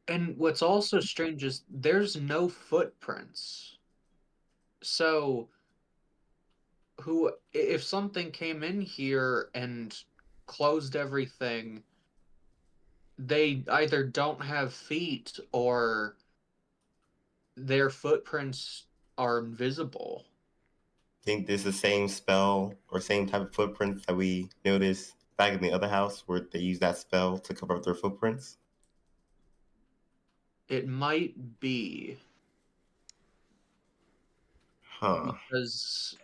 And what's also strange is there's no footprints. So, if something came in here and closed everything they either don't have feet or their footprints are invisible. Think this is the same spell or same type of footprints that we noticed back in the other house where they used that spell to cover up their footprints? It might be Huh. because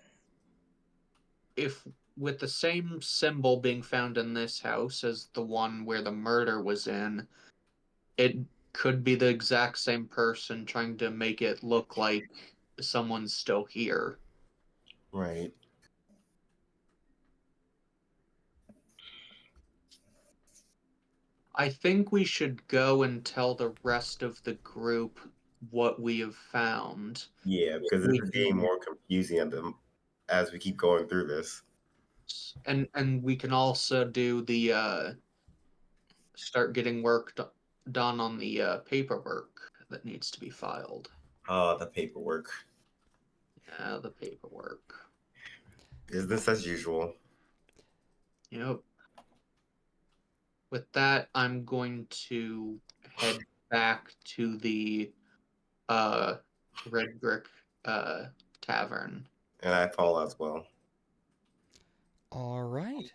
if with the same symbol being found in this house as the one where the murder was in, it could be the exact same person trying to make it look like someone's still here. Right. I think we should go and tell the rest of the group what we have found. Yeah, because We this is getting can- more confusing as we keep going through this. And we can also do the start getting work done on the paperwork that needs to be filed. Oh, the paperwork. Yeah, the paperwork. Business as usual. Yep. With that, I'm going to head back to the Red Brick Tavern. And I follow as well. All right.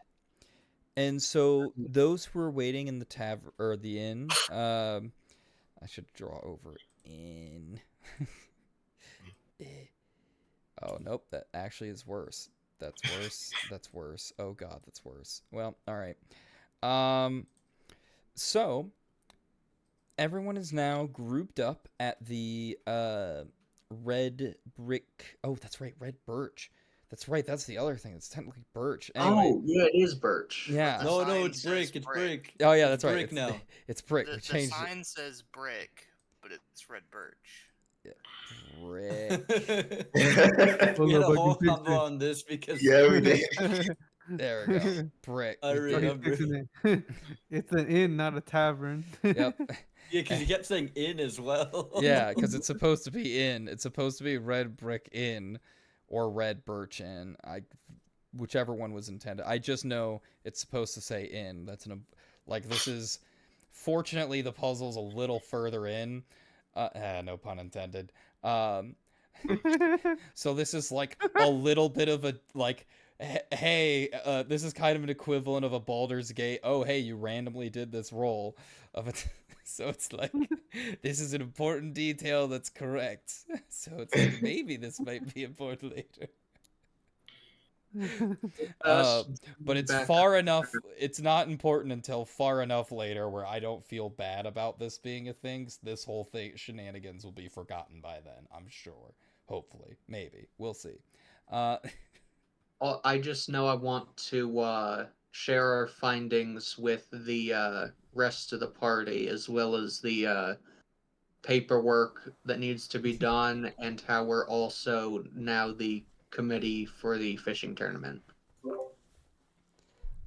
And so those who are waiting in the tavern or the inn, I should draw over in. Oh nope, that actually is worse. That's worse. That's worse. Oh god, that's worse. Well, all right. So everyone is now grouped up at the red brick. Oh, that's right, red birch. That's right. That's the other thing. It's technically birch. Anyway, Oh, yeah, it is birch. yeah. The No, sign it's says brick. It's brick. Oh yeah, It's that's right. brick It's now. It's brick. The, We the changed it. sign says brick, but it's red birch. Brick. We had Well, a but whole you combo on this because Yeah, we did. There we go. Brick. I We really did it. am brick. It's an inn, not a tavern. Yep. Yeah, because you kept saying in as well. Yeah, because it's supposed to be in. It's supposed to be red brick inn or red birch inn. Whichever one was intended. I just know it's supposed to say in. That's like this is. Fortunately, the puzzle's a little further in. No pun intended. So this is like a little bit of a like. Hey, this is kind of an equivalent of a Baldur's Gate. Oh, hey, you randomly did this roll of it. So it's like, this is an important detail that's correct. So it's like, maybe this might be important later. But it's far enough. It's not important until far enough later where I don't feel bad about this being a thing. This whole thing, shenanigans, will be forgotten by then, I'm sure. Hopefully. Maybe. We'll see. I just know I want to share our findings with the rest of the party, as well as the paperwork that needs to be done, and how we're also now the committee for the fishing tournament.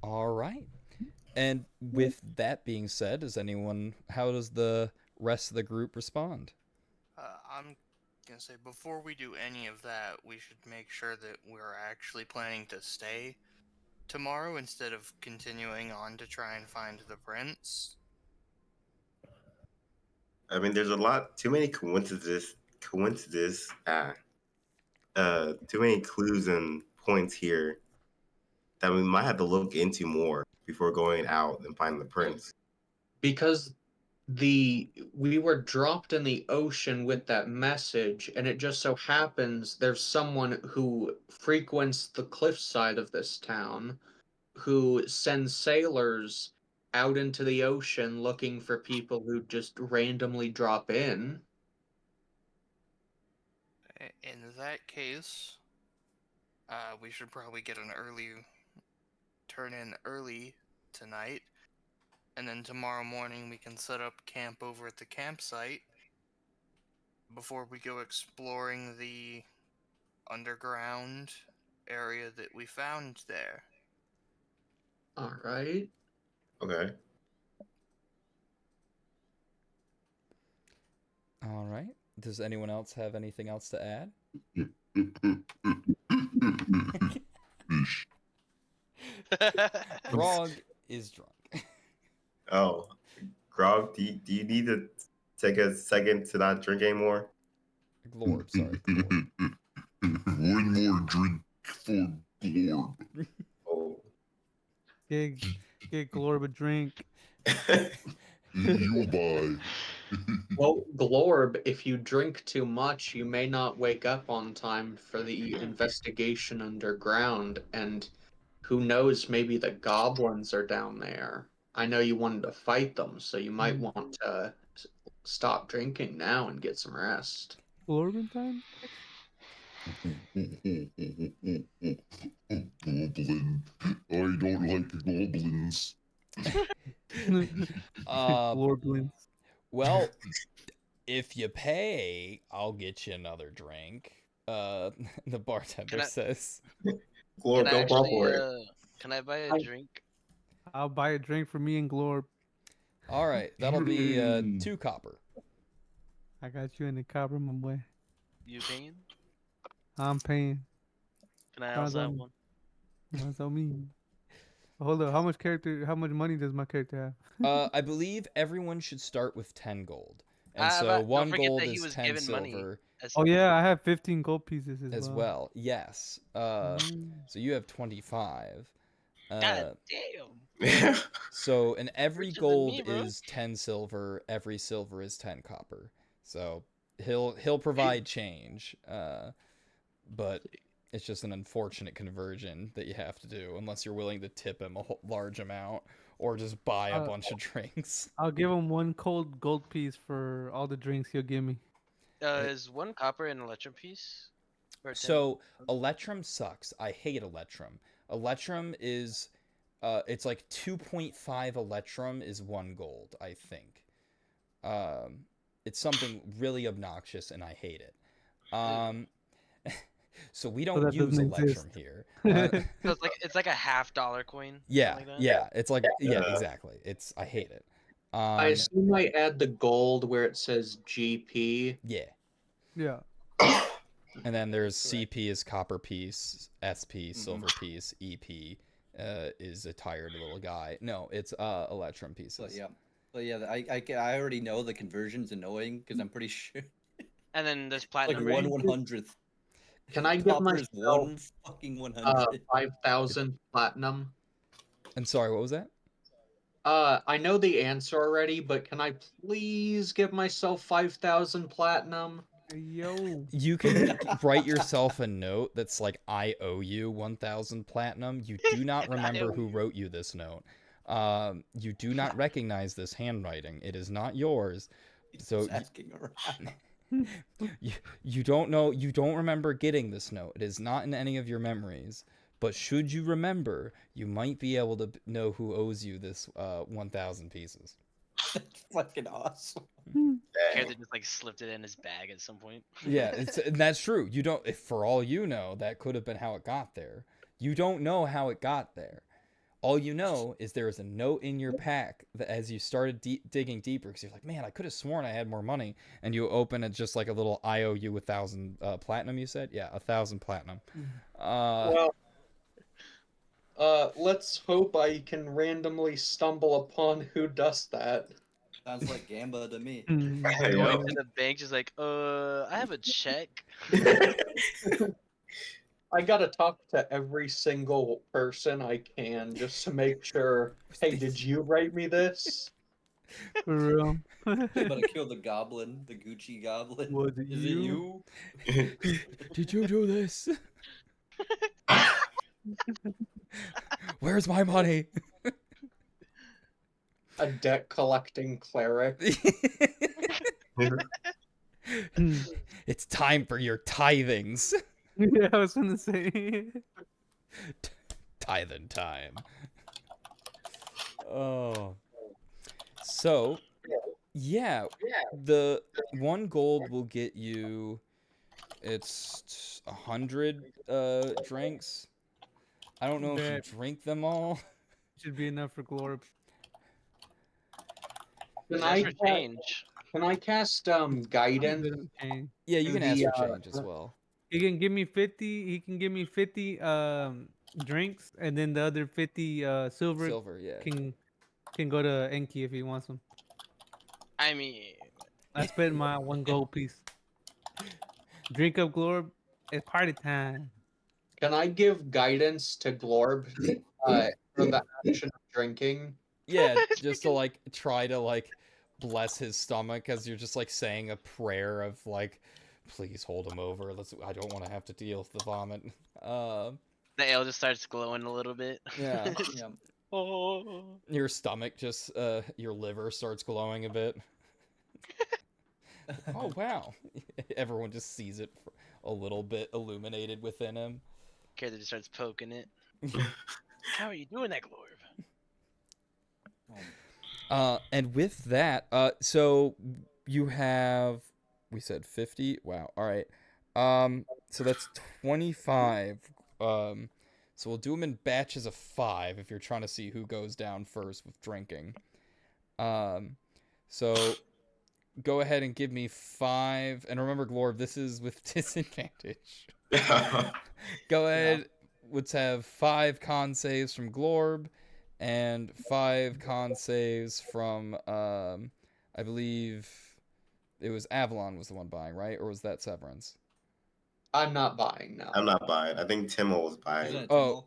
All right. And with that being said, how does the rest of the group respond? I'm gonna say before we do any of that, we should make sure that we're actually planning to stay tomorrow instead of continuing on to try and find the prince. I mean, there's too many coincidences. Too many clues and points here that we might have to look into more before going out and finding the prince. Because we were dropped in the ocean with that message, and it just so happens there's someone who frequents the cliffside of this town who sends sailors out into the ocean looking for people who just randomly drop in. In that case, we should probably get an turn in early tonight, and then tomorrow morning we can set up camp over at the campsite before we go exploring the underground area that we found there. All right. Okay. All right. Does anyone else have anything else to add? Grog is drunk. Oh, Grog, do you need to take a second to not drink anymore? Glorb, sorry. Glorb. One more drink for Glorb. Oh. Get Glorb a drink. You'll buy. Well, Glorb, if you drink too much, you may not wake up on time for the investigation underground, and who knows, maybe the goblins are down there. I know you wanted to fight them, so you might want to stop drinking now and get some rest. Glorb in time? Goblin. I don't like goblins. Glorblins. Well, if you pay, I'll get you another drink. The bartender I- says. Glorb, don't fall for it. Can I buy a drink? I'll buy a drink for me and Glorb. All right, that'll be 2 copper. I got you in the copper, my boy. You paying? I'm paying. Can I Sounds also have on- one? That's on me. Hold up, how much money does my character have? I believe everyone should start with 10 gold. And But so don't 1 forget gold that he is was 10 given money silver Oh yeah, I have 15 gold pieces as well. Yes. Mm. So you have 25. God damn. So and every Richer than gold me, bro. is 10 silver, every silver is 10 copper. So he'll provide change. But it's just an unfortunate conversion that you have to do unless you're willing to tip him a large amount or just buy a bunch of drinks. I'll give him 1 cold gold piece for all the drinks he'll give me. Is 1 copper an electrum piece? Or 10? So Electrum sucks. I hate Electrum. Electrum is it's like 2.5 Electrum is 1 gold, I think. It's something really obnoxious and I hate it. So we don't that use doesn't Electrum exist. here. So it's like a $50 coin. Yeah, something like that? yeah. It's like exactly. I hate it. I assume I add the gold where it says GP. Yeah. Yeah. And then there's CP is copper piece, SP silver piece, EP is a tired little guy. No, it's Electrum pieces. But yeah, I already know the conversion's annoying because I'm pretty sure And then there's like platinum. 1/100th. Can I give Copper is myself 1 fucking 100. 5,000 platinum? And sorry, what was that? I know the answer already, but can I please give myself 5,000 platinum? Yo. You can write yourself a note that's like, I owe you 1,000 platinum. You do not remember who wrote you this note. You do not recognize this handwriting. It is not yours. So Just asking around. you don't know, you don't remember getting this note. It is not in any of your memories. But should you remember, you might be able to know who owes you this 1,000 pieces. That's fucking awesome. Character just like slipped it in his bag at some point. Yeah, and that's true. You don't, if for all you know, that could have been how it got there. You don't know how it got there. All you know is there is a note in your pack that as you started digging deeper, because you're like, man, I could have sworn I had more money, and you open it just like a little I owe you 1,000 platinum. You said, yeah, 1,000 platinum. Let's hope I can randomly stumble upon who does that. Sounds like Gamba to me. Mm. Going to the bank, just like, I have a check. I gotta talk to every single person I can just to make sure. Hey, did you write me this? For real. But I killed the goblin, the Gucci goblin. Was it Is you? it you? Did you do this? Where's my money? A debt collecting cleric. It's time for your tithings. Yeah, I was gonna say. Tithing time. Oh. So, yeah, the 1 gold will get you, it's 100 drinks. I don't know if Bet. you drink them all. Should be enough for Glorb. Can That's I, for change. can I cast guidance? Yeah, you can The, ask for change as well. He can give me 50. He can give me 50 drinks, and then the other 50 silver Silver, yeah. can go to Enki if he wants them. I mean, I spent my 1 gold piece. Drink up, Glorb. It's party time. Can I give guidance to Glorb for the action of drinking? Yeah, just to like try to like bless his stomach as you're just like saying a prayer of like, please hold him over. I don't want to have to deal with the vomit. the ale just starts glowing a little bit. Yeah. Yeah. Oh. Your stomach just your liver starts glowing a bit. Oh wow. Everyone just sees it a little bit illuminated within him. Character just starts poking it. How are you doing that, Glorb? And with that, so you have, we said 50. Wow. All right. So that's 25. So we'll do them in batches of 5 if you're trying to see who goes down first with drinking. So go ahead and give me 5. And remember, Glorb, this is with disadvantage. Go ahead. Let's have 5 con saves from Glorb and 5 con saves from I believe it was Avalon was the one buying, right? Or was that Severance? I'm not buying now. I'm not buying. I think Timmel was Isn't buying. it Oh.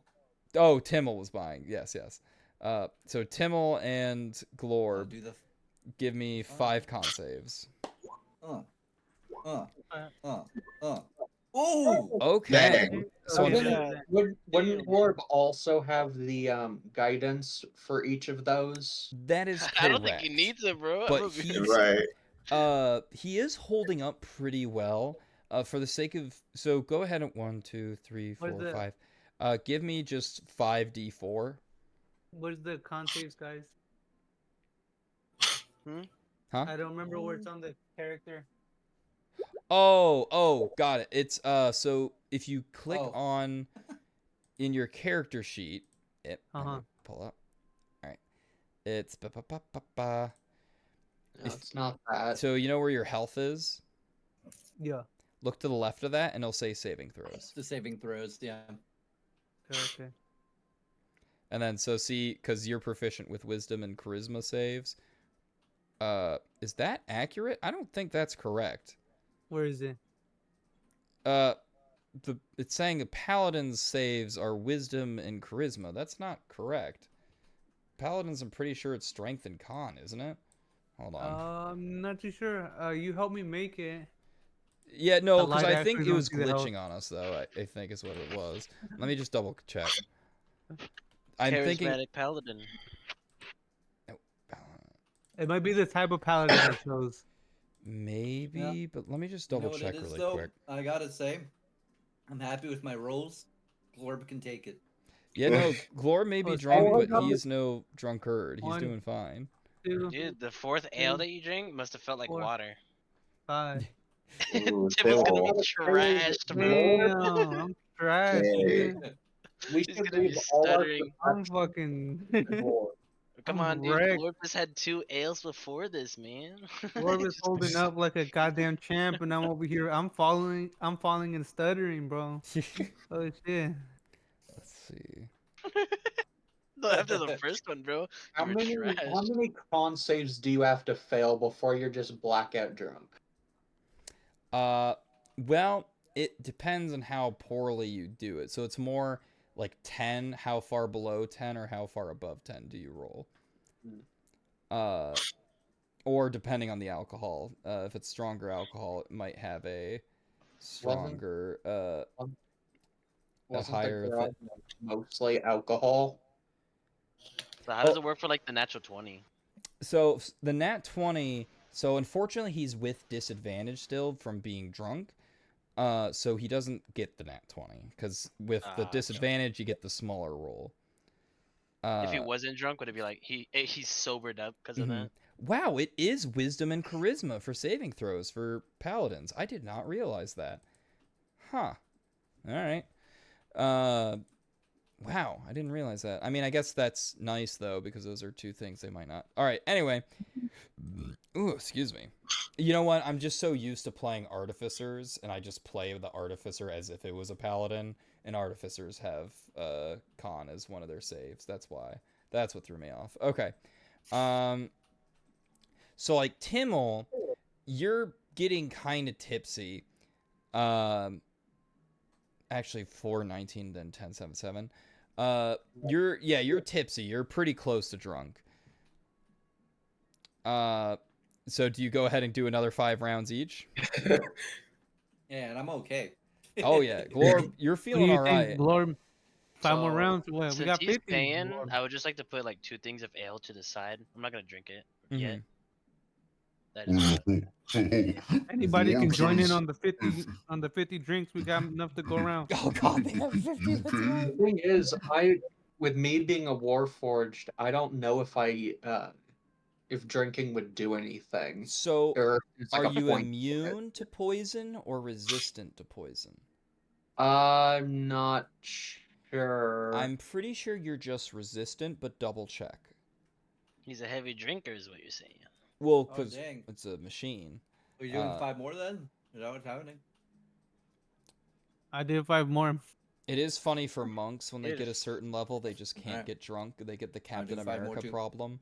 Timmel? Oh, Timmel was buying. Yes, yes. So Timmel and I'll Glorb do the. give me 5 con saves. Oh! Okay. Dang. So Okay. unfor- Wouldn't Glorb also have the guidance for each of those? that is correct. I don't think he needs it, bro. But I'm gonna be- he's he is holding up pretty well. For the sake of, so go ahead and 1, 2, 3, What is 4, the- 5. Give me just 5d4. Where's the con saves, guys? Huh? I don't remember where it's on the character. Oh, got it. It's so if you click Oh. on in your character sheet, let me Uh-huh. pull up. All right, it's ba. No, it's not that. So you know where your health is? Yeah. Look to the left of that, and it'll say saving throws. The saving throws, yeah. Okay. And then so see, because you're proficient with wisdom and charisma saves. Is that accurate? I don't think that's correct. Where is it? It's saying the paladin's saves are wisdom and charisma. That's not correct. Paladins, I'm pretty sure it's strength and con, isn't it? Hold on. I'm not too sure. You helped me make it. Yeah, no, the because light I think actually it don't was see the health. glitching on us, though. I think is what it was. Let me just double check. I'm thinking. Charismatic paladin. It might be the type of paladin I chose. Maybe, but let me just You know double what check it is, really though? quick. I gotta say, I'm happy with my rolls. Glorb can take it. Yeah, no, Glor may be Oh, drunk, so- but he's no drunkard. He's One. doing fine. 2, Dude, the 4th ale Two. that you drink must have felt like 4. water. 5. Ooh, Tim's gonna Timmel. be trashed, bro. Damn, I'm trash, Dang. dude. We He's should gonna be leave all our stuttering. I'm fucking. Glorb. Come I'm on, dude. wrecked. Glorb just had 2 ales before this, man. Orb is holding up like a goddamn champ, and I'm over here. I'm falling and stuttering, bro. Oh shit. Let's see. No, after the first one, bro. How You were many trashed. con saves do you have to fail before you're just blackout drunk? Well, it depends on how poorly you do it. So it's more like 10, how far below 10 or how far above 10 do you roll? Or depending on the alcohol. If it's stronger alcohol, it might have a stronger Wasn't higher the if garage mostly alcohol? So how does it work for like the natural 20? So the nat 20, so unfortunately he's with disadvantage still from being drunk. So he doesn't get the nat 20 because with the Okay. disadvantage you get the smaller roll. If he wasn't drunk, would it be like he's sobered up because of that? Wow, it is wisdom and charisma for saving throws for paladins. I did not realize that. Huh. All right. Wow, I didn't realize that. I mean, I guess that's nice though because those are 2 things they might not. All right. Anyway. Ooh, excuse me. You know what? I'm just so used to playing artificers, and I just play the artificer as if it was a paladin. And artificers have con as one of their saves. That's why. That's what threw me off. Okay. So like Timmel, you're getting kind of tipsy. Actually 419 then 1077. You're tipsy. You're pretty close to drunk. So do you go ahead and do another 5 rounds each? Yeah, and I'm okay. Oh yeah, Glorb, you're What do feeling you all think, right. Glorb? 5 more So, rounds. Well, we Since got he's 50. paying, Glorb. I would just like to put like 2 things of ale to the side. I'm not gonna drink it yet. Mhm. That is Anybody can Glorb join in says, on the 50 drinks. We got enough to go around. Oh god, they have 50. You That's okay? right. The thing is, with me being a Warforged, I don't know if drinking would do anything, So or if it's like are a you point. immune to poison or resistant to poison? I'm not sure. I'm pretty sure you're just resistant, but double check. he's a heavy drinker, is what you're saying. Well, Oh, because dang. it's a machine. Are you doing Uh, 5 more then? Is that what's happening? I did 5 more. It is funny for monks when they It get a is. certain level, they just can't Alright. get drunk. They get the do Captain 5 more America too. problem.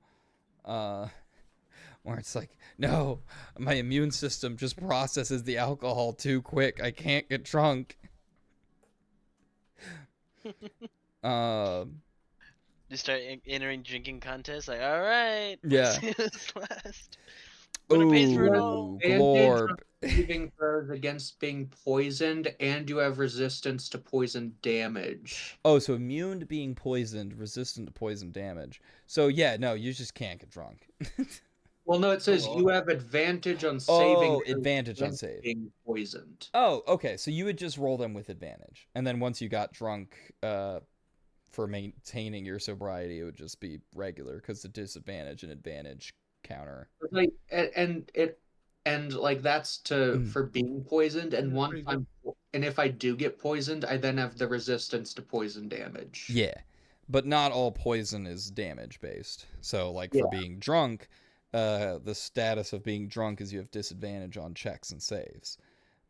Where it's like, no, my immune system just processes the alcohol too quick. I can't get drunk. You start entering drinking contests, like, all right, Yeah. let's see this last. Winner pays for it all. Ooh, Advantage Glorb. on saving throws against being poisoned, and you have resistance to poison damage. Oh, so immune to being poisoned, resistant to poison damage. So yeah, no, you just can't get drunk. Well, no, it says well. you have advantage on saving Oh, throws advantage on against save. being poisoned. Oh, okay. So you would just roll them with advantage, and then once you got drunk, for maintaining your sobriety, it would just be regular because the disadvantage and advantage counter. Like, and like that's Mm. for being poisoned, and That's once pretty good. and if I do get poisoned, I then have the resistance to poison damage. Yeah, but not all poison is damage based. So like for being drunk, the status of being drunk is you have disadvantage on checks and saves.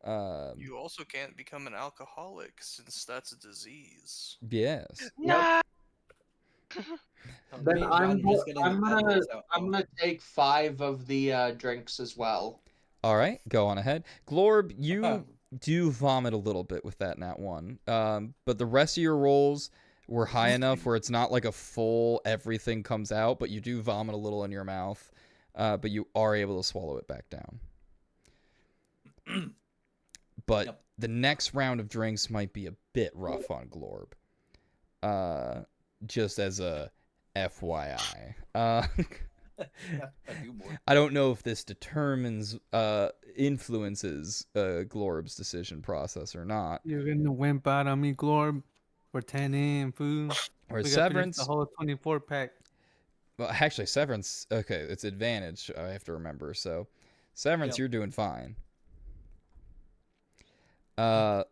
You also can't become an alcoholic since that's a disease. Yes. Nah. Then Me and I'm John just getting I'm the gonna evidence out. I'm gonna take 5 of the drinks as well. All right, go on ahead. Glorb, you do vomit a little bit with that nat 1. But the rest of your rolls were high enough where it's not like a full everything comes out, but you do vomit a little in your mouth. But you are able to swallow it back down. But Yep. the next round of drinks might be a bit rough on Glorb. Just as a FYI. I do more. I don't know if this influences Glorb's decision process or not. You're gonna wimp out on me, Glorb, for 10 in, food. Or We got Severance. the whole 24 pack. Well, actually, Severance. Okay, it's advantage. I have to remember. So, Severance, Yep. you're doing fine. And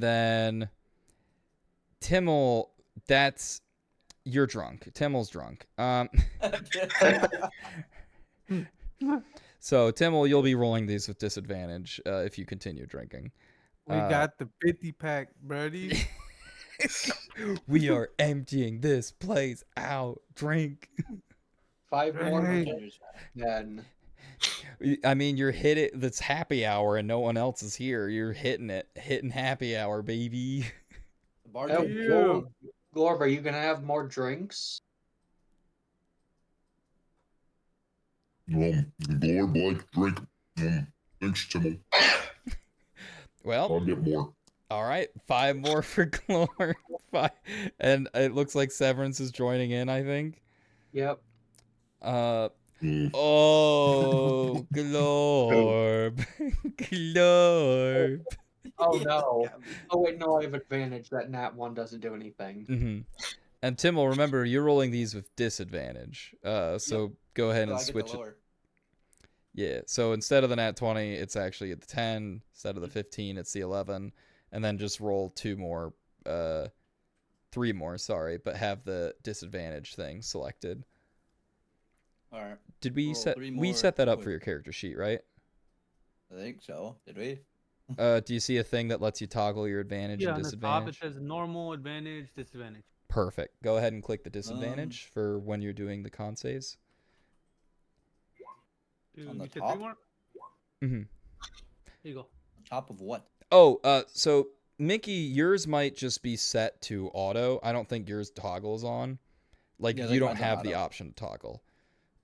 then Timmel, you're drunk. Timmel's drunk. So Timmel, you'll be rolling these with disadvantage if you continue drinking. We got the 50 pack, buddy. We are emptying this place out. Drink. 5 more Right. then. I mean, you're hit it. That's happy hour, and no one else is here. You're hitting it, hitting happy hour, baby. The bar Oh, dude. Glorb, are you gonna have more drinks? Glorb like drink. Thanks, Timmel. Well, I'll get more. all right, 5 more for Glor. 5, and it looks like Severance is joining in. I think. Yep. Oh, Glorb, Glorb. Oh no. Oh wait, no, I have advantage. That nat 1 doesn't do anything. Mm-hmm. And Timmel, remember you're rolling these with disadvantage. So go ahead So and I get the switch it. lower. Yeah. So instead of the nat 20, it's actually at the 10. Instead of the 15, it's the 11. And then just roll 2 more, 3 more. Sorry, but have the disadvantage thing selected. All right. Did we Roll set 3 we more set that up with- for your character sheet, right? I think so. Did we? Do you see a thing that lets you toggle your advantage Yeah, and on the top it disadvantage? says normal, advantage, disadvantage. Perfect. Go ahead and click the disadvantage for when you're doing the con saves. Dude, On the you said top? 3 more? hmm Here you go. Top of what? Oh, so Mickey, yours might just be set to auto. I don't think yours toggles on. Like Yeah, you like don't mine's on have the auto. option to toggle.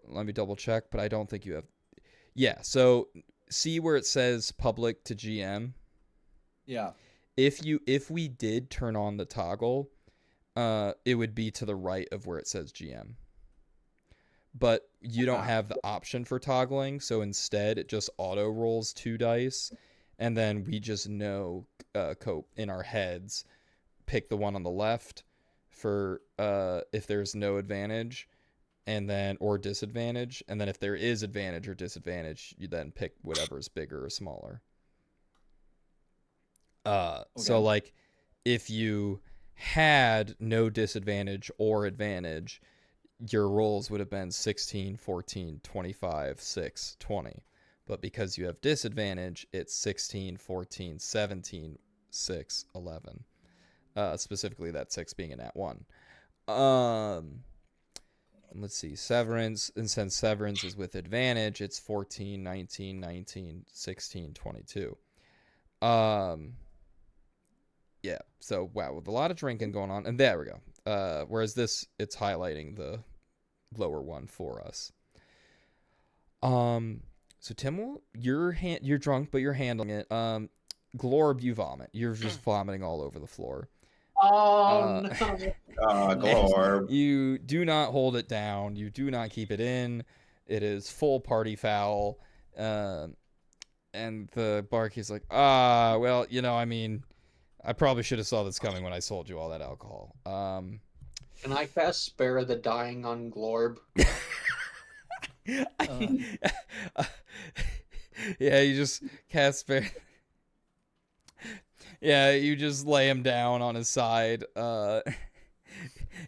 Let me double check, but I don't think you have. Yeah, so see where it says public to GM? Yeah. If we did turn on the toggle, it would be to the right of where it says GM. But you don't have the option for toggling, so instead it just auto rolls 2 dice, and then we just know cope in our heads, pick the one on the left for if there's no advantage, and then or disadvantage, and then if there is advantage or disadvantage, you then pick whatever is bigger or smaller. So Okay. like if you had no disadvantage or advantage, your rolls would have been 16, 14, 25, 6, 20. But because you have disadvantage, it's 16, 14, 17, 6, 11. Specifically that 6 being a nat 1. Let's see. Severance, and since Severance is with advantage, it's 14, 19, 19, 16, 22. Yeah, so wow, with a lot of drinking going on, and there we go. Whereas this, it's highlighting the lower one for us. So Tim, you're drunk, but you're handling it. Glorb, you vomit. You're just vomiting all over the floor. Oh no. Glorb. You do not hold it down. You do not keep it in. It is full party foul. And the barkeep's like, well, I mean, I probably should have saw this coming when I sold you all that alcohol. Can I cast Spare the Dying on Glorb? Yeah, you just cast spare. Yeah, you just lay him down on his side.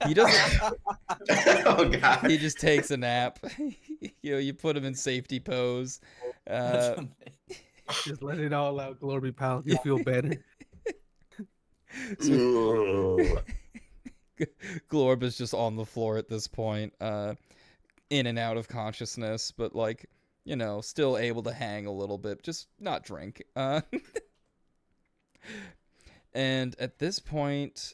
He doesn't. Oh god. He just takes a nap. You put him in safety pose. That's amazing. Just let it all out, Glory Pal. You feel better. Ugh. Glorb is just on the floor at this point, in and out of consciousness, but like, still able to hang a little bit, just not drink. And at this point,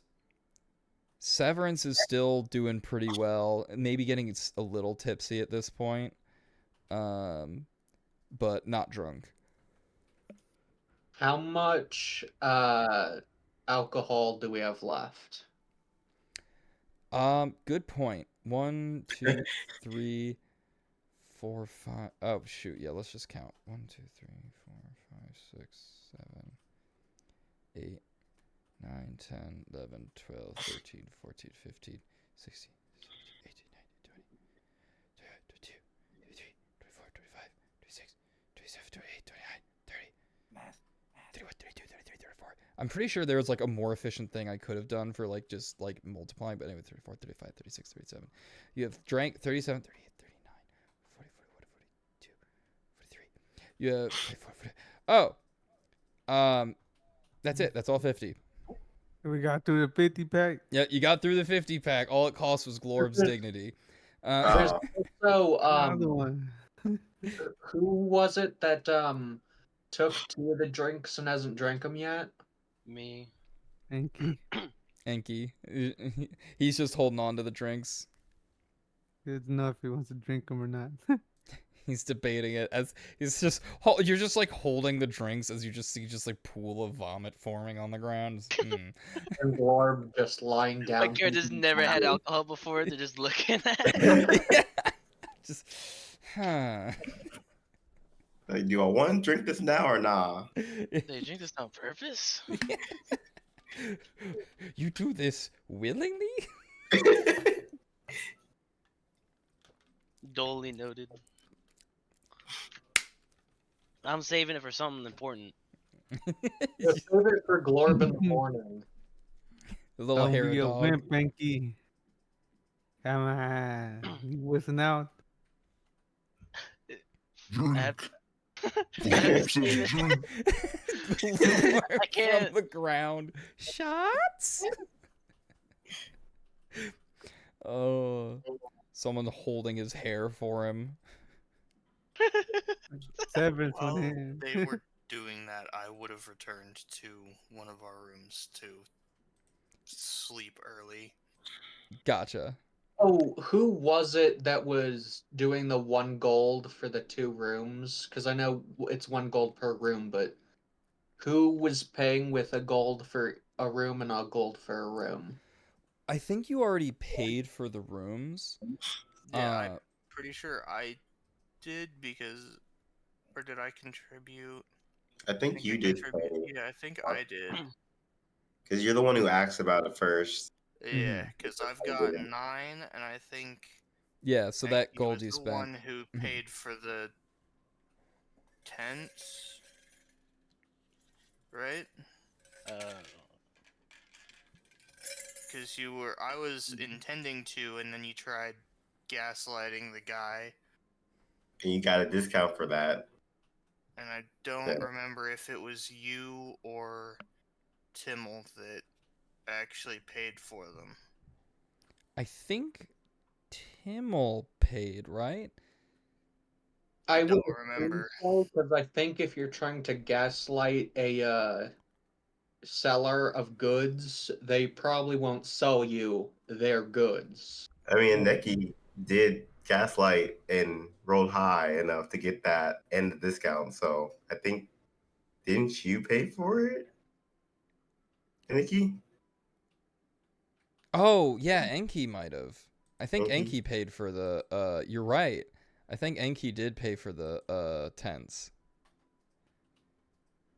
Severance is still doing pretty well, maybe getting a little tipsy at this point, but not drunk. How much alcohol do we have left? Good point. 1, 2, 3, 4, 5. Oh shoot, yeah. Let's just count. 1, 2, 3, 4, 5, 6, 7, 8, 9, 10, 11, 12, 13, 14, 15, 16, 17, 18, 19, 20, 22, 23, 24, 25, 26, 27, 28, 29, 30. Math. 31, 32, 33, 34. I'm pretty sure there was like a more efficient thing I could have done for like just like multiplying, but anyway, 34, 35, 36, 37. You have drank 37, 38, 39, 40, 41, 42, 43. You have 44, 40. Oh. That's it. That's all 50. We got through the 50 pack. Yeah, you got through the 50 pack. All it cost was Glorb's dignity. There's also Another one. who was it that took 2 of the drinks and hasn't drank them yet? Me. Thank you. Enki. He's just holding on to the drinks. Good enough if he wants to drink them or not. He's debating it as he's just you're just like holding the drinks as you just see just like pool of vomit forming on the ground. And Glorb just lying down. My character's never had alcohol before. They're just looking at it. Yeah. Just Like, do I want to drink this now or nah? They drink this on purpose? You do this willingly? Duly noted. I'm saving it for something important. Just save it for Glorb in the morning. The little Don't hair be a dog. wimp, Enki. Come on. You whistling out? Drink. I have- Glorb says drink. I can't. From the ground. Shots? Oh. Someone holding his hair for him. Severance While on him. they were doing that, I would have returned to one of our rooms to sleep early. Gotcha. Oh, who was it that was doing the 1 gold for the 2 rooms? Because I know it's 1 gold per room, but who was paying with a gold for a room and a gold for a room? I think you already paid for the rooms. Yeah, I'm Uh, pretty sure I did because, or did I contribute? I think you did, Yeah, I think I did. because you're the one who asked about it first. Yeah, Mhm. because I've got 9, and I think Yeah, so that he gold was you the spent. one who Mhm. paid for the tents, right? Because I was intending to, and then you tried gaslighting the guy, And you got a discount for that. and I don't Yeah. remember if it was you or Timmel that actually paid for them. I think Timmel paid, right? I don't would remember. because I think if you're trying to gaslight a seller of goods, they probably won't sell you their goods. I mean, Neki did gaslight and rolled high enough to get that and the discount. So I think, didn't you pay for it, Neki? Oh, yeah, Enki might have. I think Enki? Enki paid for the you're right. I think Enki did pay for the tents.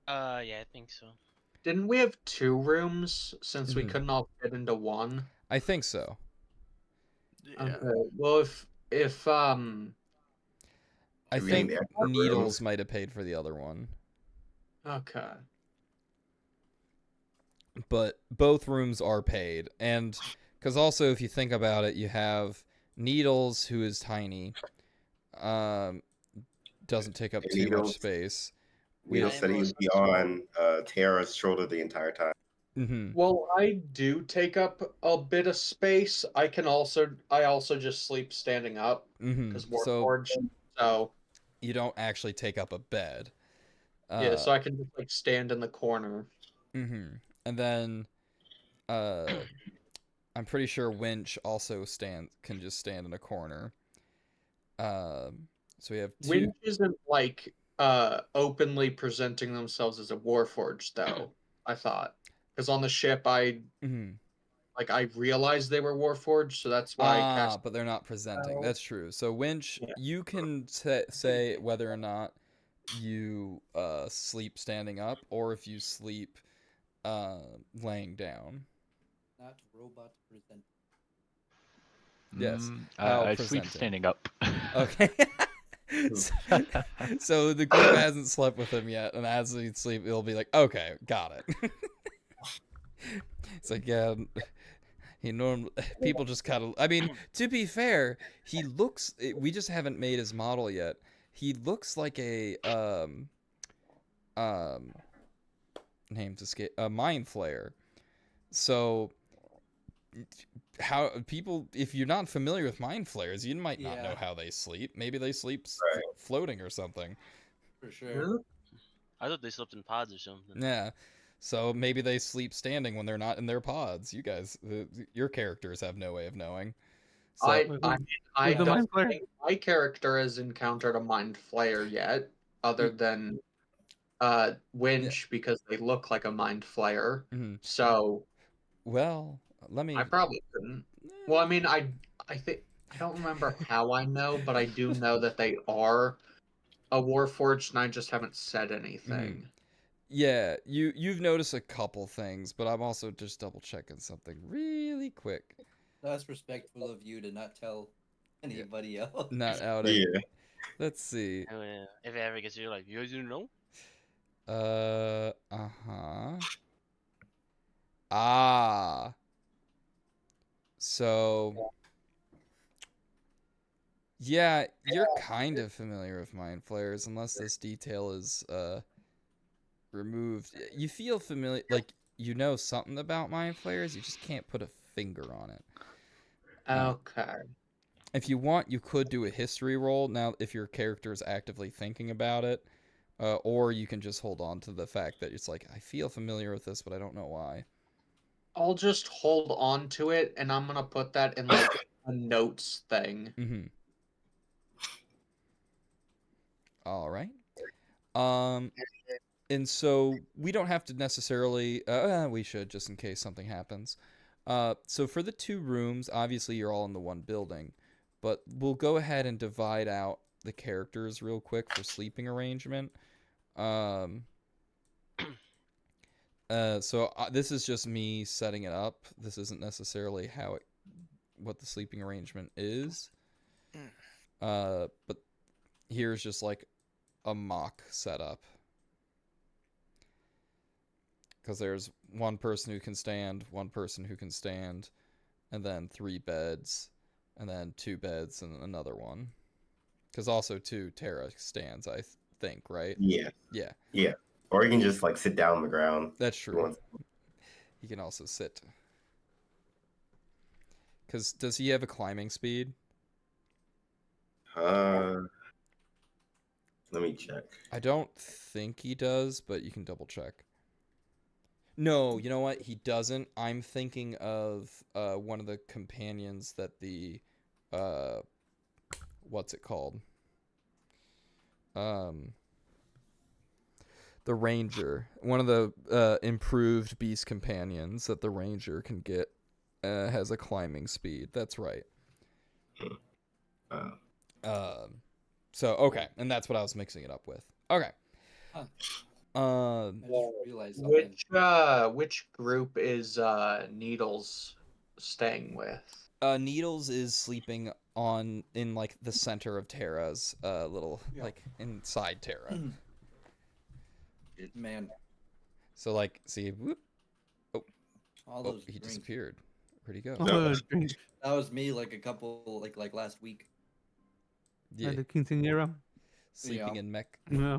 Yeah, I think so. Didn't we have 2 rooms since we Mhm. couldn't all fit into one? I think so. Yeah. Okay. Well, if I Do we think need extra Needles rooms? might have paid for the other one. okay. But both rooms are paid. And because also, if you think about it, you have Needles, who is tiny, doesn't take up And too much Needles- space. Needles said he would be on Tara's shoulder the entire time. Mm-hmm. Well, I do take up a bit of space. I also just sleep standing up Mm-hmm. because So Warforged. So you don't actually take up a bed. yeah, so I can just like stand in the corner. Mm-hmm. And then I'm pretty sure Winch also can just stand in a corner. So we have 2. Winch isn't like openly presenting themselves as a Warforged though. I thought because on the ship Mhm. I realized they were Warforged, so that's why I cast. But they're not presenting. Oh. That's true. So Winch, Yeah. you can say whether or not you sleep standing up or if you sleep laying down. Not robot present. Yes. I sleep presenting. standing up. Okay. So the group hasn't slept with him yet, and as he sleep, it'll be like, okay, got it. It's like, yeah, people just kind of. I mean, to be fair, he looks. We just haven't made his model yet. He looks like a name's escape a mind flayer. So how people, if you're not familiar with mind flayers, you might not know Yeah. how they sleep. Maybe they sleep Right. floating or something. For sure. I thought they slept in pods or something. Yeah. So maybe they sleep standing when they're not in their pods. You guys, your characters have no way of knowing. So, I Who's I the don't mind flayer? think my character has encountered a mind flayer yet, other than Winch because they look like a mind flayer. Mhm. So well, let me. I probably couldn't. Well, I mean, I think I don't remember how I know, but I do know that they are a Warforged, and I just haven't said anything. Yeah, you've noticed a couple things, but I'm also just double checking something really quick. That's respectful of you to not tell anybody else. Not out. Yeah. Let's see. Oh, yeah. If it ever gets you, like, you guys didn't know? Uh-huh. Ah. So, yeah, you're kind of familiar with mind flayers, unless this detail is removed. You feel familiar, like you know something about mind flayers. You just can't put a finger on it. Okay. If you want, you could do a history roll now if your character is actively thinking about it, or you can just hold on to the fact that it's like, I feel familiar with this, but I don't know why. I'll just hold on to it, and I'm gonna put that in like a notes thing. Mm-hmm. All right. And so we don't have to necessarily. We should just in case something happens. So for the 2 rooms, obviously you're all in the one building, but we'll go ahead and divide out the characters real quick for sleeping arrangement. So this is just me setting it up. This isn't necessarily what the sleeping arrangement is. But here's just like a mock setup. Because there's one person who can stand, one person who can stand, and then 3 beds, and then 2 beds and another one. Because also 2 Terra stands, I think, right? Yeah. Yeah. Yeah. Or you can just like sit down on the ground. That's if you true. want. He can also sit. Because does he have a climbing speed? Let me check. I don't think he does, but you can double check. No, you know what? He doesn't. I'm thinking of one of the companions that the what's it called? The Ranger. One of the improved beast companions that the Ranger can get has a climbing speed. That's right. So okay, and that's what I was mixing it up with. Okay. Huh. I just realized something. Which group is Needles staying with? Needles is sleeping in like the center of Terra's little like inside Terra. Man, So like, see, whoop. all Oh, those he drinks. disappeared. Where'd he go? That was me like a couple like last week. Yeah, The quinceañera. sleeping in mech. Yeah.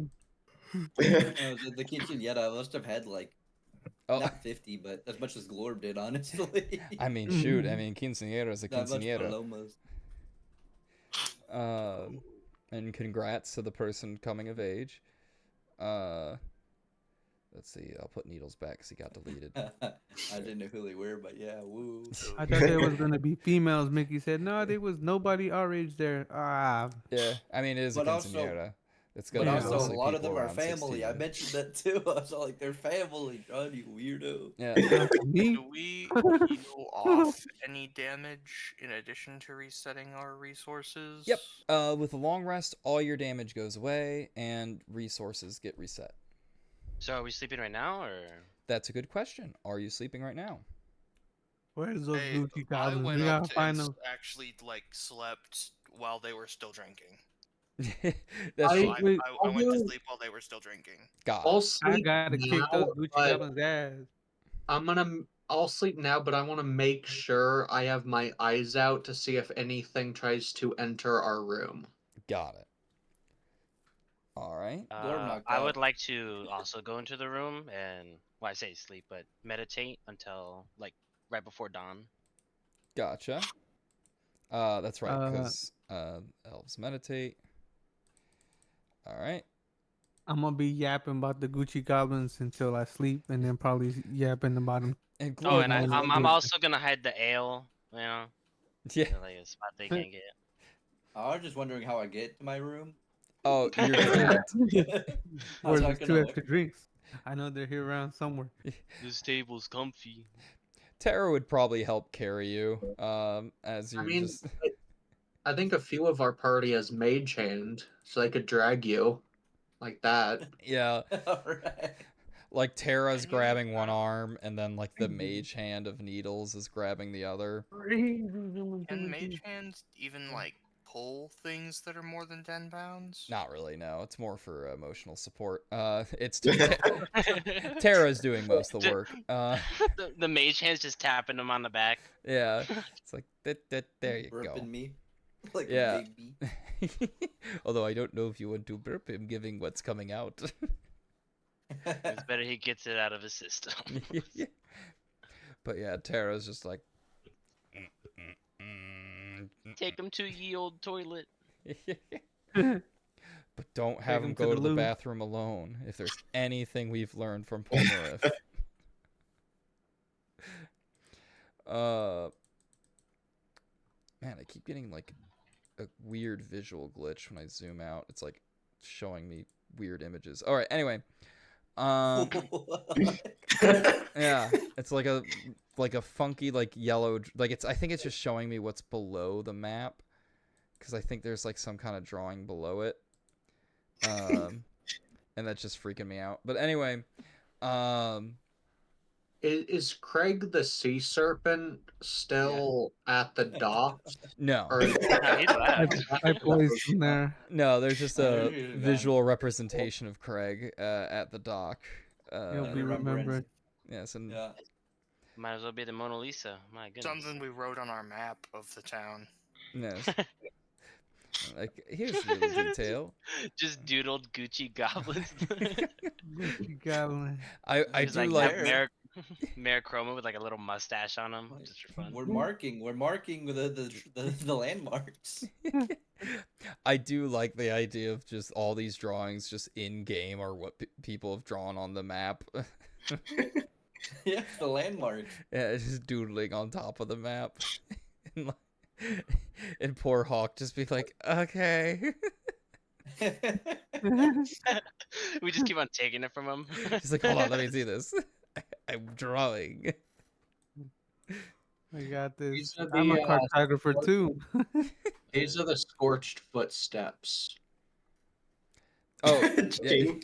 The quinceañera I must have had like Oh, not 50, but as much as Glorb did, honestly. I mean, shoot. I mean, quinceañera is a That much quinceañera. palomas. And congrats to the person coming of age. Let's see. I'll put Needles back because he got deleted. I didn't know who they were, but yeah, woo. I thought there was gonna be females. Mickey said, "No, there was nobody our age there." Ah, Yeah, I mean, it is a But also- quinceañera. It's But gonna be also, mostly a lot of people them are around family. I 16. mentioned that too. I was like, they're family, John, you weirdo. Yeah. me. Do we heal off any damage in addition to resetting our resources? Yep. With a long rest, all your damage goes away and resources get reset. So are we sleeping right now, or? That's a good question. Are you sleeping right now? Where's those Hey, Gucci I goblins? went We up gotta to find and them. actually like slept while they were still drinking. That's I- true. Wait, I went to sleep while they were still drinking. God. I'll I sleep gotta kick those now, Gucci but goblins' ass. I'll sleep now, but I want to make sure I have my eyes out to see if anything tries to enter our room. Got it. All right. Glorb knocked I would out. like to also go into the room and, well, I say sleep, but meditate until like right before dawn. Gotcha. That's right, Uh, because elves meditate. All right. I'm gonna be yapping about the Gucci goblins until I sleep, and then probably yapping about them. And Oh, Glorb and knows I'm Glorb- also gonna hide the ale, you know, Yeah. in, like a spot they can't get. I was just wondering how I get to my room. Oh, you're can't. How's Where's that those gonna 2 look? extra drinks? I know they're here around somewhere. This table's comfy. Tara would probably help carry you. As I you're mean, just. I think a few of our party has mage hand, so they could drag you like that. Yeah. Alright. Like Tara's Can you grabbing make one that? arm, and then like the mage hand of Needles is grabbing the other. Can mage hands even like pull things that are more than 10 pounds? Not really. No, it's more for emotional support. It's Tara's doing most of the work. The mage hand's just tapping him on the back. Yeah. It's like there you Burping go. me. Like Yeah. a baby. Although I don't know if you want to burp him, given what's coming out. It's better he gets it out of his system. But yeah, Tara's just like. Take him to ye old toilet. But don't have him him to go the to the loo. bathroom alone. If there's anything we've learned from Polnareff. Man, I keep getting like a weird visual glitch when I zoom out. It's like showing me weird images. All right, anyway. Yeah, it's like a funky like yellow like it's I think it's just showing me what's below the map cuz I think there's like some kind of drawing below it. And that's just freaking me out. But anyway, Is Craig the sea serpent still at the docks? no. Or He's left. I placed him there. No, there's just I a knew he was visual representation of Craig at the dock. He'll be remembrance. remembered. Yes, and Yeah. Might as well be the Mona Lisa. My goodness. Something we wrote on our map of the town. yes. Like here's a little detail. Just doodled Gucci goblins. You got him. I Just do like like have Mayor Chroma with like a little mustache on him, just for fun. We're marking the landmarks. I do like the idea of just all these drawings just in game are what people have drawn on the map. Yeah, the landmarks. Yeah, it's just doodling on top of the map. and, and poor Hawk just be like, okay. We just keep on taking it from him. He's like, hold on, let me see this. I'm drawing. I got this. These are I'm a the, cartographer too. these are the scorched footsteps. Oh, yeah. King.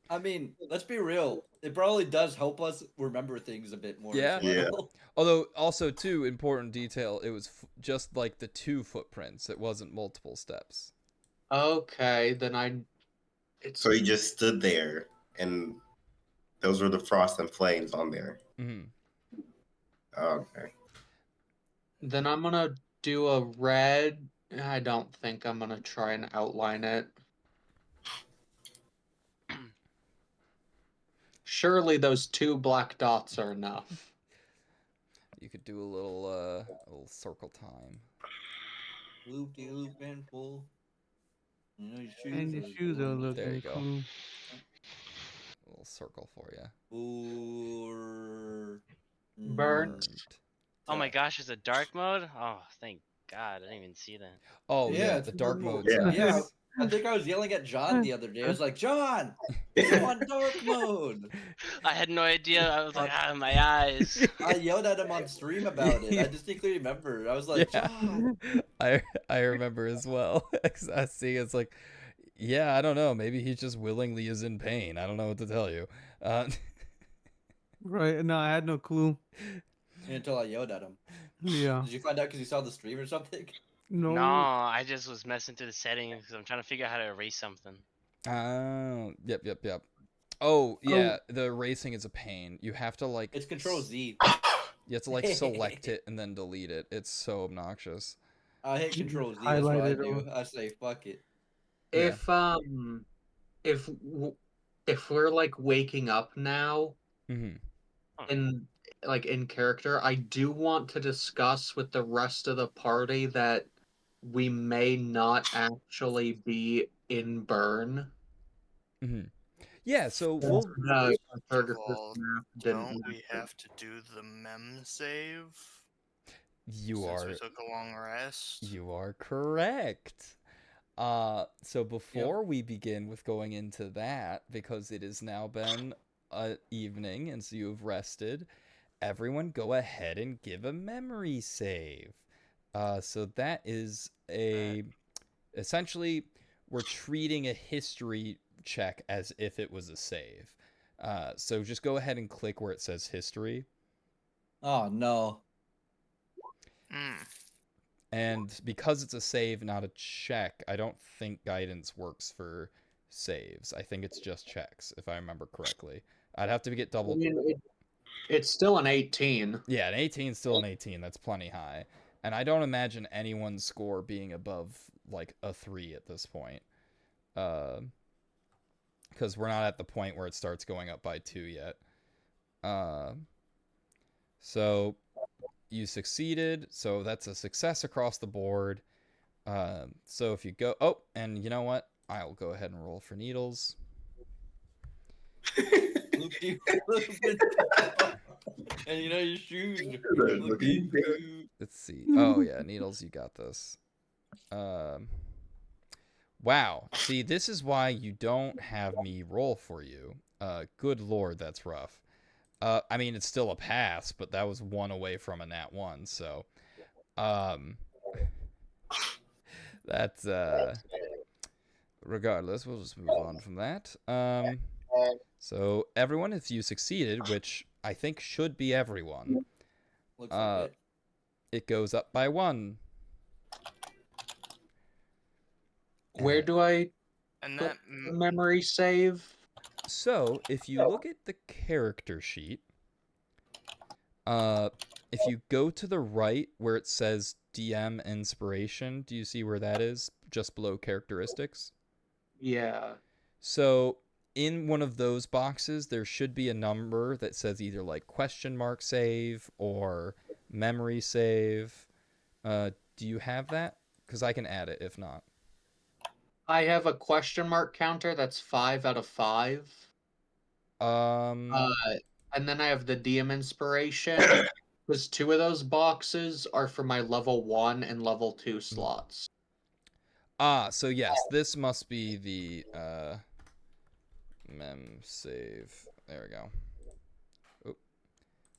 I mean, let's be real. It probably does help us remember things a bit more. Yeah. as Yeah. well. Although, also, too, important detail, it was just like the 2 footprints. It wasn't multiple steps. Okay, then it's So he just stood there, and those were the frost and flames on there. Hmm. Okay. then I'm gonna do a red. I don't think I'm gonna try and outline it. Surely those 2 black dots are enough. You could do a little circle time. Loop de loop and pull. You know, your shoes And your are shoes are cool. looking There you go. cool. A little circle for you. Burnt. Oh my gosh, it's a dark mode? Oh, thank God. I didn't even see that. Oh, yeah, Yeah, the it's dark normal. mode. Yeah. Yeah, I think I was yelling at John the other day. I was like, John, I'm on dark mode. I had no idea. I was like, my eyes. I yelled at him on stream about it. I distinctly remember. I was like, Yeah. John. I remember as well. I see. It's like, yeah, I don't know. Maybe he just willingly is in pain. I don't know what to tell you. Right. No, I had no clue. Until I yelled at him. Yeah. Did you find out because you saw the stream or something? No. No, I just was messing through the settings because I'm trying to figure out how to erase something. Oh, yep. Oh, yeah, the erasing is a pain. You have to like It's Control Z. You have to like select it and then delete it. It's so obnoxious. I hit You Control Z. just That's what I highlight it do. all. I say, fuck it. Yeah. If we're like waking up now Hmm. in character, I do want to discuss with the rest of the party that we may not actually be in Burn. Hmm. Yeah, so The we'll cartographer's all, map didn't Don't we happen. have to do the mem save? you Since are we took a long rest. you are correct. So before we begin with going into that, because it has now been evening and so you've rested, everyone go ahead and give a memory save. So that is essentially we're treating a history check as if it was a save. So just go ahead and click where it says history. Oh, no. Mm. And because it's a save, not a check, I don't think guidance works for saves. I think it's just checks, if I remember correctly. I'd have to get I double. mean, it's still an 18. Yeah, an 18 is still an 18. That's plenty high. And I don't imagine anyone's score being above like a 3 at this point. Because we're not at the point where it starts going up by 2 yet. So you succeeded, so that's a success across the board. So if you go, oh, and you know what? I'll go ahead and roll for Needles. Look you, and you know your shoes. Look you. Let's see. Oh yeah, Needles, you got this. Wow. See, this is why you don't have me roll for you. Good lord, that's rough. I mean, it's still a pass, but that was one away from a nat 1, so that's regardless, we'll just move on from that. So everyone, if you succeeded, which I think should be everyone, Looks like it. it goes up by 1. Where do I And put that the memory save? So, if you look at the character sheet, if you go to the right where it says DM Inspiration, do you see where that is? Just below characteristics? Yeah. So, in one of those boxes, there should be a number that says either like question mark save or memory save. Do you have that? Because I can add it if not. I have a question mark counter that's 5 out of 5. And then I have the DM Inspiration. Because 2 of those boxes are for my level 1 and level 2 slots. So yes, this must be the mem save. There we go. Oop.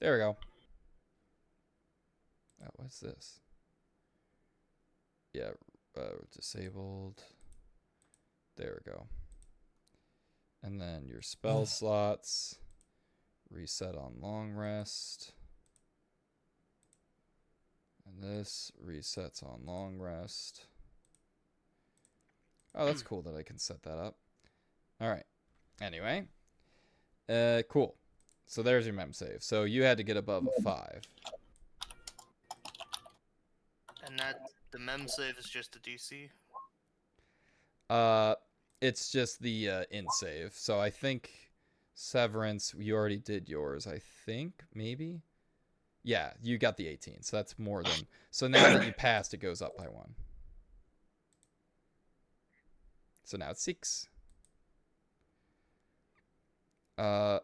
There we go. Oh, what's this? Yeah, disabled. There we go. And then your spell slots. Reset on long rest. And this resets on long rest. Oh, that's cool that I can set that up. All right. Anyway. Cool. So there's your mem save. So you had to get above a 5. And that the mem save is just a DC. It's just the int save. So I think Severance, you already did yours. I think maybe. Yeah, you got the 18. So that's more than. So now that you passed, it goes up by 1. So now it's 6. Oh.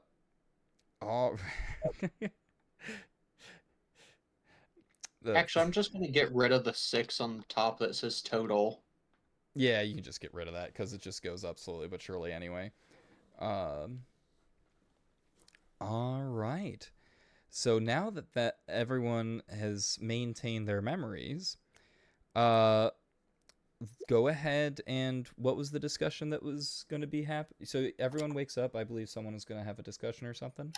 Actually, I'm just going to get rid of the 6 on the top that says total. Yeah, you can just get rid of that because it just goes up slowly but surely anyway. All right. So now that everyone has maintained their memories, go ahead and what was the discussion that was going to be happening? So everyone wakes up. I believe someone is going to have a discussion or something.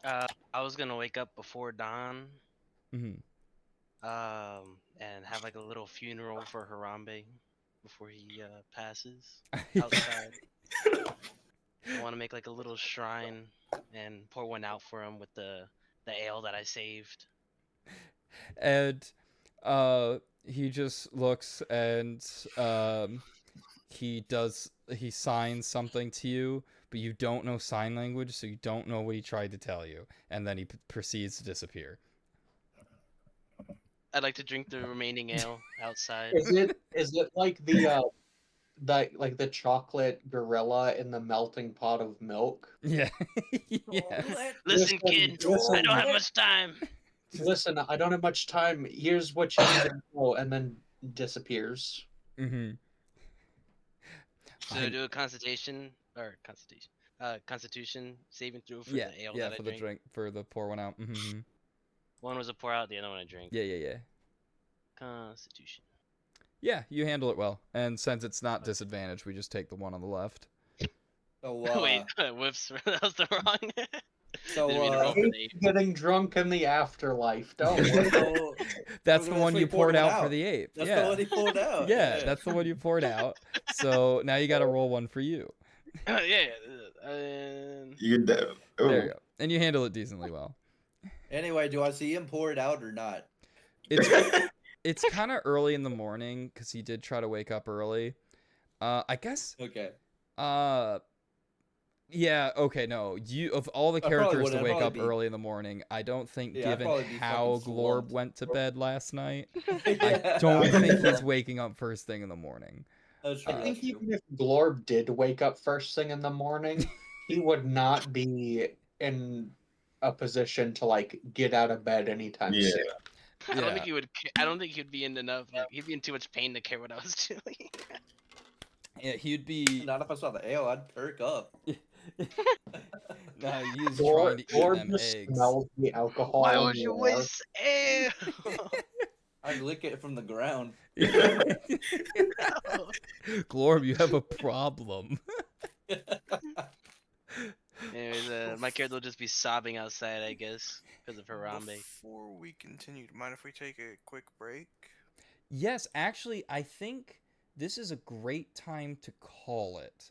I was gonna wake up before dawn. Mm-hmm. And have like a little funeral for Harambe before he passes outside. I want to make like a little shrine and pour one out for him with the ale that I saved. And he just looks and he signs something to you, but you don't know sign language, so you don't know what he tried to tell you, and then he proceeds to disappear. I'd like to drink the remaining ale outside. Is it like the chocolate gorilla in the melting pot of milk? Yeah. Yeah. Listen, kid, I don't have much time. Listen, I don't have much time. Here's what you need to know, and then disappears. Mm-hmm. So do a constitution saving through for the ale that for I the drink. for the pour one out. Mm-hmm. One was a pour out, the other one a drink. Yeah. Constitution. Yeah, you handle it well. And since it's not disadvantaged, we just take the one on the left. So, Wait, whoops, that was the wrong. So, Didn't mean to roll for the eight. Getting drunk in the afterlife. Don't worry. so That's the that's one what you he poured poured one out for out. the ape. that's Yeah. the one he pulled out. Yeah, that's the one you poured out. So now you got to roll one for you. Yeah. You're dead. There you go. And you handle it decently well. Anyway, do I see him pour it out or not? It's kind of early in the morning because he did try to wake up early. I guess. Okay. Yeah, okay, no. You of all the I probably characters to wouldn't, I'd wake probably up be- early in the morning, I don't think Yeah, I'd given probably be how fucking Glorb slumped. went to bed last night, Yeah, I don't I'd be think he's slumped. waking up first thing in the morning. That's I true. think That's true. even if Glorb did wake up first thing in the morning, he would not be in a position to like get out of bed anytime Yeah. soon. I don't Yeah. think he would. I don't think he'd be in enough. Like, he'd be in too much pain to care what I was doing. Yeah, he'd be Not if I saw the ale, I'd perk up. No, he's Glorb, trying to eat Glorb them just eggs. smells the alcohol. Why in would the you air. waste ale? I'd lick it from the ground. Glorb, you have a problem. Anyways, my character will just be sobbing outside, I guess, because of Harambe. Before we continue, do you mind if we take a quick break? Yes, actually, I think this is a great time to call it.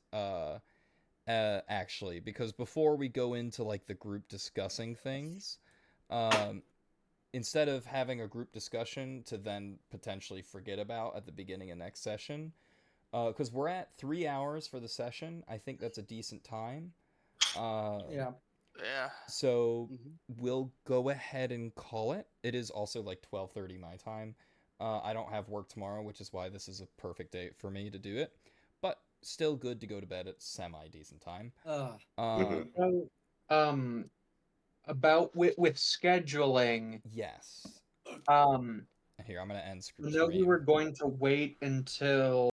Actually, because before we go into like the group discussing things, instead of having a group discussion to then potentially forget about at the beginning of next session, because we're at 3 hours for the session, I think that's a decent time. Yeah. Yeah. So we'll go ahead and call it. It is also like 12:30 my time. I don't have work tomorrow, which is why this is a perfect day for me to do it. But still good to go to bed at semi-decent time. Mhm. So, about with scheduling, Yes. um, Here, I'm going to end I know we stream. were going to wait until